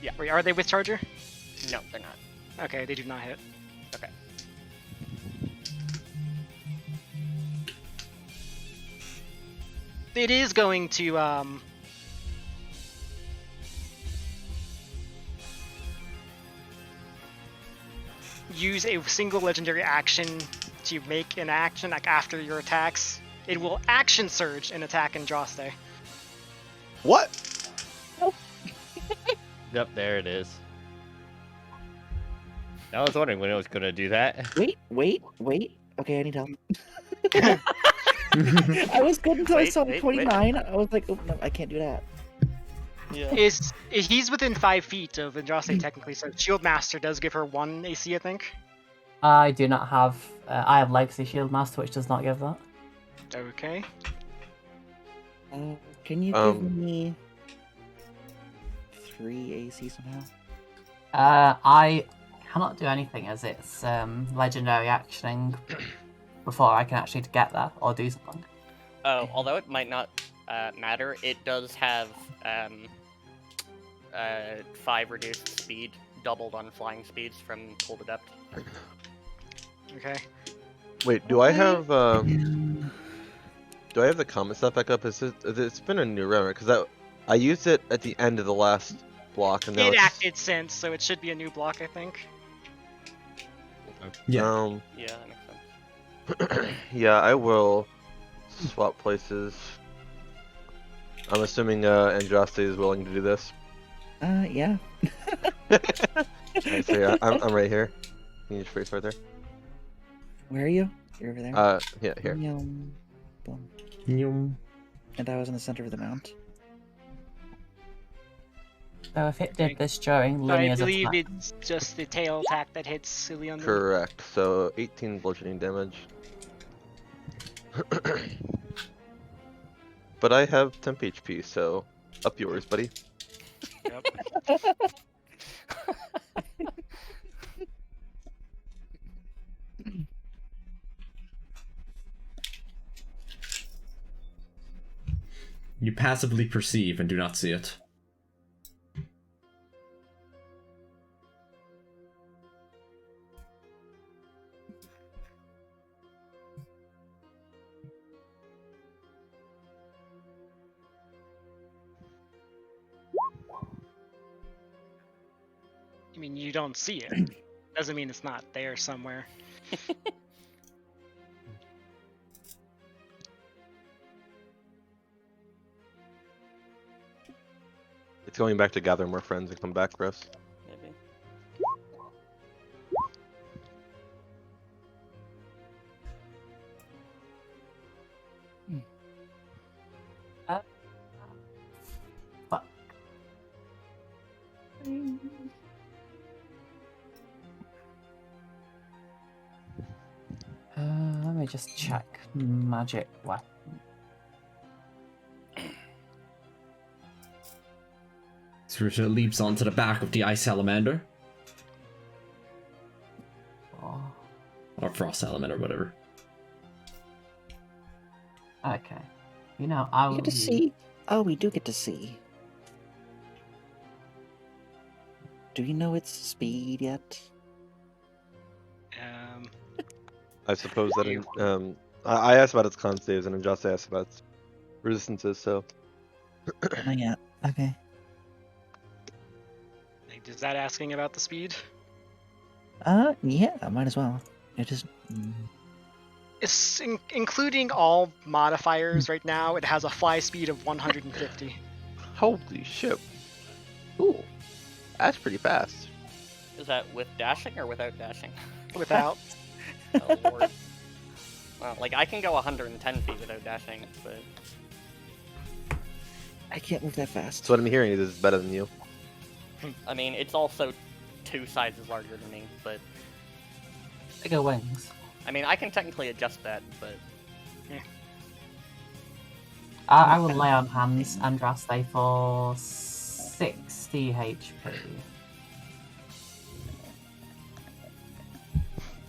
Yeah. Wait, are they with Charger? No, they're not. Okay, they do not hit. Okay. It is going to use a single legendary action to make an action like after your attacks, it will action surge and attack Andraste. What? Yep, there it is. I was wondering when it was gonna do that. Wait. Okay, I need help. I was good until I Wait, saw wait, 29. I was like, oh no, I can't do that. Yeah. He's within 5 feet of Andraste technically, so Shield Master does give her 1 AC, I think. I do not have. I have Legacy Shield Master, which does not give that. Okay. Can you give me 3 AC somehow? I cannot do anything as it's legendary actioning before I can actually get there or do something. Oh, although it might not matter, it does have 5 reduced speed, doubled on flying speeds from Cold Adept. Okay. Wait, do I have do I have the comet stuff back up? It's been a new round, right? Because I used it at the end of the last block, and now It it's... acted since, so it should be a new block, I think. Yeah. Yeah, that makes sense. Yeah, I will swap places. I'm assuming Andraste is willing to do this. Yeah. Alright, so yeah, I'm right here. Can you just face right there? Where are you? You're over there? Yeah, here. Boom. Yum. And I was in the center of the mount. So if it did this during So I Linea's believe attack, it's just the tail attack that hits Ilion. Correct. So 18 bludgeoning damage. But I have temp HP, so up yours, buddy. Yep. You passively perceive and do not see it. I mean, you don't see it. Doesn't mean it's not there somewhere. It's going back to gather more friends and come back for us. Maybe. fuck. Let me just check magic weapon. Sarita leaps onto the back of the ice salamander. Oh, Or frost salamander, whatever. okay. You know, I We will get to use- see. Oh, we do get to see. Do you know its speed yet? I suppose that I asked about its con saves and Andraste asked about its resistances, so Not yet. Okay. Like, is that asking about the speed? Yeah, might as well. It is. It's including all modifiers right now. It has a fly speed of 150. holy shit. Ooh. That's pretty fast. Is that with dashing or without dashing? Without. Oh lord. Well, like I can go 110 feet without dashing, but I can't move that fast. So what I'm hearing is it's better than you. I mean it's also 2 sizes larger than me. But bigger wings. I mean I can technically adjust that, but I will lay on hands Andraste for 60 HP.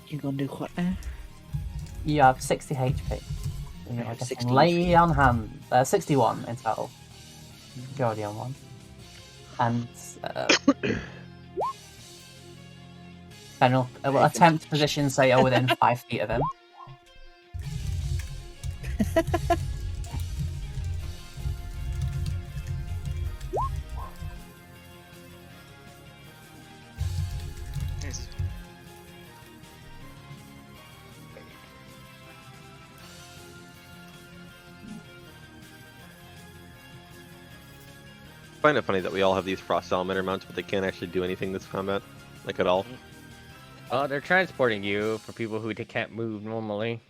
You gonna do what now? You have 60 HP. I have 60 Lay on hand. 61 in total. You're already on one. And Ben will attempt to position so you're within 5 feet of him. Yes. find it funny that we all have these frost elementor mounts, but they can't actually do anything this combat, like at all. They're transporting you for people who can't move normally.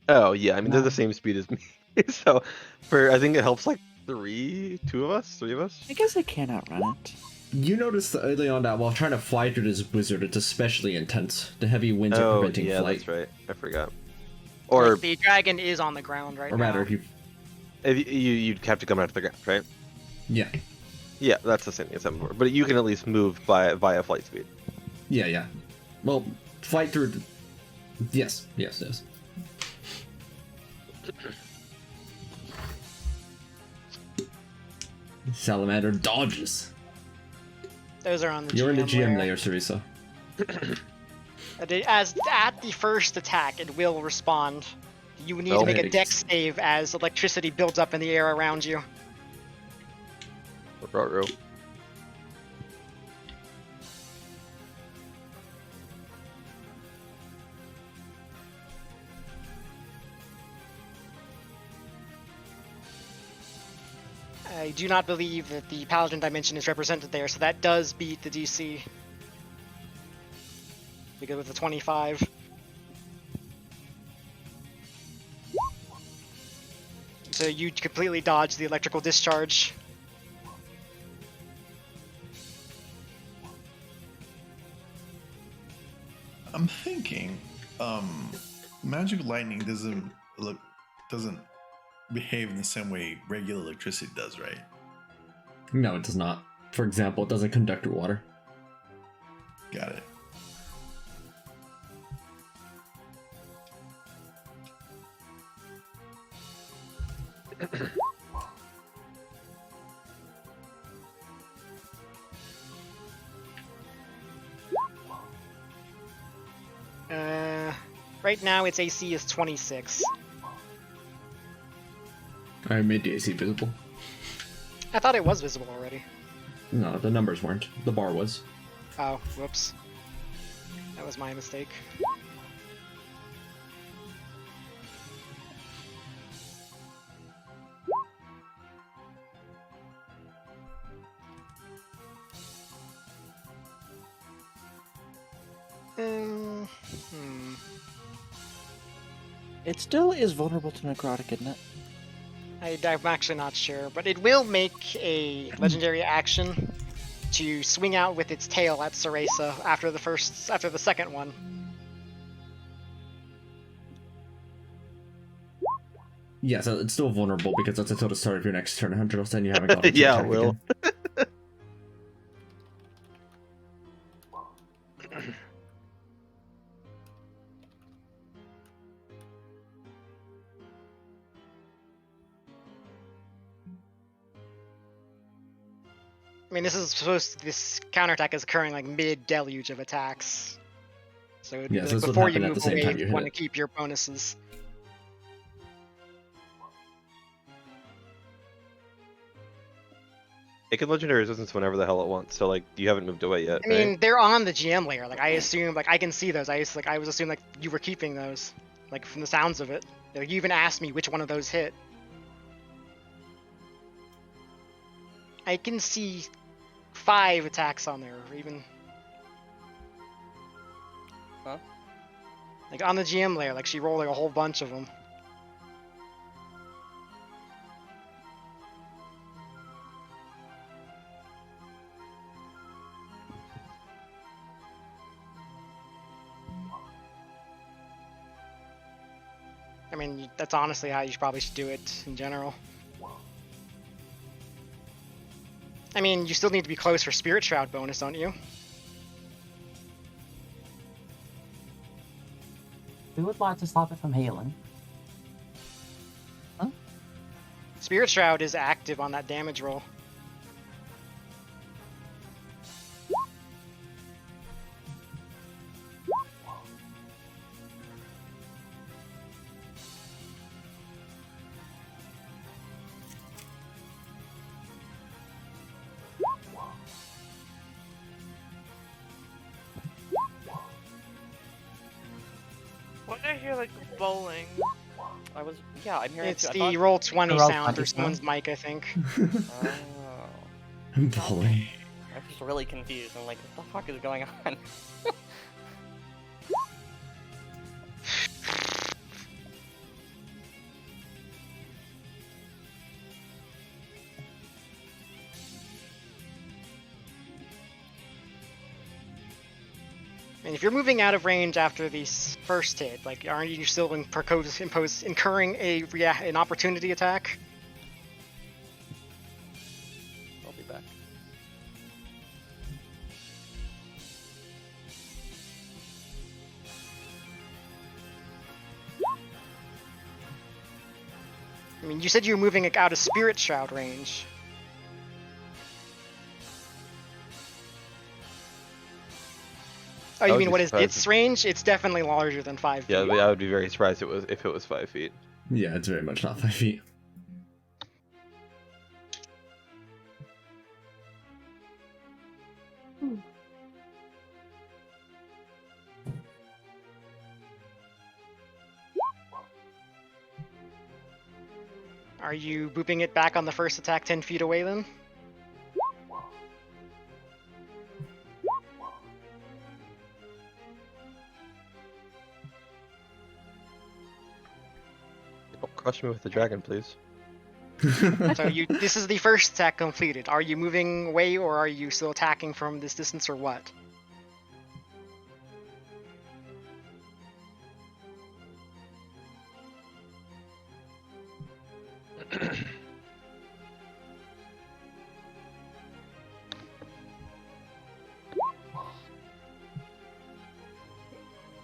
Oh yeah, I mean they're No. the same speed as me, so I think it helps like three of us. I guess I can't outrun it. You noticed early on that while trying to fly through this blizzard, it's especially intense. The heavy winds are Oh preventing yeah, flight. that's right. I forgot. Or Like, the dragon is on the ground right Or now. rather, if you... you'd have to come out of the ground, right? Yeah. Yeah, that's the same thing as before. But you can at least move via flight speed. Yeah. Well, flight through... Yes. Salamander dodges. Those are on the You're in the GM layer. layer, Sarisa. As at the first attack, it will respond. You need to make a Okay. dex save as electricity builds up in the air around you. Ruh-roh. I do not believe that the Paladin dimension is represented there, so that does beat the DC. Because with the 25. So you completely dodge the electrical discharge. I'm thinking, magic lightning doesn't behave in the same way regular electricity does, right? No, it does not. For example, it doesn't conduct through water. Got it. Right now its AC is 26. I made the AC visible. I thought it was visible already. No, the numbers weren't. The bar was. Oh, whoops. That was my mistake. It still is vulnerable to necrotic, isn't it? I'm actually not sure, but it will make a legendary action to swing out with its tail at Ceresa after the second one. Yeah, so it's still vulnerable because that's until the start of your next turn. 100%, you haven't got it. Yeah, it will. I mean, this counterattack is occurring like mid deluge of attacks. So, Yeah, so this would before you happen at move the same away, time you you hit want to it. keep your bonuses. It can legendary resistance whenever the hell it wants. So like, you haven't moved away yet. I mean, right? they're on the GM layer. Like, I assume, like, I can see those. I was assuming like you were keeping those, like from the sounds of it. Like, you even asked me which one of those hit. I can see 5 attacks on there, or even. Huh? Like on the GM layer, like she rolled like a whole bunch of them. I mean, that's honestly how you probably should do it in general. I mean, you still need to be close for Spirit Shroud bonus, don't you? Who would like to stop it from healing? Spirit Shroud is active on that damage roll. What did I hear like bowling? I'm hearing It's it too. the roll 20 Roll sound 20 through sound. someone's mic, I think. Oh. Bully. I'm just really confused. I'm like, what the fuck is going on? And if you're moving out of range after the first hit, like, aren't you still incurring an opportunity attack? I'll be back. I mean, you said you were moving out of Spirit Shroud range. Oh, I you would mean be what is surprised its if- range? It's definitely larger than 5 feet. Yeah, but I would be very surprised if it was 5 feet. Yeah, it's very much not 5 feet. Are you booping it back on the first attack 10 feet away then? Don't crush me with the dragon, please. So this is the first attack completed. Are you moving away or are you still attacking from this distance or what?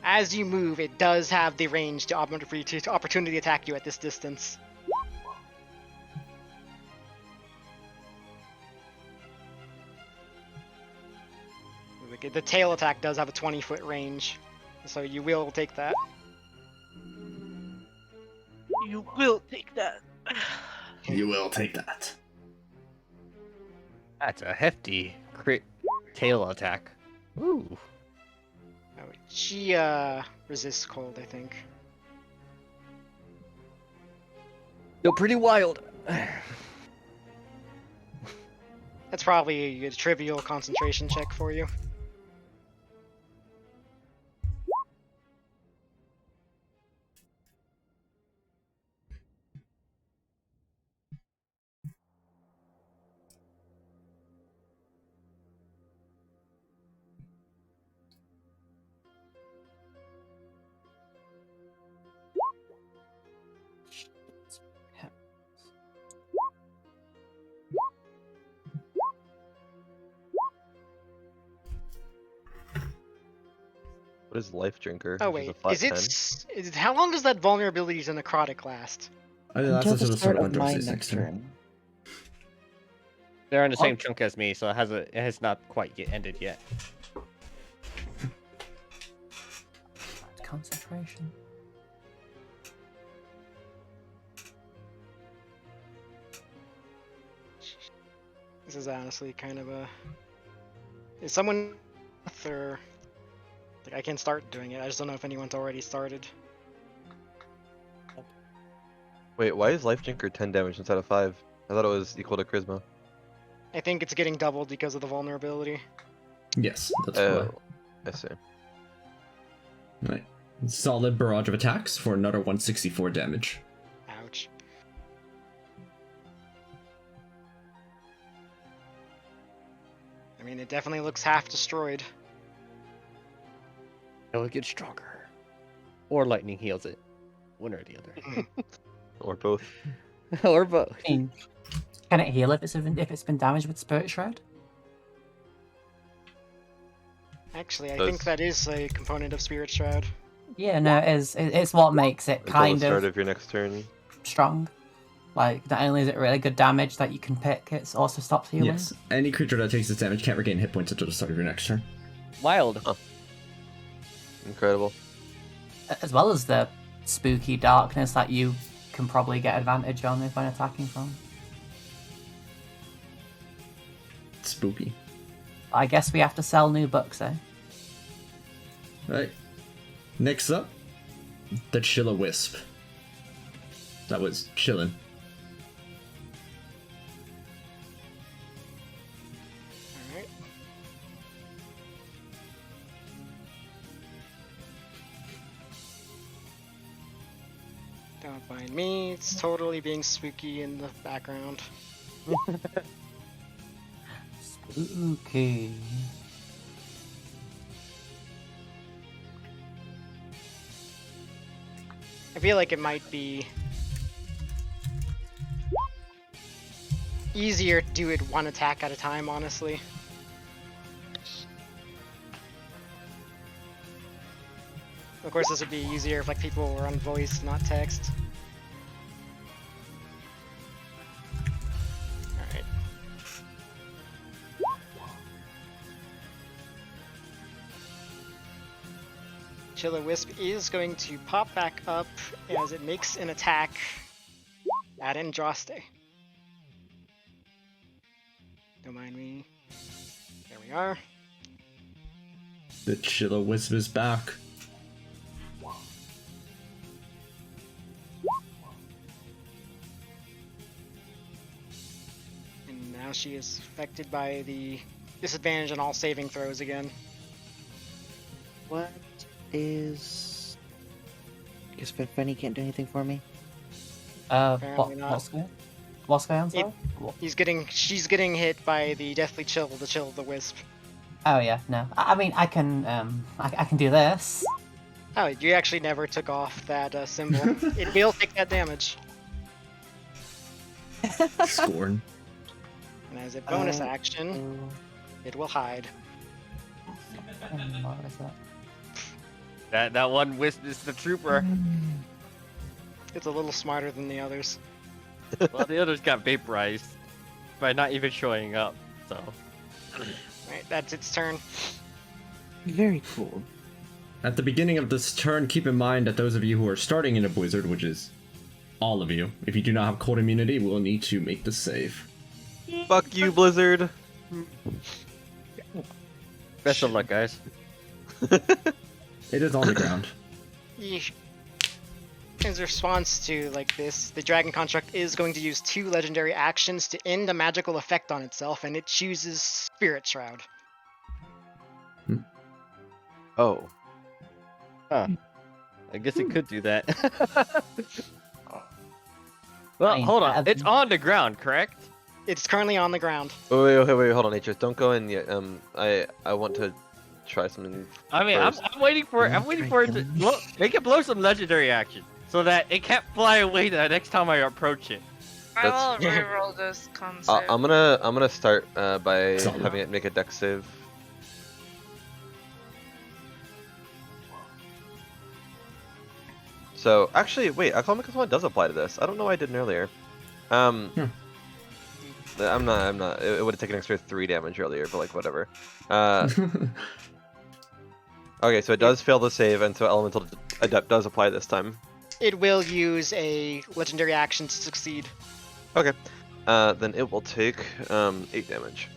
As you move, it does have the range to opportunity attack you at this distance. The tail attack does have a 20-foot range, so you will take that. You will take that. You will take that. That's a hefty crit tail attack. Ooh. Oh, she resists cold, I think. Still pretty wild. That's probably a trivial concentration check for you. What is Life Drinker? Oh Which wait, is a flat 10? how long does that vulnerability to necrotic last? I think that's Until until the the start start of of my Winter's next turn. They're in the Oh. same chunk as me, so it has not quite ended yet. Concentration. This is honestly kind of a... Is someone... or... Like, I can start doing it, I just don't know if anyone's already started. Wait, why is Life Drinker 10 damage instead of 5? I thought it was equal to Charisma. I think it's getting doubled because of the vulnerability. Yes, that's Oh, why. I see. Right. Solid barrage of attacks for another 164 damage. Ouch. I mean, it definitely looks half destroyed. It'll get stronger. Or lightning heals it. One or the other. Or both. Or both. I mean, can it heal if it's been damaged with Spirit Shroud? Actually, I Does- think that is a component of Spirit Shroud. Yeah, no, it's what makes it Until kind the start of of your next turn. strong. Like, not only is it really good damage that you can pick, it also stops healing. Yes, any creature that takes this damage can't regain hit points until the start of your next turn. Wild. Incredible. As well as the spooky darkness that you can probably get advantage on when attacking from. Spooky. I guess we have to sell new books, eh? Right. Next up, the Chiller Wisp. That was chillin'. Don't mind me. It's totally being spooky in the background. Spooky. I feel like it might be easier to do it one attack at a time, honestly. Of course, this would be easier if like people were on voice, not text. Alright. Chiller Wisp is going to pop back up as it makes an attack at Andraste. Don't mind me. There we are. The Chiller Wisp is back. And now she is affected by the disadvantage on all saving throws again. What is... I guess Fanny can't do anything for me. Apparently not. What's going on, sorry? She's getting hit by the deathly chill, the chill of the wisp. Oh yeah, no. I mean, I can do this. Oh, you actually never took off that symbol. It will take that damage. Scorn. And as a bonus action, it will hide. What is that? That one wisp is the trooper. It's a little smarter than the others. Well, the others got vaporized by not even showing up. So. Right, that's its turn. Very cool. At the beginning of this turn, keep in mind that those of you who are starting in a blizzard, which is all of you, if you do not have cold immunity, will need to make the save. Fuck you, Blizzard. Best of luck, guys. It is on the ground. Yeesh. As a response to like this, the Dragon Construct is going to use 2 legendary actions to end a magical effect on itself, and it chooses Spirit Shroud. Oh. Huh. I guess it could do that. Well, hold on. It's on the ground, correct? It's currently on the ground. Wait, hold on, Natures. Don't go in yet. I want to try something. I mean, I'm waiting for it to make it blow some legendary action, so that it can't fly away the next time I approach it. I will reroll this concept. I'm gonna start by having it make a dex save. So actually, wait, Acclimate One does apply to this. I don't know why I didn't earlier. I'm not. It would have taken an extra 3 damage earlier, but like whatever. Okay, so it does fail the save, and so Elemental Adept does apply this time. It will use a legendary action to succeed. Okay, then it will take 8 damage.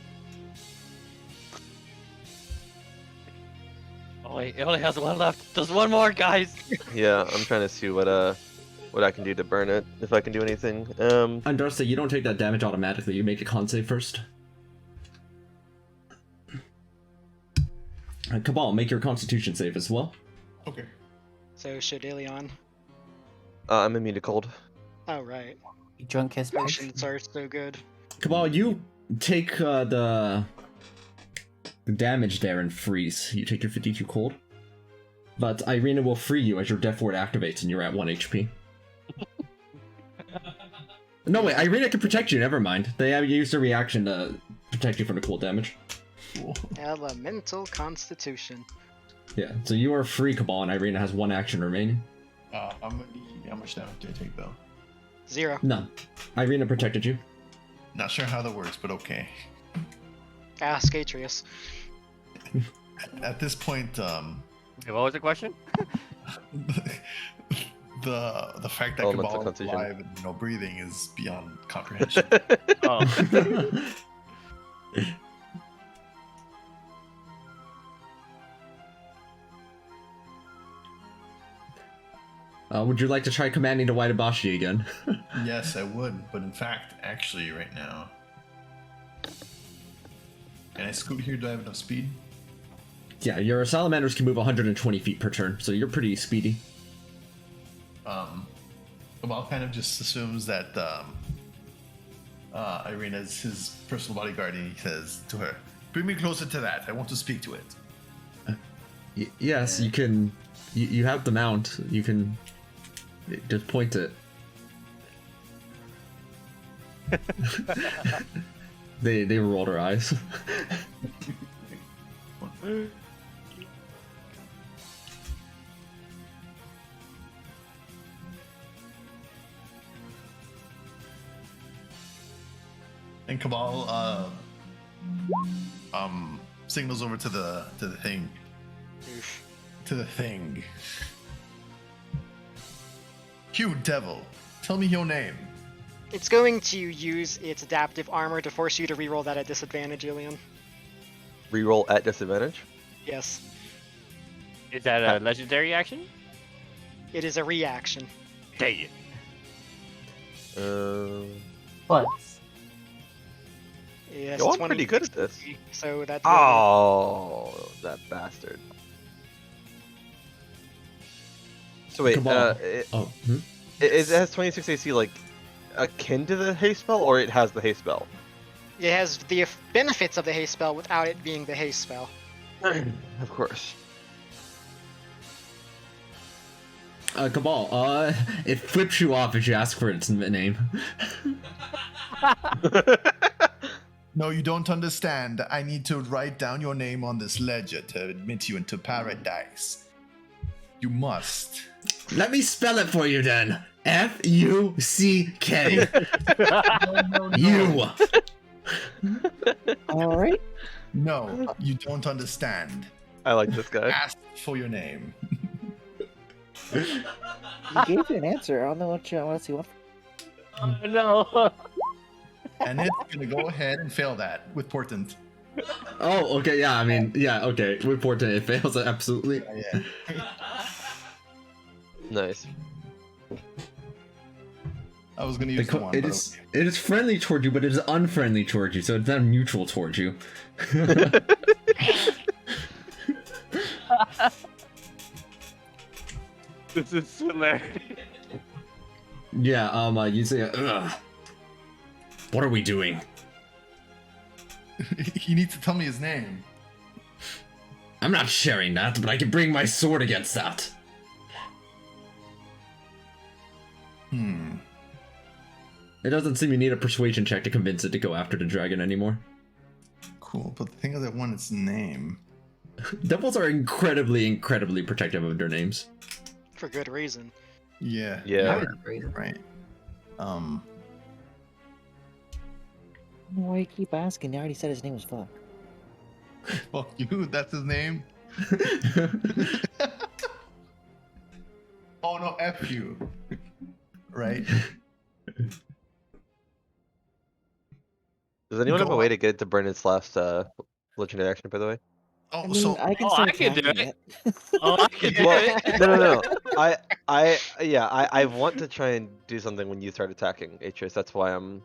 Oh, it only has 1 left. Just 1 more, guys. Yeah, I'm trying to see what I can do to burn it, if I can do anything. Andraste, you don't take that damage automatically. You make a con save first. Cabal, make your Constitution save as well. Okay. So should Ilion. I'm immune to cold. Oh right. You drunk his potion. Potions are so good. Cabal, you take the damage there and freeze. You take your 52 cold. But Irina will free you as your Death Ward activates and you're at 1 HP. No, wait, Irina can protect you, never mind. They have used a reaction to protect you from the cold damage. Elemental Constitution. Yeah, so you are free, Cabal, and Irina has 1 action remaining. How much damage do I take though? 0. None. Irina protected you. Not sure how that works, but okay. Ask Atreus. At this point, Okay, what was the question? the fact that Elemental Cabal is Constitution. alive and breathing is beyond comprehension. Oh. Would you like to try commanding the White Abashi again? Yes, I would, but in fact, actually, right now, can I scoot here? Do I have enough speed? Yeah, your salamanders can move 120 feet per turn, so you're pretty speedy. Cabal kind of just assumes that Irina is his personal bodyguard, and he says to her, "Bring me closer to that. I want to speak to it." Yes, you can. You have the mount. You can just point it. They roll their eyes. And Cabal signals over to the thing. To the thing. You devil, tell me your name. It's going to use its adaptive armor to force you to reroll that at disadvantage, Ilian. Reroll at disadvantage. Yes. Is that a legendary action? It is a reaction. Dang it. Plus. Yes, Yo, I'm pretty good at this. So that's Oh, that bastard. So wait, Cabal. it has 26 AC like akin to the haste spell, or it has the haste spell? It has the benefits of the haste spell without it being the haste spell. Of course. Cabal, it flips you off if you ask for its name. No, you don't understand. I need to write down your name on this ledger to admit you into paradise. You must. Let me spell it for you then. F-U-C-K. You. Alright. No, you don't understand. I like this guy. Ask for your name. You gave you an answer. I don't know what else you want. Oh no. And it's gonna go ahead and fail that with portent. Oh, okay, yeah, I mean, yeah, okay. With Portent, it fails, absolutely. Yeah. Nice. I was gonna use the one. It but is friendly towards you, but it is unfriendly towards you, so it's not neutral towards you. This is hilarious. Yeah, you say, ugh. What are we doing? he needs to tell me his name. I'm not sharing that, but I can bring my sword against that. It doesn't seem you need a persuasion check to convince it to go after the dragon anymore. Cool, but the thing is, I want its name. Devils are incredibly protective of their names. For good reason. Yeah. Yeah. Right. Why you keep asking? They already said his name was Fuck. Fuck you. That's his name. Oh no, F you. Right. Does anyone have Go a way on. to get it to burn its last legendary action, by the way? Oh, I mean, so I can Oh, start I can do attacking it. Oh, I can do Well, it. no. I want to try and do something when you start attacking, Atreus. That's why I'm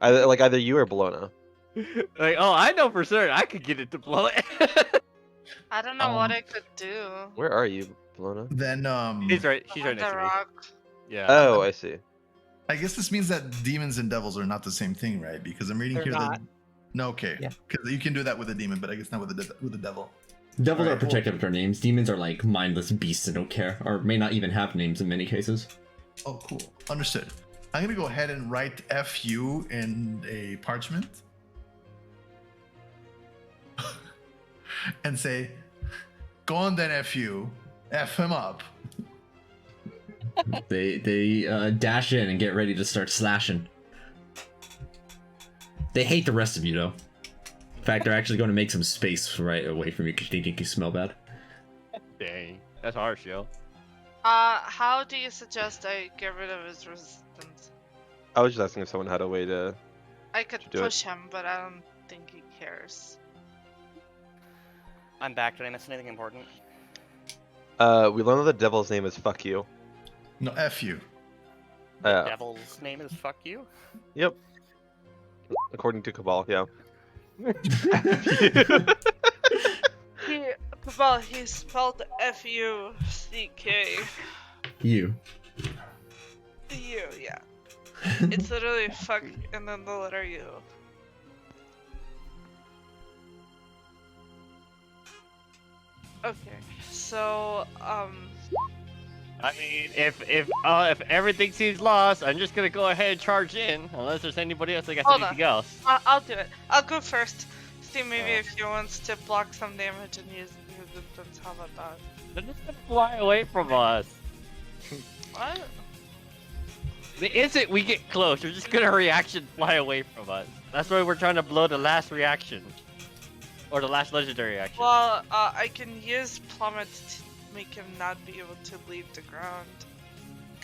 either you or Bologna. Like, oh, I know for certain I could get it to blow it. I don't know what I could do. Where are you, Bologna? then She's right On next the to me. rock. Yeah. Oh, I see. I guess this means that demons and devils are not the same thing, right? Because I'm reading They're here not. that. No, okay. Yeah. Because you can do that with a demon, but I guess not with the devil. Devils are Alright, protective of their names. Demons are like mindless beasts that don't care, or may not even have names in many cases. Oh, cool. Understood. I'm gonna go ahead and write FU in a parchment. And say, go on then, FU. F him up. They dash in and get ready to start slashing. They hate the rest of you, though. In fact, they're actually going to make some space right away from you because they think you smell bad. Dang. That's harsh, yo. How do you suggest I get rid of his resistance? I was just asking if someone had a way to. I could Do it. push him, but I don't think he cares. I'm back. Did I miss anything important? We learned that the devil's name is fuck you. No, FU. Devil's name is fuck you? Yep. According to Cabal, yeah. He spelled F-U-C-K. You. U, yeah. It's literally fuck and then the letter U. Okay, so I mean, if everything seems lost, I'm just gonna go ahead and charge in, unless there's anybody else that got hold anything on. else. I'll do it. I'll go first. See maybe Oh. if he wants to block some damage and use resistance. How about that? They're just gonna fly away from us. What? The instant we get close, they're just gonna reaction fly away from us. That's why we're trying to blow the last reaction. Or the last legendary action. Well, I can use plummet to make him not be able to leave the ground.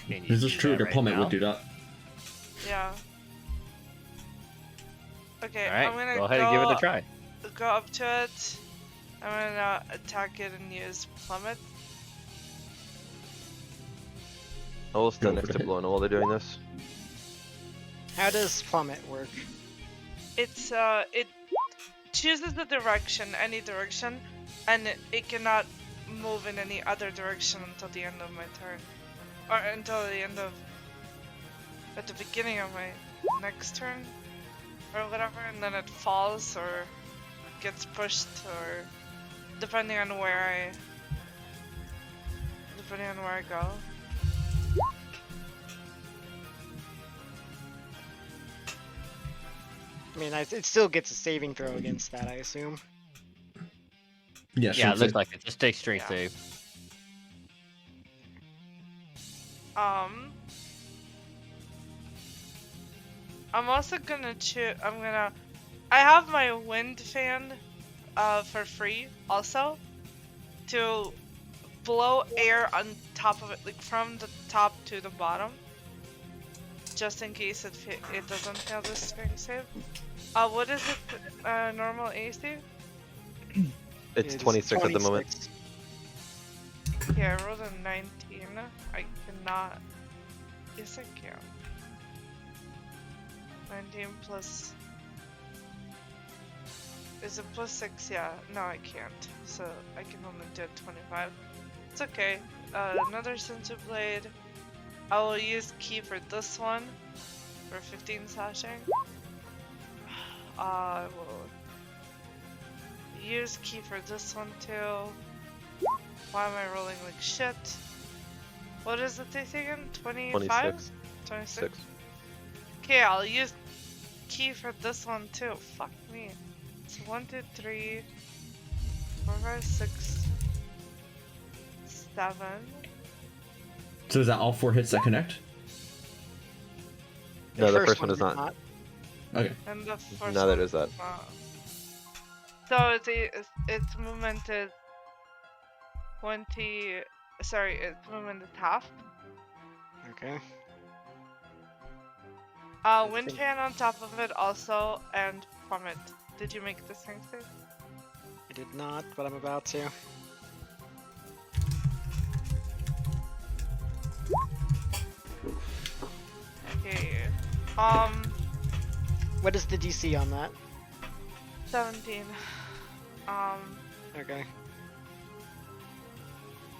Can you This is do true. that The right plummet now? would do that. Yeah. Okay, Alright, I'm gonna go ahead and give it a try. Go up to it. I'm gonna attack it and use plummet. I will stand Go next for to it. Blono while they're doing this. How does plummet work? It's it chooses the direction, any direction, and it cannot move in any other direction until the end of my turn, or until the end of at the beginning of my next turn, or whatever, and then it falls or gets pushed, or depending on where I go. I mean, it still gets a saving throw against that, I assume. Yeah, Yeah, it sure. looks like it. Just take straight Yeah. save. I'm also gonna I have my wind fan, for free also, to blow air on top of it, like from the top to the bottom, just in case it doesn't fail this strength save. What is it? Normal AC? It's It is 26 at the moment. 26. Okay, I rolled a 19. I cannot. Yes, I can. 19 plus. Is it plus 6? Yeah. No, I can't. So I can only do 25. It's okay. Another Sensu Blade. I will use key for this one for 15 slashing. I will use key for this one too. Why am I rolling like shit? What is the DC again? 25? 26. 26? 6. Okay, I'll use key for this one too. Fuck me. It's 1, 2, 3, 4, 5, 6, 7. So is that all 4 hits that connect? No, the first first one is did not. Okay. And the first Now that one is that. not. So its movement is 20. Sorry, its movement is half. Okay. Wind think- fan on top of it also, and plummet. Did you make the strength save? I did not, but I'm about to. Okay. What is the DC on that? 17. Okay.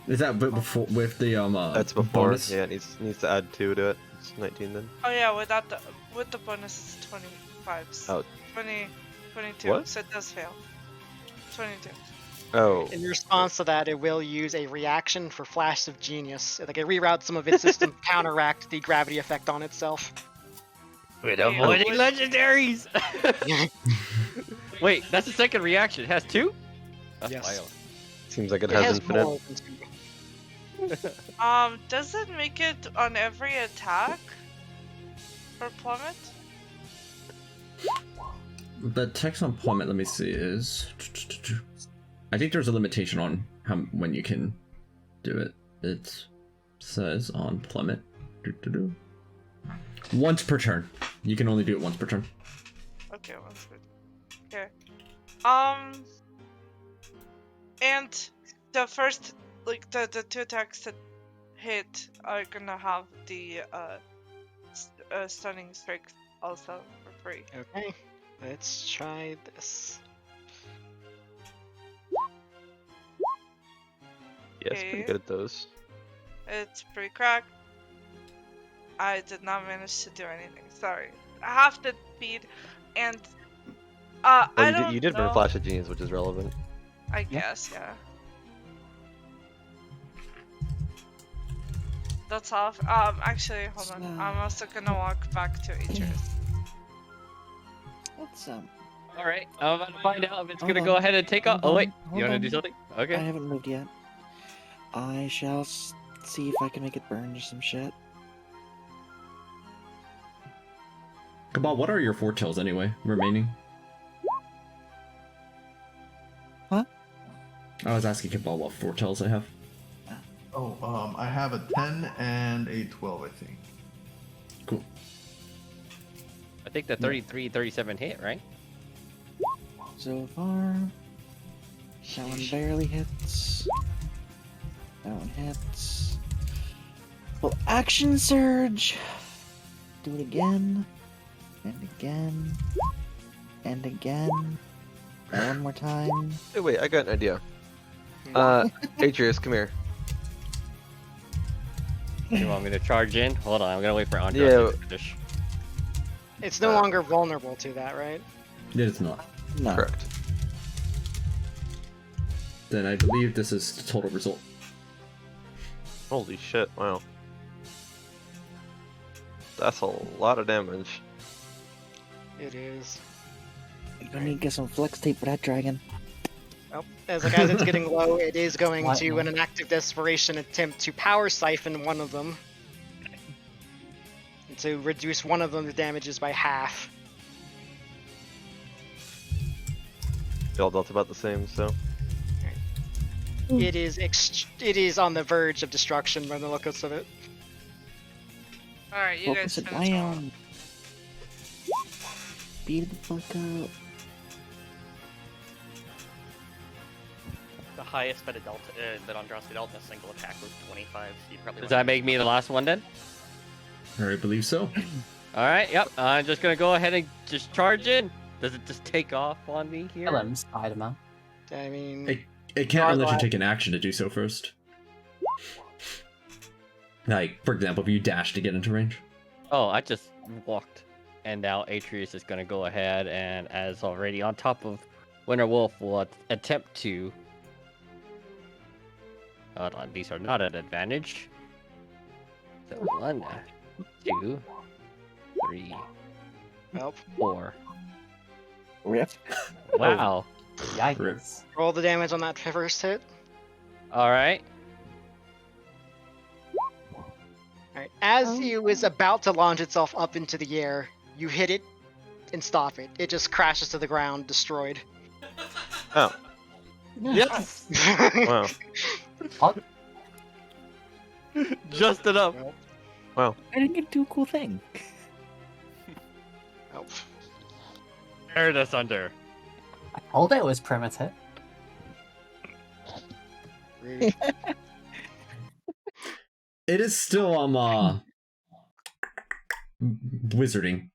Is that before with the That's before. bonus? Yeah, it needs to add 2 to it. It's 19 then. Oh yeah, with the bonus it's 25. Oh. 22. What? So it does fail. 22. Oh. In response to that, it will use a reaction for Flash of Genius. Like it reroutes some of its system to counteract the gravity effect on itself. With Wait, avoiding what- legendaries! Wait, that's the second reaction. It has 2? That's Yes. wild. Seems like it It has has infinite. more than 2. Does it make it on every attack? For plummet? The text on plummet, let me see, is. I think there's a limitation on when you can do it. It says on plummet. Once per turn. You can only do it once per turn. Okay, that's good. Okay. And the first, like, the 2 attacks that hit are gonna have the, stunning strike also for free. Okay. Let's try this. Yeah, it's pretty Okay. good at those. It's pretty cracked. I did not manage to do anything. Sorry. Half the speed, and Well, I you don't did burn know. Flash of Genius, which is relevant. I guess, yeah. That's off. Actually, hold on. I'm also gonna walk back to Atreus. Let's All right, I'm about to find out if it's Hold gonna go on, ahead and take off. hold Oh wait, on, you hold wanna on. do something? I Okay. haven't moved yet. I shall see if I can make it burn to some shit. Cabal, what are your foretells anyway, remaining? Huh? I was asking Cabal what foretells I have. Oh, I have a 10 and a 12, I think. Cool. I think the 33, 37 hit, right? So far, that one barely hits. That one hits. Well, action surge. Do it again, and again, and again. One more time. Hey, wait, I got an idea. Atreus, come here. You want me to charge in? Hold on, I'm gonna wait for Andres Yeah. to finish. It's no longer vulnerable to that, right? It is not. No. Correct. Then I believe this is the total result. Holy shit, wow. That's a lot of damage. It is. You're gonna need to get some flex tape for that dragon. Well, as it's getting low, it is going to, Lightning. in an act of desperation, attempt to power siphon one of them. And to reduce one of them the damages by half. They all dealt about the same, so. It is on the verge of destruction by the looks of it. Alright, you Focus guys it finish off. down. Speed the fuck up. The highest that Andros dealt in a single attack was 25. So you probably Does that make me the last one then? I believe so. All right, yep. I'm just gonna go ahead and just charge in. Does it just take off on me here? Kill him, Spider-Man. I mean, It can't unless you Strahd- take an action to do so first. Like, for example, if you dash to get into range. Oh, I just walked, and now Atreus is gonna go ahead and, as already on top of Winter Wolf, will attempt to. Hold on, these are not an advantage. So 1, 2, 3, well, 4. Rip. Wow. Yikes. roll the damage on that first hit. All right. Alright, as you is about to launch itself up into the air, you hit it and stop it. It just crashes to the ground, destroyed. Oh, Yes. wow. Just enough. I didn't get to do a cool thing. Oh. Tear this under. I told it was primitive. Rude. It is still wizarding.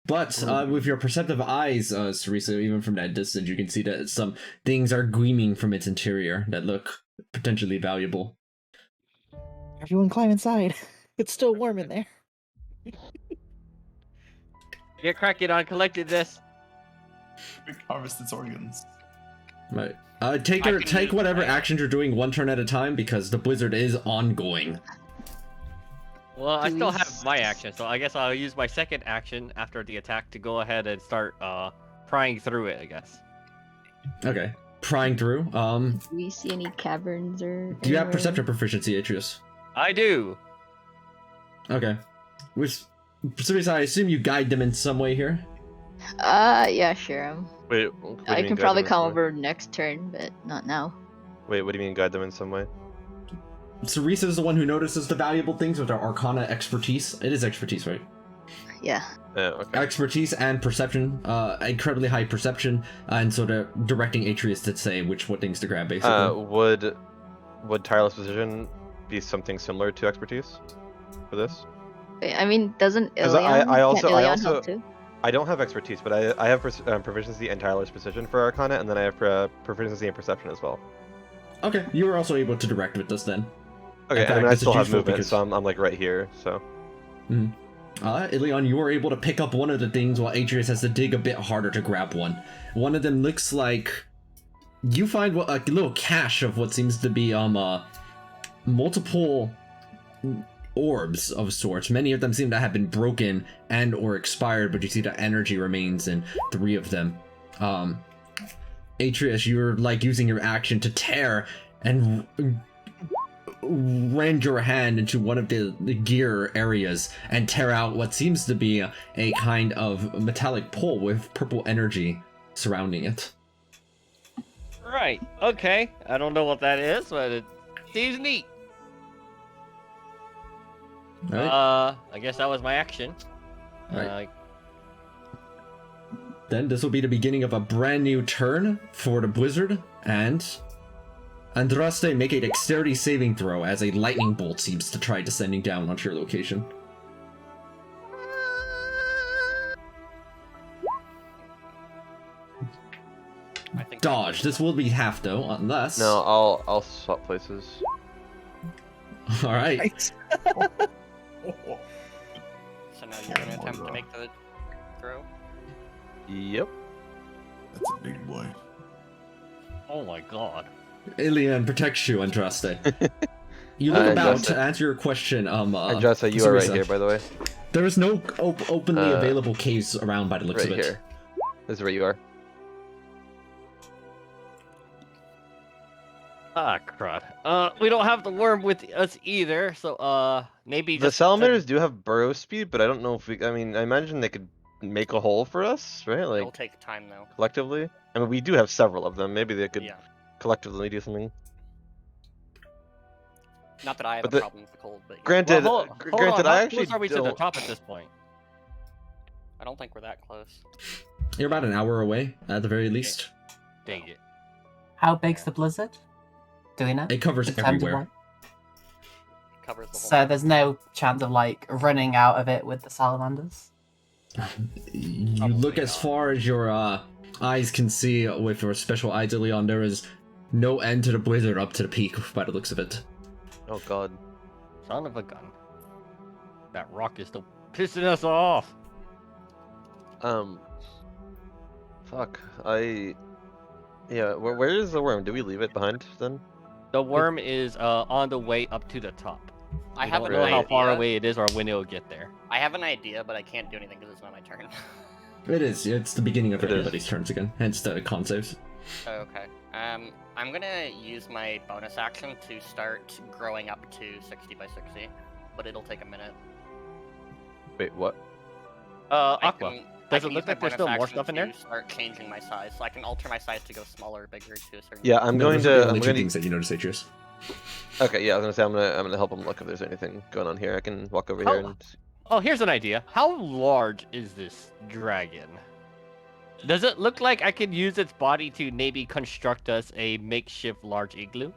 But with your perceptive eyes, Sarisa, even from that distance, you can see that some things are gleaming from its interior that look potentially valuable. Everyone climb inside. It's still warm in there. Get cracking on collecting this. Harvest its organs. Right. I Take can whatever use- actions you're doing one turn at a time because the blizzard is ongoing. Well, I Do still we have my action, so I guess I'll use my second action after the attack to go ahead and start prying through it, I guess. Okay. Prying through. Do we see any caverns or? Do you have anywhere? perception proficiency, Atreus? I do. Okay. Which, Sarisa, I assume you guide them in some way here. Yeah, sure. Wait, what do you I mean can guide probably them in come some way? over next turn, but not now. Wait, what do you mean guide them in some way? Sarisa is the one who notices the valuable things with our Arcana expertise. It is expertise, right? Yeah. Okay. Expertise and perception, incredibly high perception, and sort of directing Atreus to say what things to grab, basically. Would tireless precision be something similar to expertise for this? Wait, I mean, doesn't 'Cause Ilion? I also- can't I Ilion also- help too? I don't have expertise, but I have proficiency and tireless precision for Arcana, and then I have proficiency and perception as well. Okay, you were also able to direct with this then. Okay, In I mean fact, I this is still have useful movement, because- so I'm like right here. So Ilion, you were able to pick up one of the things while Atreus has to dig a bit harder to grab one. One of them looks like... You find a little cache of what seems to be multiple orbs of sorts. Many of them seem to have been broken and or expired, but you see the energy remains in 3 of them. Atreus, you're like using your action to tear and rend your hand into one of the gear areas and tear out what seems to be a kind of metallic pole with purple energy surrounding it. Right. Okay. I don't know what that is, but it seems neat. Right. I guess that was my action. Right. Then this will be the beginning of a brand new turn for the Blizzard, and Andraste, make a dexterity saving throw as a lightning bolt seems to try descending down onto your location. I think Dodge. This will be half though, unless. No, I'll swap places. All right. So now you're gonna attempt to make the throw. Yep. That's a big boy. Oh my god. Alien protects you, Andraste. You look about to answer your question. Andraste, you are right Sarisa. here, by the way. There is no openly available caves around by the looks Right of it. here. This is where you are. Ah, crud. We don't have the worm with us either, so maybe The just salamanders do have burrow speed, but I don't know if we. I mean, I imagine they could make a hole for us, right? It'll Like take time though. collectively. I mean, we do have several of them. Maybe they could Yeah. collectively do something. Not that I have But a the- problem with the cold, but yeah. Granted, Well, hold granted, on, I how actually close are we to the don't- top at this point? I don't think we're that close. You're about an hour away, at the very least. Dang it. How big's the blizzard? Do we know? It covers In terms of, everywhere. like- Covers the whole. So there's no chance of like running out of it with the salamanders? You Probably look as not. far as your eyes can see with your special eyes, Ilion. There is no end to the blizzard up to the peak by the looks of it. Oh god. Son of a gun. That rock is still pissing us off. Fuck. Yeah. Where is the worm? Do we leave it behind then? The worm is on the way up to the top. I We have don't an know idea. how far away it is or when it'll get there. I have an idea, but I can't do anything because it's not my turn. It is. It's the beginning of It is. everybody's turns again. Hence the con saves. Okay. I'm gonna use my bonus action to start growing up to 60 by 60, but it'll take a minute. Wait, what? I Aqua. can- I Does can it use look my like there's bonus still more action stuff in to there? Start changing my size, so I can alter my size to go smaller, or bigger to a certain. Yeah, I'm No, going those are the to. only I'm two going things that you notice, Atreus. Okay, yeah, I was gonna say I'm gonna help him look if there's anything going on here. I can walk over here How- and. Oh, here's an idea. How large is this dragon? Does it look like I could use its body to maybe construct us a makeshift large igloo?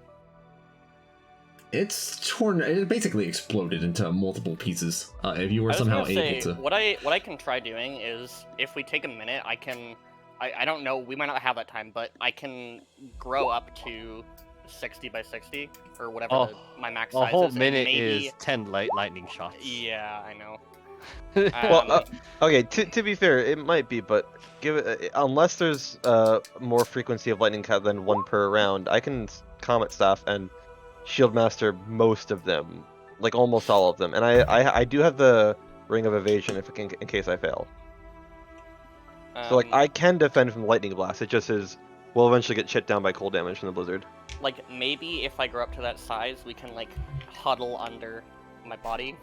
It's torn. It basically exploded into multiple pieces. If you were I was somehow gonna say, able to. what I can try doing is, if we take a minute, I don't know, we might not have that time, but I can grow up to 60 by 60 or whatever Oh, my max A size whole is. and minute maybe, is 10 lightning shots. Yeah, I know. Well, Um, okay. To be fair, it might be, but give it unless there's more frequency of lightning cut than one per round. I can comet staff and shield master most of them, like almost all of them, and I do have the ring of evasion if in case I fail. So like I can defend from lightning blast. It just is we'll eventually get shit down by cold damage from the blizzard. like maybe if I grow up to that size, we can like huddle under my body,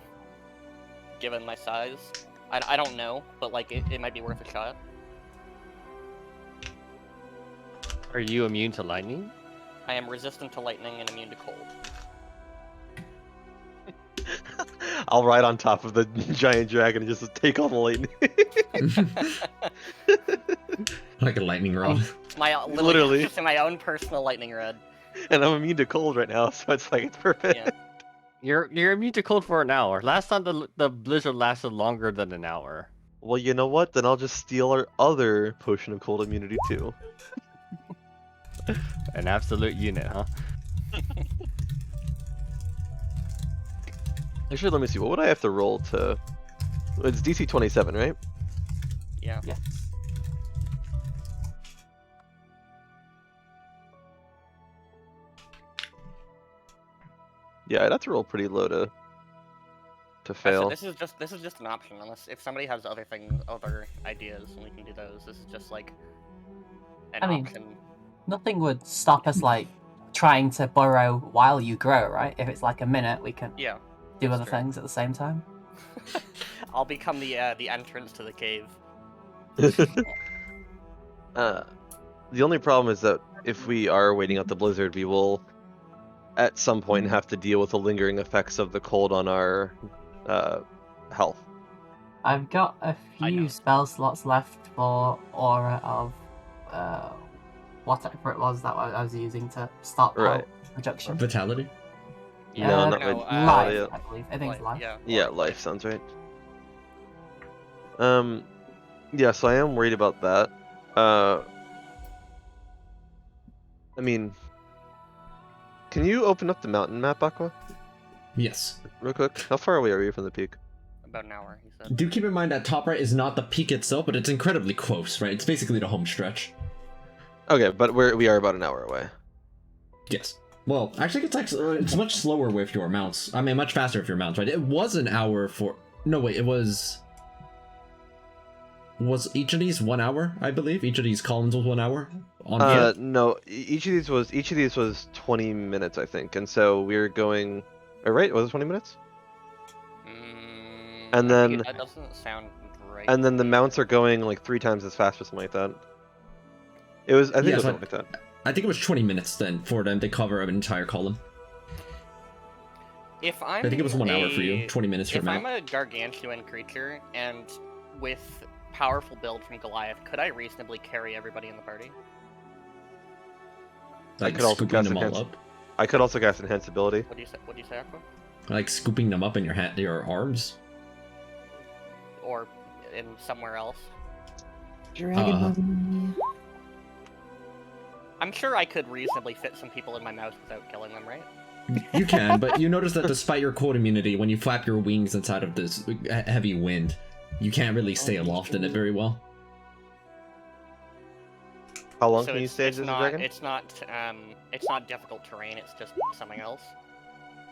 given my size. I don't know, but like it might be worth a shot. Are you immune to lightning? I am resistant to lightning and immune to cold. I'll ride on top of the giant dragon and just take all the lightning. Like a lightning rod. My Literally. just my own personal lightning rod. And I'm immune to cold right now, so it's like it's perfect. Yeah. You're immune to cold for an hour. Last time the blizzard lasted longer than an hour. Well, you know what? Then I'll just steal our other potion of cold immunity too. An absolute unit, huh? Actually, let me see. What would I have to roll to It's DC 27, right? Yeah. Yes. Yeah, I'd have to roll pretty low to I said, fail. this is just an option. Unless if somebody has other ideas, and we can do those. This is just like an I mean, option. Nothing would stop us like trying to burrow while you grow, right? If it's like a minute, we can Yeah. do that's other true. things at the same time. I'll become the entrance to the cave. The only problem is that if we are waiting out the blizzard, we will at some point have to deal with the lingering effects of the cold on our health. I've got a I know. few spell slots left for Aura of whatever it was that I was using to stop Right. health reduction. Vitality? No, not no, with life, yeah. I believe. I think it's life. Yeah. Yeah, life sounds right. Yeah, so I am worried about that. I mean, can you open up the mountain map, Aqua, Yes. real quick? How far away are you from the peak? About an hour, he said. Do keep in mind that top right is not the peak itself, but it's incredibly close, right? It's basically the home stretch. Okay, but we are about an hour away. Yes. Well, actually, it's much slower with your mounts. I mean, much faster with your mounts, right? It was an hour for... No, wait, it was... Was each of these 1 hour, I believe? Each of these columns was 1 hour? On foot? No, each of these was 20 minutes, I think, and so we're going. Right? Was it 20 minutes? And then that doesn't sound right. and then the mounts are going like 3 times as fast or something like that. It was. I think it was something like that. I think it was 20 minutes then for them to cover an entire column. If I'm I think it was 1 hour for you, 20 minutes for If mount. I'm a gargantuan creature and with powerful build from Goliath, could I reasonably carry everybody in the party? Like could also scooping cast them all enhance- up. I could also cast enhance ability. What do you say, Aqua? Like scooping them up in your arms. Or in somewhere else? I'm sure I could reasonably fit some people in my mouth without killing them, right? You can, but you notice that despite your cold immunity, when you flap your wings inside of this heavy wind, you can't really stay aloft in it very well. How long So can you it's- stay it's as a not, dragon? It's not difficult terrain. It's just something else.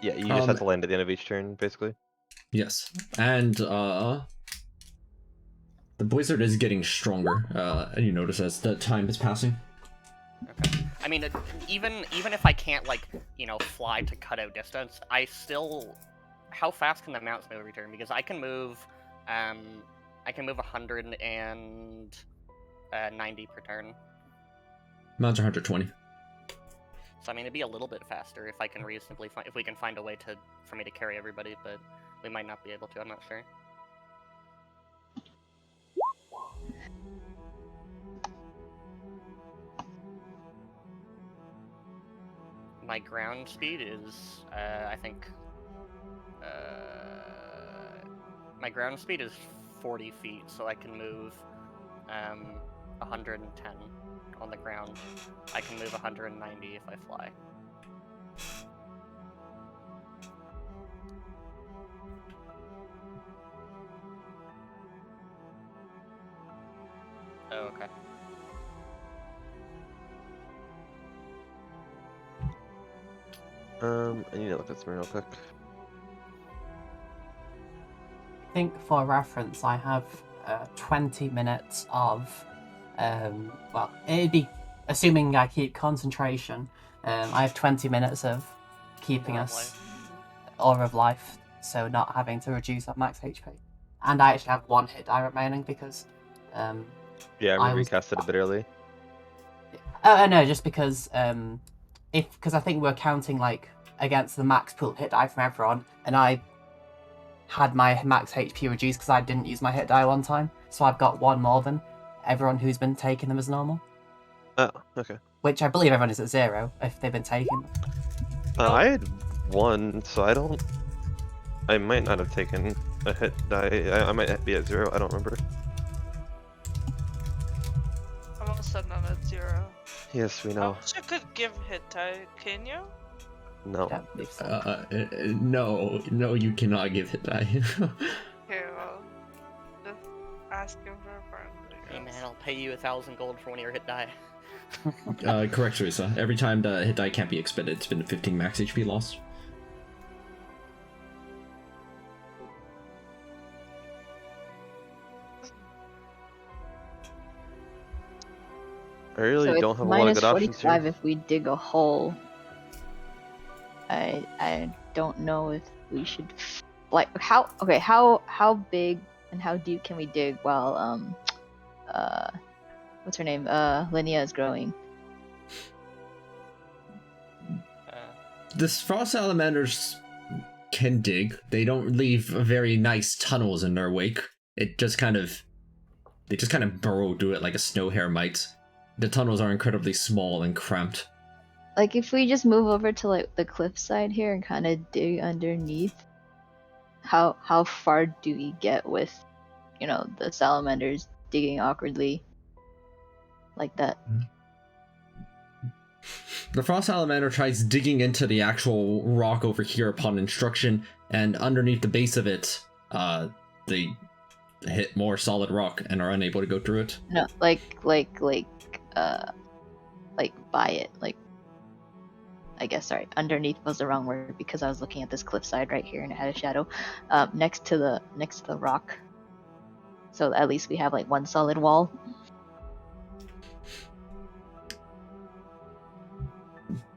Yeah, you just have to land at the end of each turn, basically. Yes, and the blizzard is getting stronger, and you notice as the time is passing. Okay. I mean, even if I can't fly to cut out distance, I still. How fast can the mounts move every turn? Because I can move 190 per turn. Mounts are 120. So I mean, it'd be a little bit faster if I can reasonably if we can find a way for me to carry everybody, but we might not be able to. I'm not sure. My ground speed is, I think, my ground speed is 40 feet, so I can move 110 on the ground. I can move 190 if I fly. Oh, okay. I need to look at something real quick. I think for reference, I have 20 minutes of, well, it'd be, assuming I keep concentration, I have 20 minutes of keeping us Aura of Life, so not having to reduce our max HP. And I actually have 1 hit die remaining because, Yeah, I remember you cast it a bit early. no, just because, because I think we're counting, like, against the max pool hit die from everyone, and I had my max HP reduced because I didn't use my hit die one time, so I've got 1 more than everyone who's been taking them as normal. Oh, okay. Which I believe everyone is at 0 if they've been taking them. I had 1, so I might not have taken a hit die. I might be at 0. I don't remember. I'm also not at 0. Yes, we I know. wish I could give hit die. Can you? No. Yeah, I believe so. No, you cannot give hit die. Okay, well. asking for a friend. I Hey man, guess. I'll pay you 1,000 gold for one of your hit die. Correct, Teresa. Every time the hit die can't be expended, it's been 15 max HP lost. I really So don't it's have a lot of minus good options 45 here. if we dig a hole. I don't know if we should like how big and how deep can we dig while what's her name Linnea is growing. This frost salamanders can dig. They don't leave very nice tunnels in their wake. They just kind of burrow through it like a snow hare might. The tunnels are incredibly small and cramped. Like if we just move over to like the cliffside here and kind of dig underneath, how far do we get with, you know, the salamanders digging awkwardly like that? The frost salamander tries digging into the actual rock over here upon instruction, and underneath the base of it, they hit more solid rock and are unable to go through it. No, like by it, like I guess sorry, underneath was the wrong word because I was looking at this cliffside right here and it had a shadow. Next to the rock. So at least we have like one solid wall.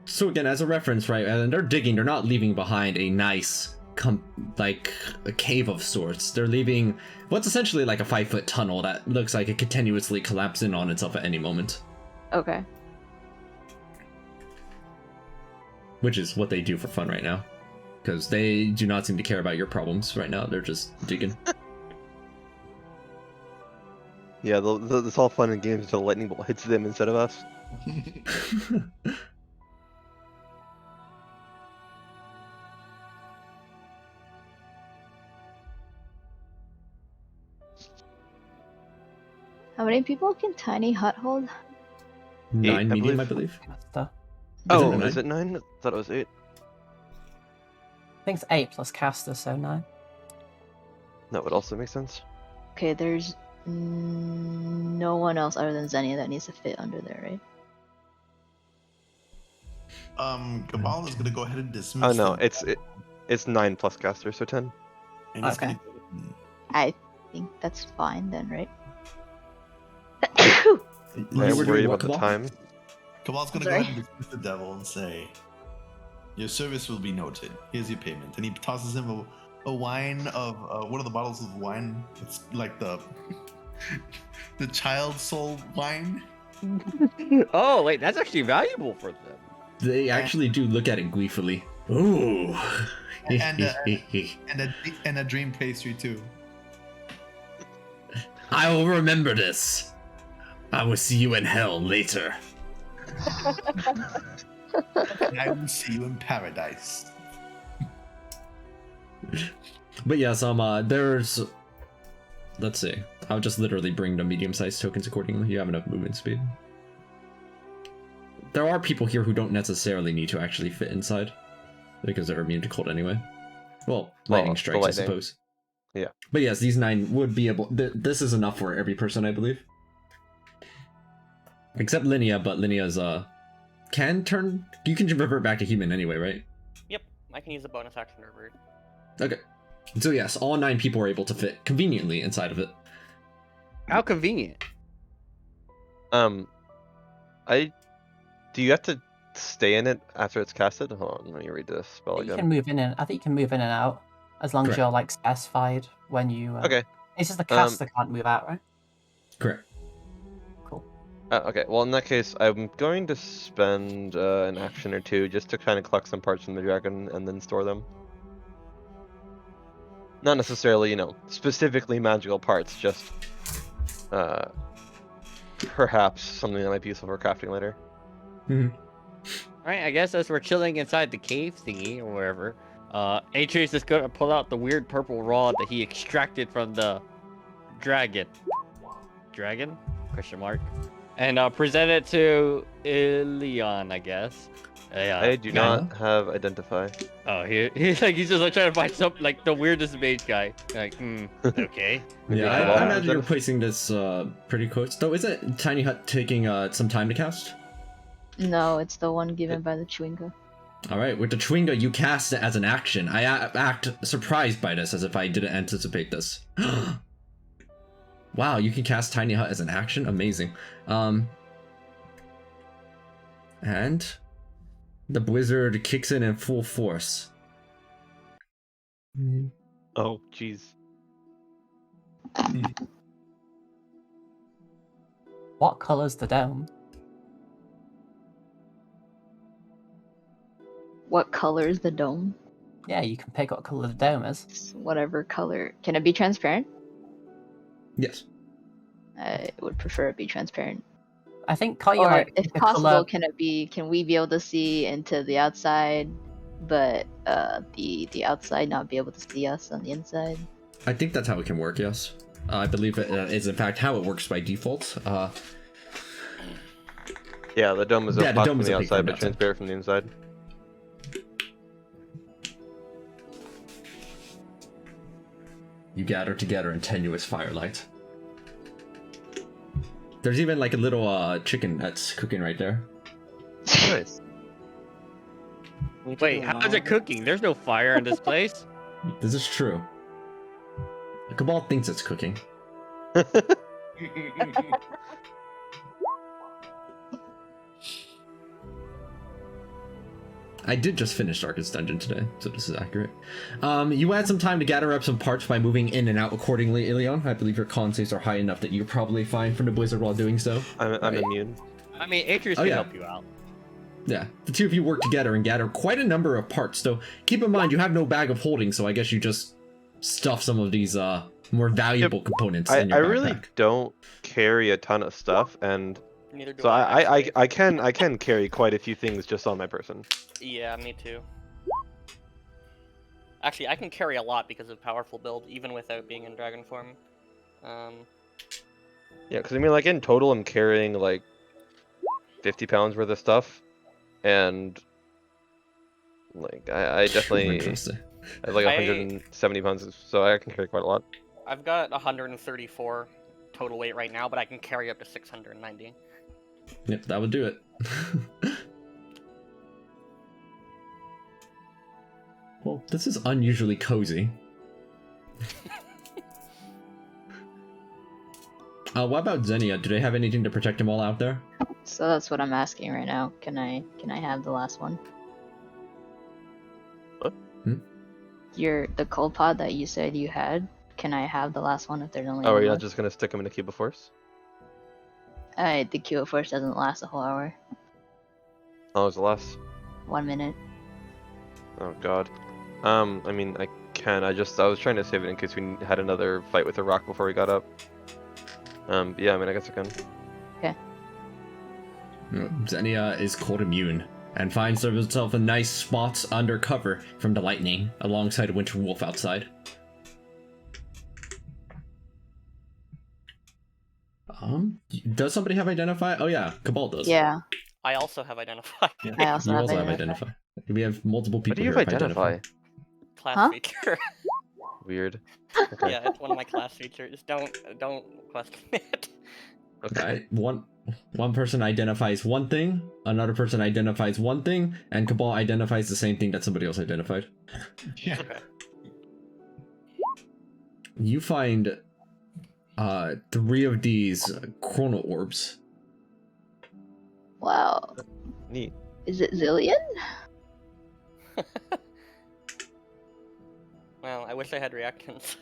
So again, as a reference, right, and they're digging, they're not leaving behind a nice, like, a cave of sorts. They're leaving what's essentially like a 5-foot tunnel that looks like it continuously collapse in on itself at any moment. Okay. Which is what they do for fun right now. Because they do not seem to care about your problems right now. They're just digging. Yeah, it's all fun and games until the lightning bolt hits them instead of us. How many people can Tiny Hut hold? 9 I medium, I believe. believe. Caster. Oh, it is it 9? I thought it was 8. I think it's 8 plus caster, so 9. That would also make sense. Okay, there's no one else other than Xenia that needs to fit under there, right? Cabal is gonna go ahead and dismiss. Oh no, them. it's 9 plus caster, so 10. And he's Okay. gonna- I think that's fine then, right? You I'm were worried doing about what, the Cabal? time. Cabal's gonna Sorry? go ahead and dismiss the devil and say, "Your service will be noted. Here's your payment." And he tosses him a wine of one of the bottles of wine. It's like the child soul wine. Oh, wait, that's actually valuable for them. They actually do look at it gleefully. Ooh. And a dream pastry too. I will remember this. I will see you in hell later. And I will see you in paradise. But yes, there's... Let's see. I'll just literally bring the medium-sized tokens accordingly. You have enough movement speed. There are people here who don't necessarily need to actually fit inside, because they're immune to cold anyway. Well, lightning the strikes, I lightning. suppose. Yeah. But yes, these 9 would be able... this is enough for every person, I believe. Except Linnea, but Linnea's, can turn... You can revert back to human anyway, right? Yep, I can use a bonus action to revert. Okay. So yes, all 9 people are able to fit conveniently inside of it. How convenient. Do you have to stay in it after it's casted? Hold on, let me read this spell You again. can move in and I think you can move in and out as long as Correct. you're like specified when you. Okay. It's just the caster can't move out, right? Correct. Cool. Okay, well in that case, I'm going to spend an action or two just to kind of collect some parts from the dragon and then store them. Not necessarily, specifically magical parts, just perhaps something that might be useful for crafting later. Alright, I guess as we're chilling inside the cave thingy or wherever, Atreus is gonna pull out the weird purple rod that he extracted from the dragon. Dragon? Question mark. And present it to Ilion, I guess. Yeah. I do not have identify. Oh, he's just like trying to find some like the weirdest mage guy. Like, okay. Maybe Yeah, a I cabal imagine you're identify? placing this pretty close. Though, isn't Tiny Hut taking some time to cast? No, it's the one given by the Chewinga. All right, with the Chewinga, you cast it as an action. I act surprised by this, as if I didn't anticipate this. Wow, you can cast Tiny Hut as an action? Amazing. And the blizzard kicks in full force. Oh, jeez. What color's the dome? What color is the dome? Yeah, you can pick what color the dome is. It's whatever color. Can it be transparent? Yes. I would prefer it be transparent. I think can't you Or like if pick a possible, color? can we be able to see into the outside, but the outside not be able to see us on the inside? I think that's how it can work, yes. I believe it is, in fact, how it works by default. Yeah, the dome is Yeah, the opaque dome from is the opaque from outside, the but outside. transparent from the inside. You gather together in tenuous firelight. There's even like a little chicken that's cooking right there. Nice. Wait, how is it cooking? There's no fire in this place. This is true. The Cabal thinks it's cooking. I did just finish Darkest Dungeon today, so this is accurate. You had some time to gather up some parts by moving in and out accordingly, Ilion. I believe your con saves are high enough that you're probably fine from the blizzard while doing so. I'm Right. immune. I mean, Atreus Oh, can yeah. help you out. Yeah, the two of you work together and gather quite a number of parts, though keep in mind you have no bag of holding, so I guess you just stuff some of these more valuable components in I your really backpack. don't carry a ton of stuff, and Neither do so I. I can carry quite a few things just on my person. Yeah, me too. Actually, I can carry a lot because of powerful build, even without being in dragon form. Yeah, because I mean, like in total, I'm carrying like 50 pounds worth of stuff, and like I definitely Interesting. I have like 170 pounds, so I can carry quite a lot. I've got 134 total weight right now, but I can carry up to 690. Yep, that would do it. Well, this is unusually cozy. What about Xenia? Do they have anything to protect them all out there? So that's what I'm asking right now. Can I have the last one? What? The cold pod that you said you had. Can I have the last one if there's only Oh, are one you not left? just gonna stick them in a cube of force? The Q of Force doesn't last a whole hour. Oh, it's the last. 1 minute. Oh god. I mean, I can. I was trying to save it in case we had another fight with a rock before we got up. But yeah, I mean, I guess I can. Xenia is cold immune and finds herself a nice spot under cover from the lightning alongside a winter wolf outside. Does somebody have identify? Oh yeah, Cabal does. Yeah, I also have identified. I also You have also have identify. identify. We have multiple What people do you here have with identify? Class Huh? feature. Weird. Okay. Yeah, it's one of my class features. Don't question it. Okay. Right? One person identifies one thing, another person identifies one thing, and Cabal identifies the same thing that somebody else identified. Yeah. Okay. You find 3 of these chrono orbs. Wow. Neat. Is it Zillion? Well, I wish I had reactions.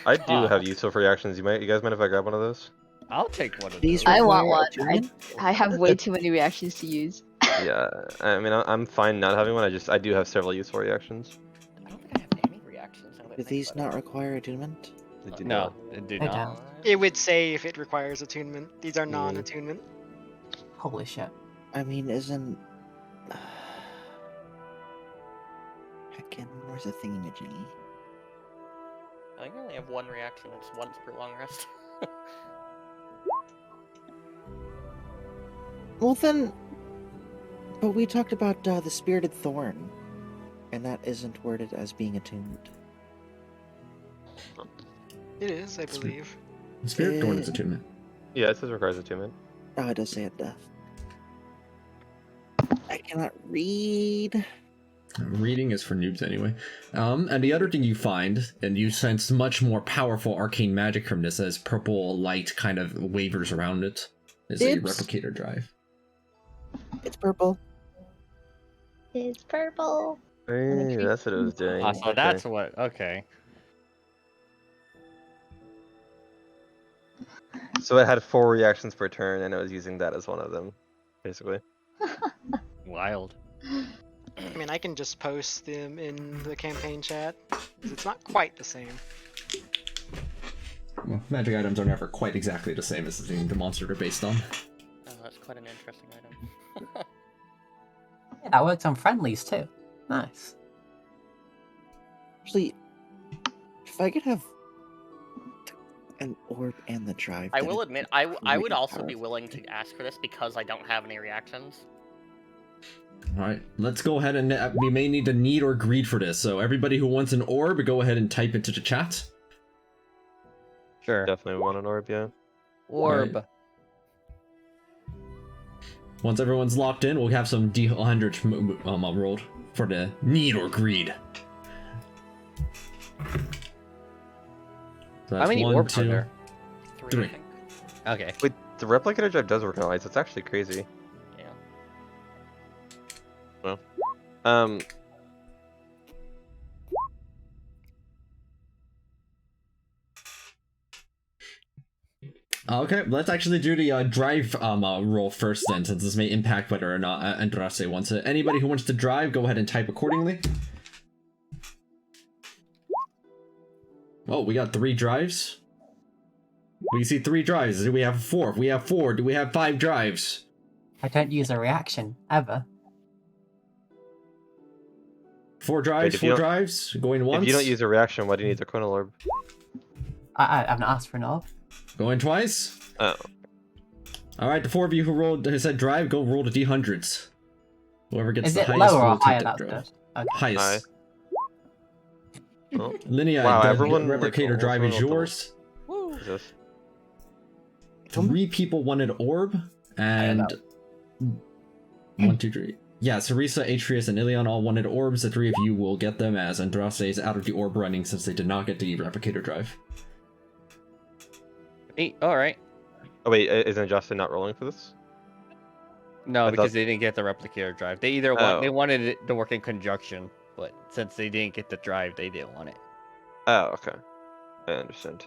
I do have useful reactions. You guys mind if I grab one of those? I'll take one of These those. I want require one. attunement? I have way too many reactions to use. Yeah. I mean, I'm fine not having one. I do have several useful reactions. I don't think I have any reactions. now that I Do think these about not it. require attunement? They do No, not. it do They not. don't. It would say if it requires attunement. These are non-attunement. Holy shit. I mean, isn't... Heckin', where's the thingamajiggy? I think I only have one reaction. It's once per long rest. Well then... But we talked about the spirited thorn, and that isn't worded as being attuned. It is, I believe. Spirit Thorn is attunement. Yeah, it says requires attunement. Oh, it does say it does. I cannot read. Reading is for noobs anyway. And the other thing you find, and you sense much more powerful arcane magic from this as purple light kind of wavers around it, is a replicator drive. It's purple. It's purple. Hey, that's what it was doing. Ah, so that's what. Okay. So it had 4 reactions per turn, and it was using that as one of them, basically. Wild. I mean, I can just post them in the campaign chat, 'cause it's not quite the same. Well, magic items are never quite exactly the same as the thing the monsters are based on. Oh, that's quite an interesting item. Yeah, that works on friendlies too. Nice. Actually, if I could have an orb and the drive. I then will it'd admit, be I would really also be powerful. willing to ask for this because I don't have any reactions. Alright, let's go ahead and we may need a need or greed for this. So everybody who wants an orb, go ahead and type into the chat. Sure. Definitely want an orb, yeah. Orb. Right. Once everyone's locked in, we'll have some D100 rolled for the need or greed. So How that's many 1, orbs are 2, there? 3. I think. Okay. Wait, the replicator drive does work on lights. It's actually crazy. Yeah. Well, Okay, let's actually do the drive roll first then, since this may impact whether or not Andraste wants it. Anybody who wants to drive, go ahead and type accordingly. Oh, we got 3 drives. We see 3 drives. Do we have 4? If we have 4, do we have 5 drives? I don't use a reaction ever. 4 drives, if you 4 don't- drives, going once. if you don't use a reaction, why do you need the chronal orb? I've not asked for an orb. Going twice. Oh. Alright, the 4 of you who said drive, go roll the D100s. Whoever gets Is the it highest lower will or take higher? that That's drive. good. Okay. Highest. Oh, Linnea, Wow, the everyone, like, replicator almost drive is went up the- yours. what is this? 3 people wanted orb, and 1, 2, 3. Yeah, Sarisa, Atreus, and Ilion all wanted orbs. The 3 of you will get them as Andraste is out of the orb running since they did not get the replicator drive. Alright. Oh wait, isn't Justin not rolling for this? No, I because thought- they didn't get the replicator drive. They either they wanted it to work in conjunction, but since they didn't get the drive, they didn't want it. Oh, okay. I understand.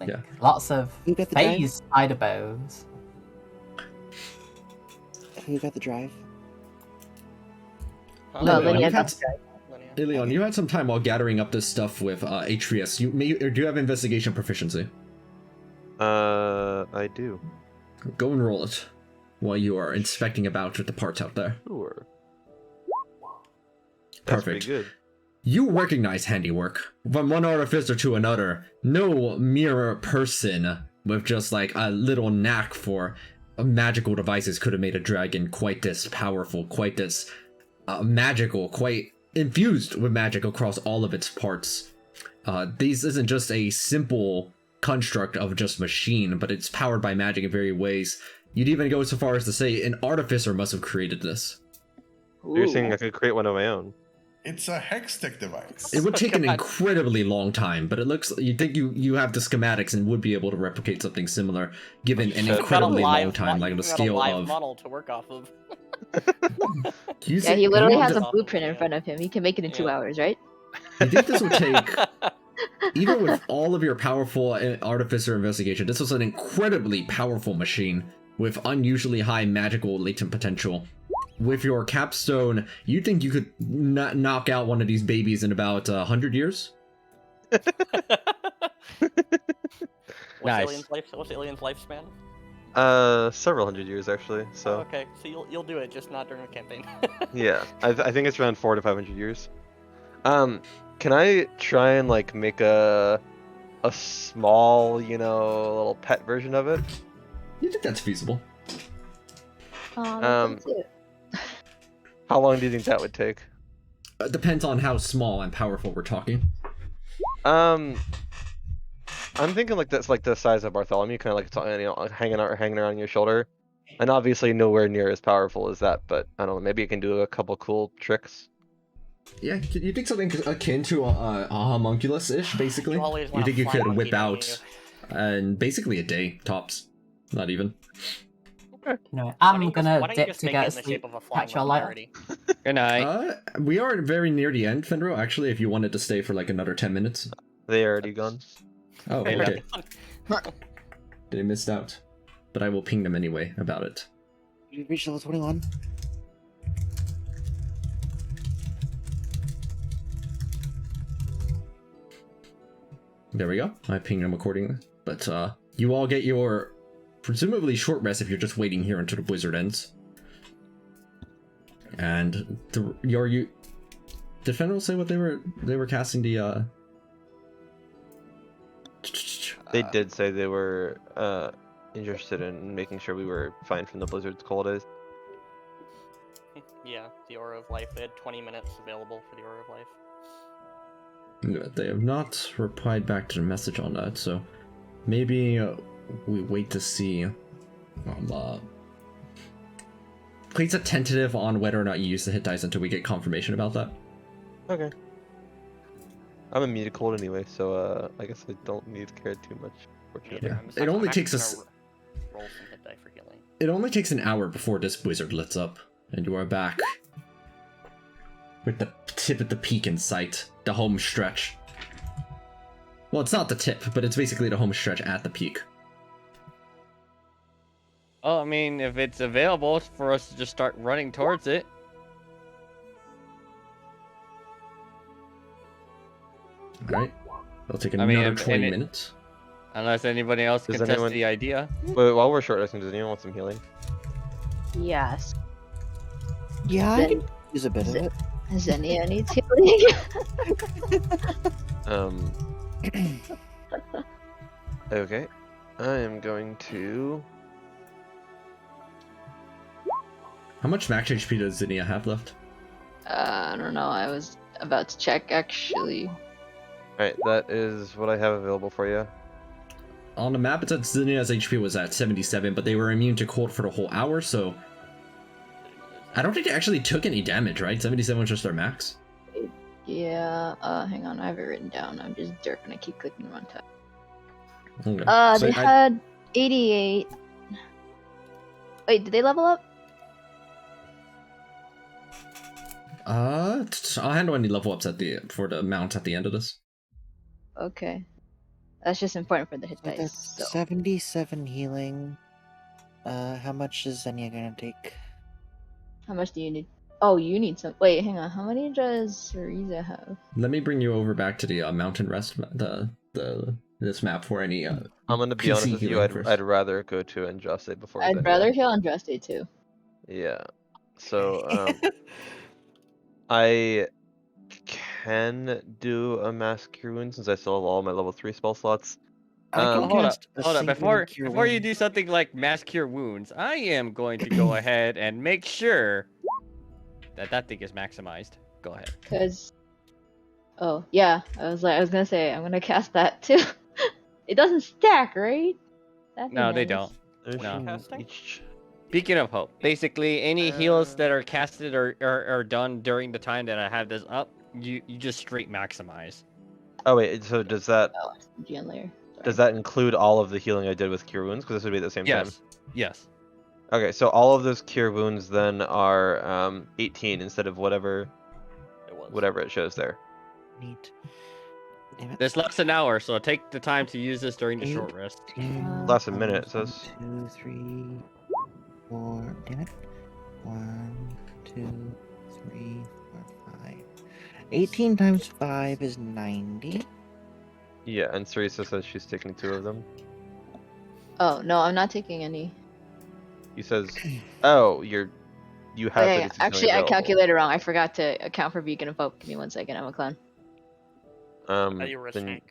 Yeah. Lots of Who got the drive? phase spider bows. Who got the drive? Huh? Oh, Linnea, Linnea you got had- Ilion, you had some time while gathering up this stuff with Atreus. Do you have investigation proficiency? I do. Go and roll it while you are inspecting about with the parts out there. Sure. That's Perfect. pretty good. You recognize handiwork from one artificer to another. No mere person with just like a little knack for magical devices could have made a dragon quite this powerful, quite this magical, quite infused with magic across all of its parts. This isn't just a simple construct of just machine, but it's powered by magic in various ways. You'd even go so far as to say an artificer must have created this. You're saying I could create one of my own? It's a hextech device. It would take an God. incredibly long time, but it looks you think you have the schematics and would be able to replicate something similar given an You've got a incredibly long time, mo- like on the you've got a scale live of. model to work off of. You Yeah, think- he literally you has think a blueprint in front of him. He can make it in 2 Yeah. hours, right? You think this would take, even with all of your powerful artificer investigation, this was an incredibly powerful machine with unusually high magical latent potential. With your capstone, you think you could knock out one of these babies in about 100 years? Nice. What's Alien's lifespan? Several hundred years actually. Oh, So okay, so you'll do it, just not during a campaign. yeah, I think it's around 400 to 500 years. Can I try and like make a small, little pet version of it? You think that's feasible? Let's do it. How long do you think that would take? Depends on how small and powerful we're talking. I'm thinking like that's like the size of Bartholomew, kind of like hanging around your shoulder, and obviously nowhere near as powerful as that. But I don't know, maybe it can do a couple cool tricks. Yeah, you think something akin to a homunculus-ish, basically? You always You wanna think you fly could monkey, whip don't out, and basically a day, tops. Not even. Anyway, Why I'm don't you gonna why don't you dip just to make get it a in the sleep. shape of a flying Catch you monkey later. already? Good night. We are very near the end, Fenro, actually, if you wanted to stay for like another 10 minutes. They already gone. Oh, They okay. They missed out. But I will ping them anyway about it. You've reached level 21. There we go. I pinged them accordingly. But you all get your presumably short rest if you're just waiting here until the blizzard ends. And did Fenrir say what they were casting the They did say they were interested in making sure we were fine from the blizzard's cold days. Yeah, the Aura of Life. They had 20 minutes available for the Aura of Life. They have not replied back to the message on that, so maybe we wait to see. Place a tentative on whether or not you use the hit dice until we get confirmation about that. Okay. I'm immune to cold anyway, so I guess I don't need to care too much. Fortunately. Yeah. It only takes us. Roll some hit die for healing. It only takes an hour before this blizzard lets up, and you are back with the tip at the peak in sight, the home stretch. Well, it's not the tip, but it's basically the home stretch at the peak. Oh, I mean, if it's available for us to just start running towards it. Alright. It'll take another 20 and minutes. Unless anybody else Does can test anyone- the idea. Wait, while we're short resting, does anyone want some healing? Yes. Yeah, I Then- could use a bit of it. Xenia needs healing. Okay. I am going to. How much max HP does Zinnia have left? I don't know. I was about to check actually. Alright, that is what I have available for you. On the map, it said Zinnia's HP was at 77, but they were immune to cold for the whole hour, so I don't think they actually took any damage, right? 77 was just their max. Yeah. Hang on. I have it written down. I'm just derping. I keep clicking on tab. Okay. They had 88. Wait, did they level up? I'll handle any level ups for the mount at the end of this. Okay. That's just important for the hit So dice. that's So. 77 healing. How much is Xenia gonna take? How much do you need? Oh, you need some. Wait, hang on. How many does Riza have? Let me bring you over back to the mountain rest, this map for any. I'm gonna be PC honest with you, healing first. I'd rather go to Andraste before I'd Xenia. rather heal Andraste too. Yeah. So, I can do a Mass Cure Wound since I still have all my level 3 spell slots. I can Um, Hold up, cast a hold up. singular cure Before you wound. do something like Mass Cure Wounds, I am going to go ahead and make sure that thing is maximized. Go ahead. Cause. Oh yeah, I was gonna say I'm gonna cast that too. It doesn't stack, right? That'd be No, they nice. don't. No. Casting? Speaking of hope, basically any heals that are casted or done during the time that I have this up, you just straight maximize. Oh wait, so does that Oh, it's the GN layer. does that include all of the healing I did with Cure Wounds? Because this would be at the same time. Yes. Yes. Okay, so all of those Cure Wounds then are 18 instead of whatever it shows there. Neat. Damn it. This lasts an hour, so take the time to use this during the short rest. Lasts a minute, it says. 1, 2, 3, 4. Damn it. 1, 2, 3, 4, 5. 18 times 5 is 90. Yeah, and Cerisa says she's taking 2 of them. Oh no, I'm not taking any. He says, "Oh, you have." Okay, 36 actually, I available. calculated wrong. I forgot to account for Beacon of Hope. Give me 1 second. I'm a clown. You were a Then, tank.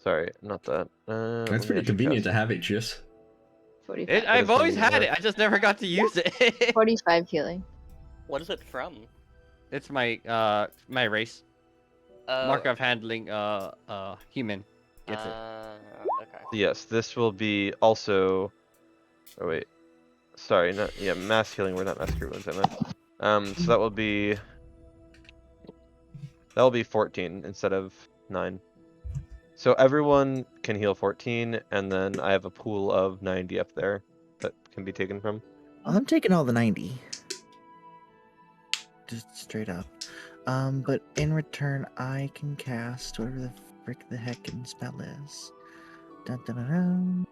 sorry, not that. That's let me pretty actually convenient to cast have HS. 45. I've is always something had you it. I just never got to use it. 45 healing. What is it from? It's my my race. Oh, Mark of handling human. Gets it. Okay. Yes, this will be also. Oh wait, sorry, not mass healing. We're not mass cure wounds. I meant. So that will be 14 instead of 9. So everyone can heal 14, and then I have a pool of 90 up there that can be taken from. I'm taking all the 90. Just straight up. But in return, I can cast whatever the frick the heckin' spell is. Dun, dun, dun, dun.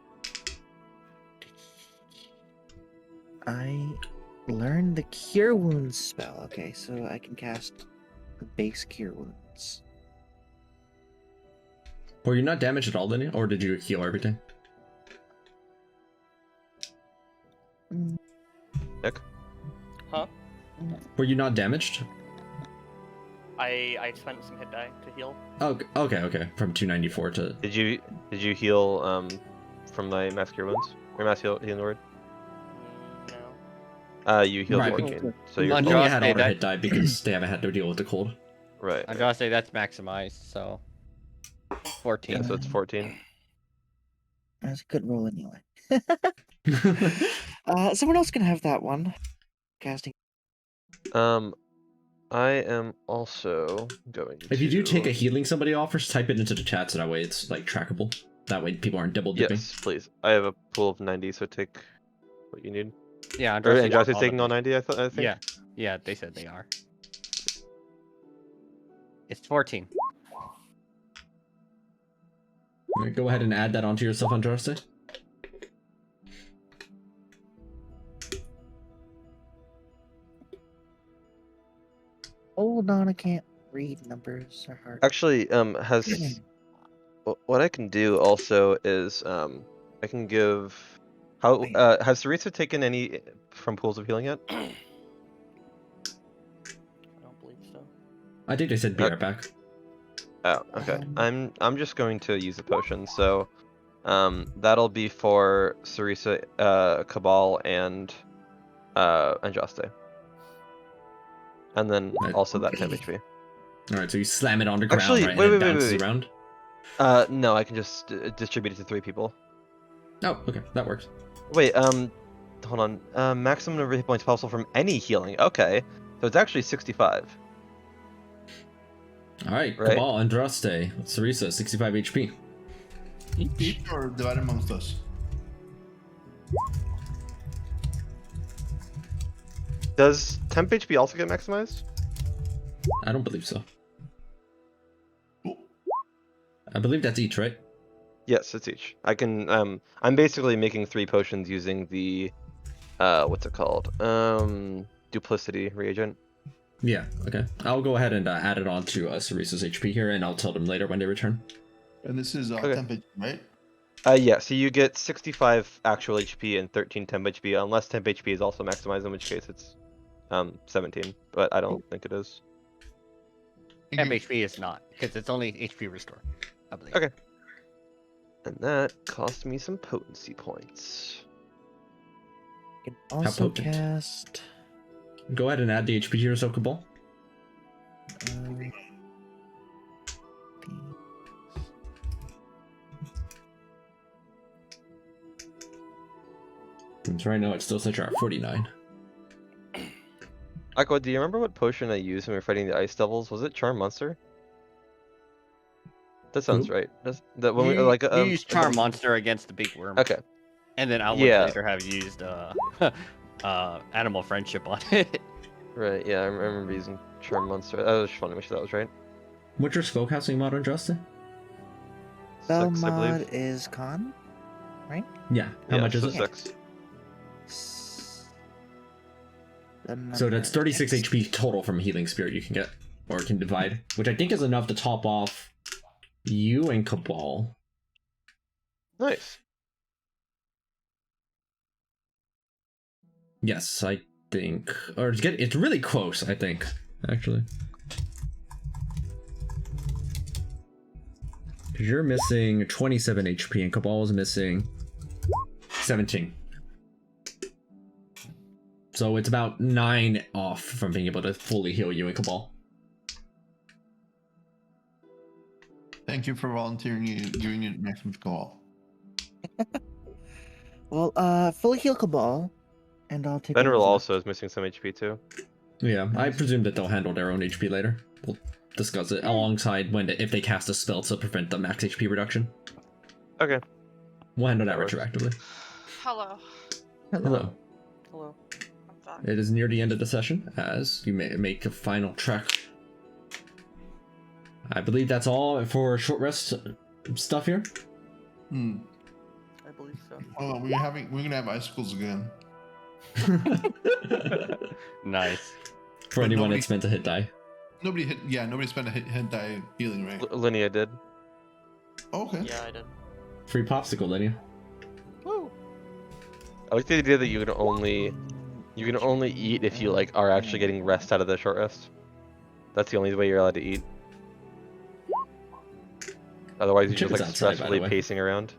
I learned the Cure Wounds spell. Okay, so I can cast the base Cure Wounds. Were you not damaged at all, then, or did you heal everything? Mm, Nick? Huh? Were you not damaged? I spent some hit die to heal. Oh, okay. From 294 to. Did you heal from my mass cure wounds or mass healing word? No. You healed Right, 14, so Come you're on, You still only Josh, had say auto that- hit die because they haven't had to deal with the cold. right. I'm gonna say that's maximized, so 14. Yeah, so it's 14. that's a good roll anyway. Someone else can have that one. Casting. I am also going to. If you do take a healing somebody offers, type it into the chat so that way it's like trackable. That way people aren't double dipping. Yes, please. I have a pool of 90, so take what you need. Yeah, Or Andraste's Andraste's all taking all of it. 90, I think. Yeah, they said they are. It's 14. Alright, go ahead and add that onto yourself, Andraste. Hold on, I can't read numbers. Are hard. Actually, what I can do also is I can give. How Wait. has Sarisa taken any from pools of healing yet? I don't believe so. I think they said be right back. Oh, okay. I'm just going to use a potion, so that'll be for Sarisa, Cabal, and Andraste. And then also that 10 HP. Alright, so you slam it on the ground, Actually, right? wait, and it wait, bounces wait. around. No, I can just distribute it to 3 people. Oh, okay, that works. Wait, hold on. Maximum number of hit points possible from any healing. Okay, so it's actually 65. Alright, Right. Cabal, Andraste, Sarisa, 65 HP. Each or divided amongst us? Does temp HP also get maximized? I don't believe so. I believe that's each, right? Yes, it's each. I can. I'm basically making 3 potions using the, what's it called? Duplicity reagent. Yeah, okay. I'll go ahead and add it on to Sarisa's HP here, and I'll tell them later when they return. And this is Okay. temp, right? Yeah. So you get 65 actual HP and 13 temp HP, unless temp HP is also maximized, in which case it's 17. But I don't think it is. Temp HP is not, because it's only HP restore, I believe. Okay. And that cost me some potency points. I can also potent? cast. Go ahead and add the HP to yourself, Cabal. Uh, Since right now it's still such at 49. Aqua, do you remember what potion I used when we were fighting the ice devils? Was it Charm Monster? That sounds Who? right. That when we You, like you used Charm Monster against the big worm. Okay. And then I would Yeah. later have used Animal Friendship on it. Right. Yeah, I remember using Charm Monster. That was funny. Make sure that was right. What's your spellcasting mod, Andraste? spell 6, I mod believe. is con, right? Yeah, how Yeah, much is so it? 6. So that's 36 Six. HP total from Healing Spirit you can get, or can divide, which I think is enough to top off you and Cabal. Nice. Yes, I think. Or it's really close, I think, actually. Because you're missing 27 HP and Cabal is missing 17. So it's about 9 off from being able to fully heal you in Cabal. Thank you for volunteering you doing it next with Cabal. Well, fully heal Cabal, and I'll take. Veneral over. also is missing some HP too. Yeah, I presume that they'll handle their own HP later. We'll discuss it alongside if they cast a spell to prevent the max HP reduction. Okay. We'll handle that That works. retroactively. Hello. Hello. Hello. I'm back. It is near the end of the session as you may make a final trek. I believe that's all for short rest stuff here. Hmm. I believe so. Oh, we're gonna have icicles again. Nice. For But anyone nobody- that spent a hit die. Nobody spent a hit die healing, right? Linnea did. Okay. Yeah, I did. Free popsicle, Linnea. I like the idea that you can only eat if you like are actually getting rest out of the short rest. That's the only way you're allowed to eat. Otherwise, you're Chip just is like outside, by the stressfully way. pacing around.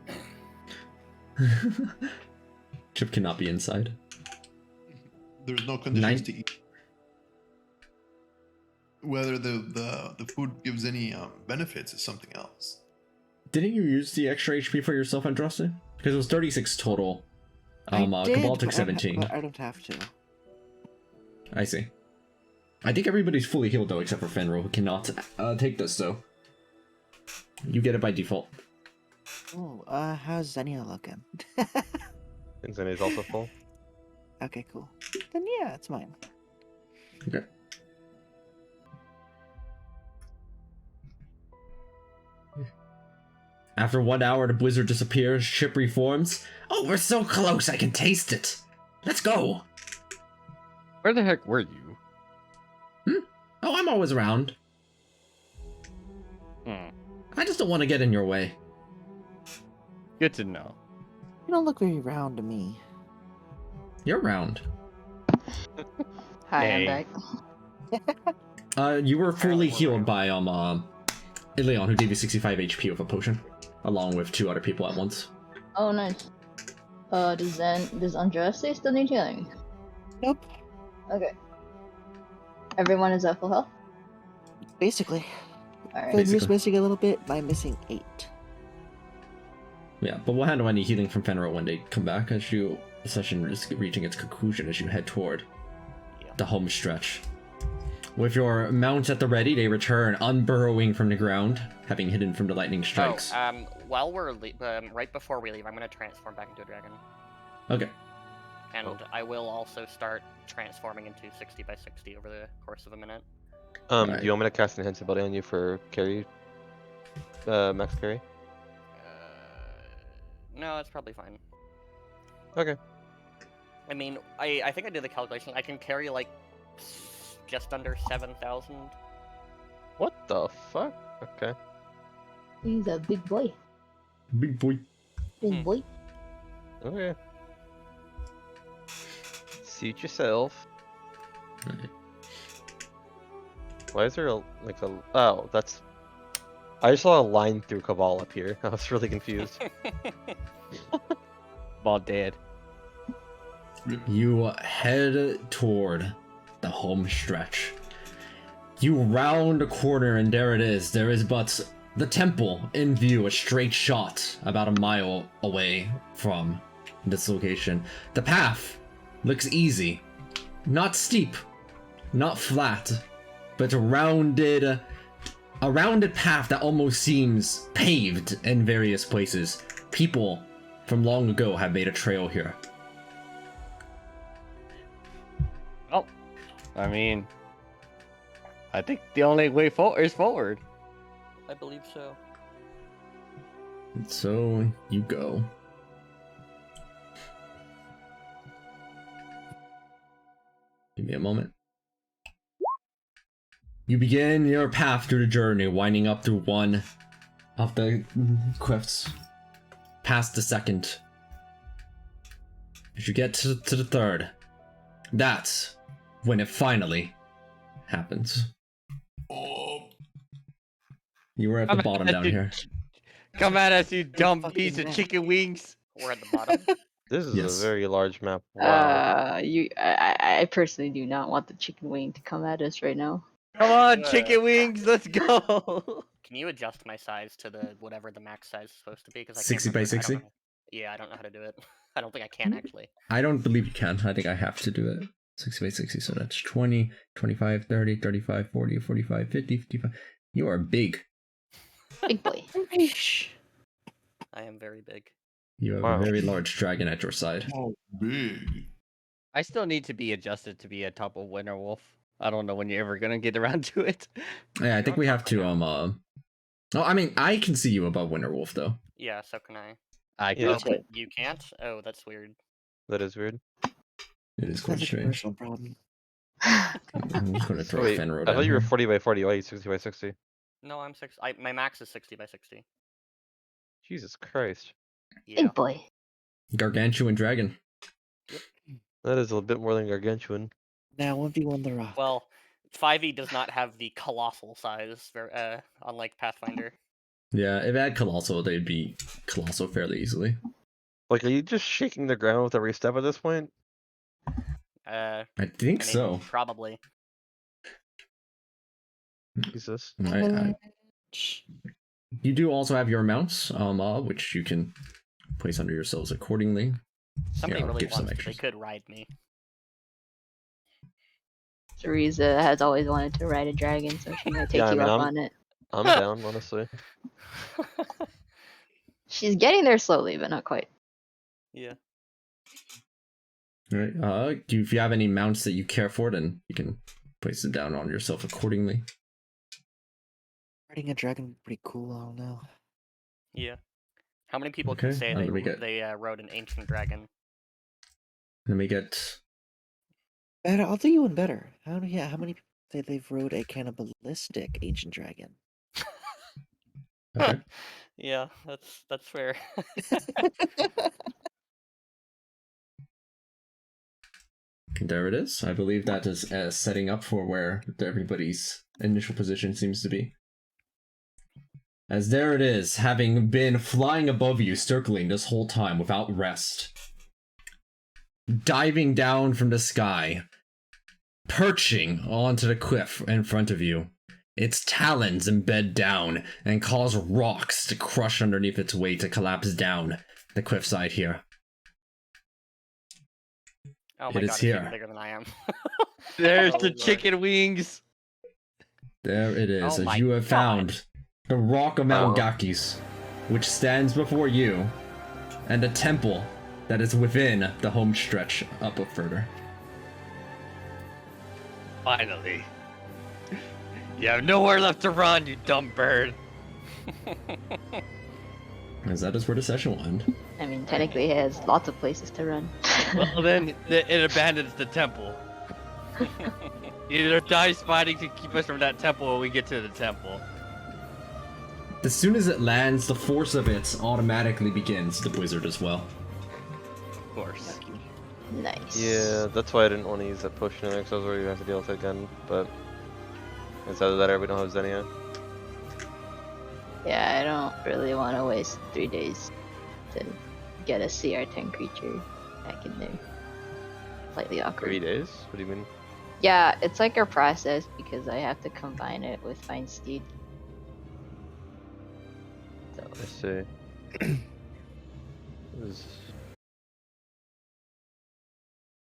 Chip cannot be inside. There's no conditions to eat. Whether the food gives any benefits is something else. Didn't you use the extra HP for yourself, Andraste? Because it was 36 total. I did, Cabal but took 17. but I don't have to. I see. I think everybody's fully healed though, except for Fenrir, who cannot take this though. You get it by default. Oh, how's Xenia looking? And Zenya's also full. Okay, cool. Then yeah, it's mine. Okay. After 1 hour, the blizzard disappears, ship reforms. Oh, we're so close, I can taste it. Let's go. Where the heck were you? Oh, I'm always around. Hmm. I just don't want to get in your way. Good to know. You don't look very round to me. You're round. Hi, Hey. I'm back. You were fully Apparently we're healed by Ileon, who gave you 65 HP with a potion, along with 2 other people at once. Oh, nice. Does Andraste still need healing? Nope. Okay. Everyone is at full health? Basically, Alright. Fenrir's Basically. missing a little bit. I'm missing 8. Yeah, but we'll handle any healing from Fenrir when they come back, as the session is reaching its conclusion as you head toward the home stretch. With your mounts at the ready, they return, unburrowing from the ground, having hidden from the lightning strikes. While we're right before we leave, I'm gonna transform back into a dragon, Okay. and I will also start transforming into 60 by 60 over the course of a minute. Do Right. you want me to cast Invincibility on you for carry? Max carry? No, it's probably fine. Okay. I mean, I think I did the calculation. I can carry like just under 7,000. What the fuck? Okay. He's a big boy. Big boy. Big boy. Okay. Suit yourself. Right. Why is there like a... Oh, that's... I just saw a line through Cabal up here. I was really confused. Ball dead. You head toward the home stretch. You round a corner and there it is. There is but the temple in view, a straight shot about a mile away from this location. The path looks easy. Not steep, not flat, but a rounded path that almost seems paved in various places. People from long ago have made a trail here. Oh, I mean, I think the only way forward is forward. I believe so. And so you go. Give me a moment. You begin your path through the journey, winding up through one of the cliffs, past the second. As you get to the third, that's when it finally happens. Oh, You were at the bottom down here. Come at us, you dumb fucking piece of neck. chicken wings. We're at the bottom. This is Yes. a very large map. Wow. I personally do not want the chicken wing to come at us right now. Come on, Yeah. chicken wings, let's go. Can you adjust my size to the whatever the max size is supposed to be? Because I 60 can't by remember. I 60? don't know. Yeah, I don't know how to do it. I don't think I can actually. I don't believe you can. I think I have to do it. 60 by 60, so that's 20, 25, 30, 35, 40, 45, 50, 55. You are big. Big boy. I am very big. You have Wow. a very large dragon at your side. Oh, big. I still need to be adjusted to be a top of Winter Wolf. I don't know when you're ever gonna get around to it. Yeah, I think You're we on have top to, right now. Oh, I mean, I can see you above Winterwolf, though. Yeah, so can I. I Yeah. Oh, could. but you can't? Oh, that's weird. That is weird. It is quite That's a strange. personal problem. I'm just going to throw Wait, Fenro I down thought you were here. 40 by 40. Why are you 60 by 60? No, I'm six. My max is 60 by 60. Jesus Christ. Yeah. Big boy. Gargantuan dragon. That is a bit more than gargantuan. Now 1v1 the rock. Well, 5e does not have the colossal size, unlike Pathfinder. Yeah, if I had Colossal, they'd be Colossal fairly easily. Like, are you just shaking the ground with every step at this point? I I think mean, so. probably. Jesus. You do also have your mounts, which you can place under yourselves accordingly. Somebody I'll really give some wants to. They extras. could ride me. Teresa has always wanted to ride a dragon, so she might take Yeah, I you mean, up on it. I'm down, honestly. She's getting there slowly, but not quite. Yeah. All right. If you have any mounts that you care for, then you can place them down on yourself accordingly. Riding a dragon would be pretty cool, I don't know. Yeah. How many people can Okay, say let me get- they rode an ancient dragon? Let me get. Better, I'll do you one better. How many people say they've rode a cannibalistic ancient dragon? Okay. Yeah, that's fair. There it is. I believe that is setting up for where everybody's initial position seems to be. As there it is, having been flying above you, circling this whole time without rest. Diving down from the sky. Perching onto the cliff in front of you. Its talons embed down and cause rocks to crush underneath its weight to collapse down the cliffside here. Oh my It is god, it's here. even bigger than I am. There's Oh, the Lord. chicken wings. There it is, Oh as my you have God. found the Rock of Mount Oh. Gakis, which stands before you, and a temple that is within the home stretch up further. Finally. You have nowhere left to run, you dumb bird. As that is where the session will end. I mean, technically, it has lots of places to run. Well, then it abandons the temple. Either dies fighting to keep us from that temple, or we get to the temple. As soon as it lands, the force of it automatically begins the blizzard as well. Of course. Nice. Yeah, that's why I didn't want to use that potion because I was worried we'd have to deal with it again, but it's either that or we don't have Xenia. Yeah, I don't really want to waste 3 days to get a CR10 creature back in there. Slightly awkward. 3 days? What do you mean? Yeah, it's like a process because I have to combine it with Fine Steed. So I see. Is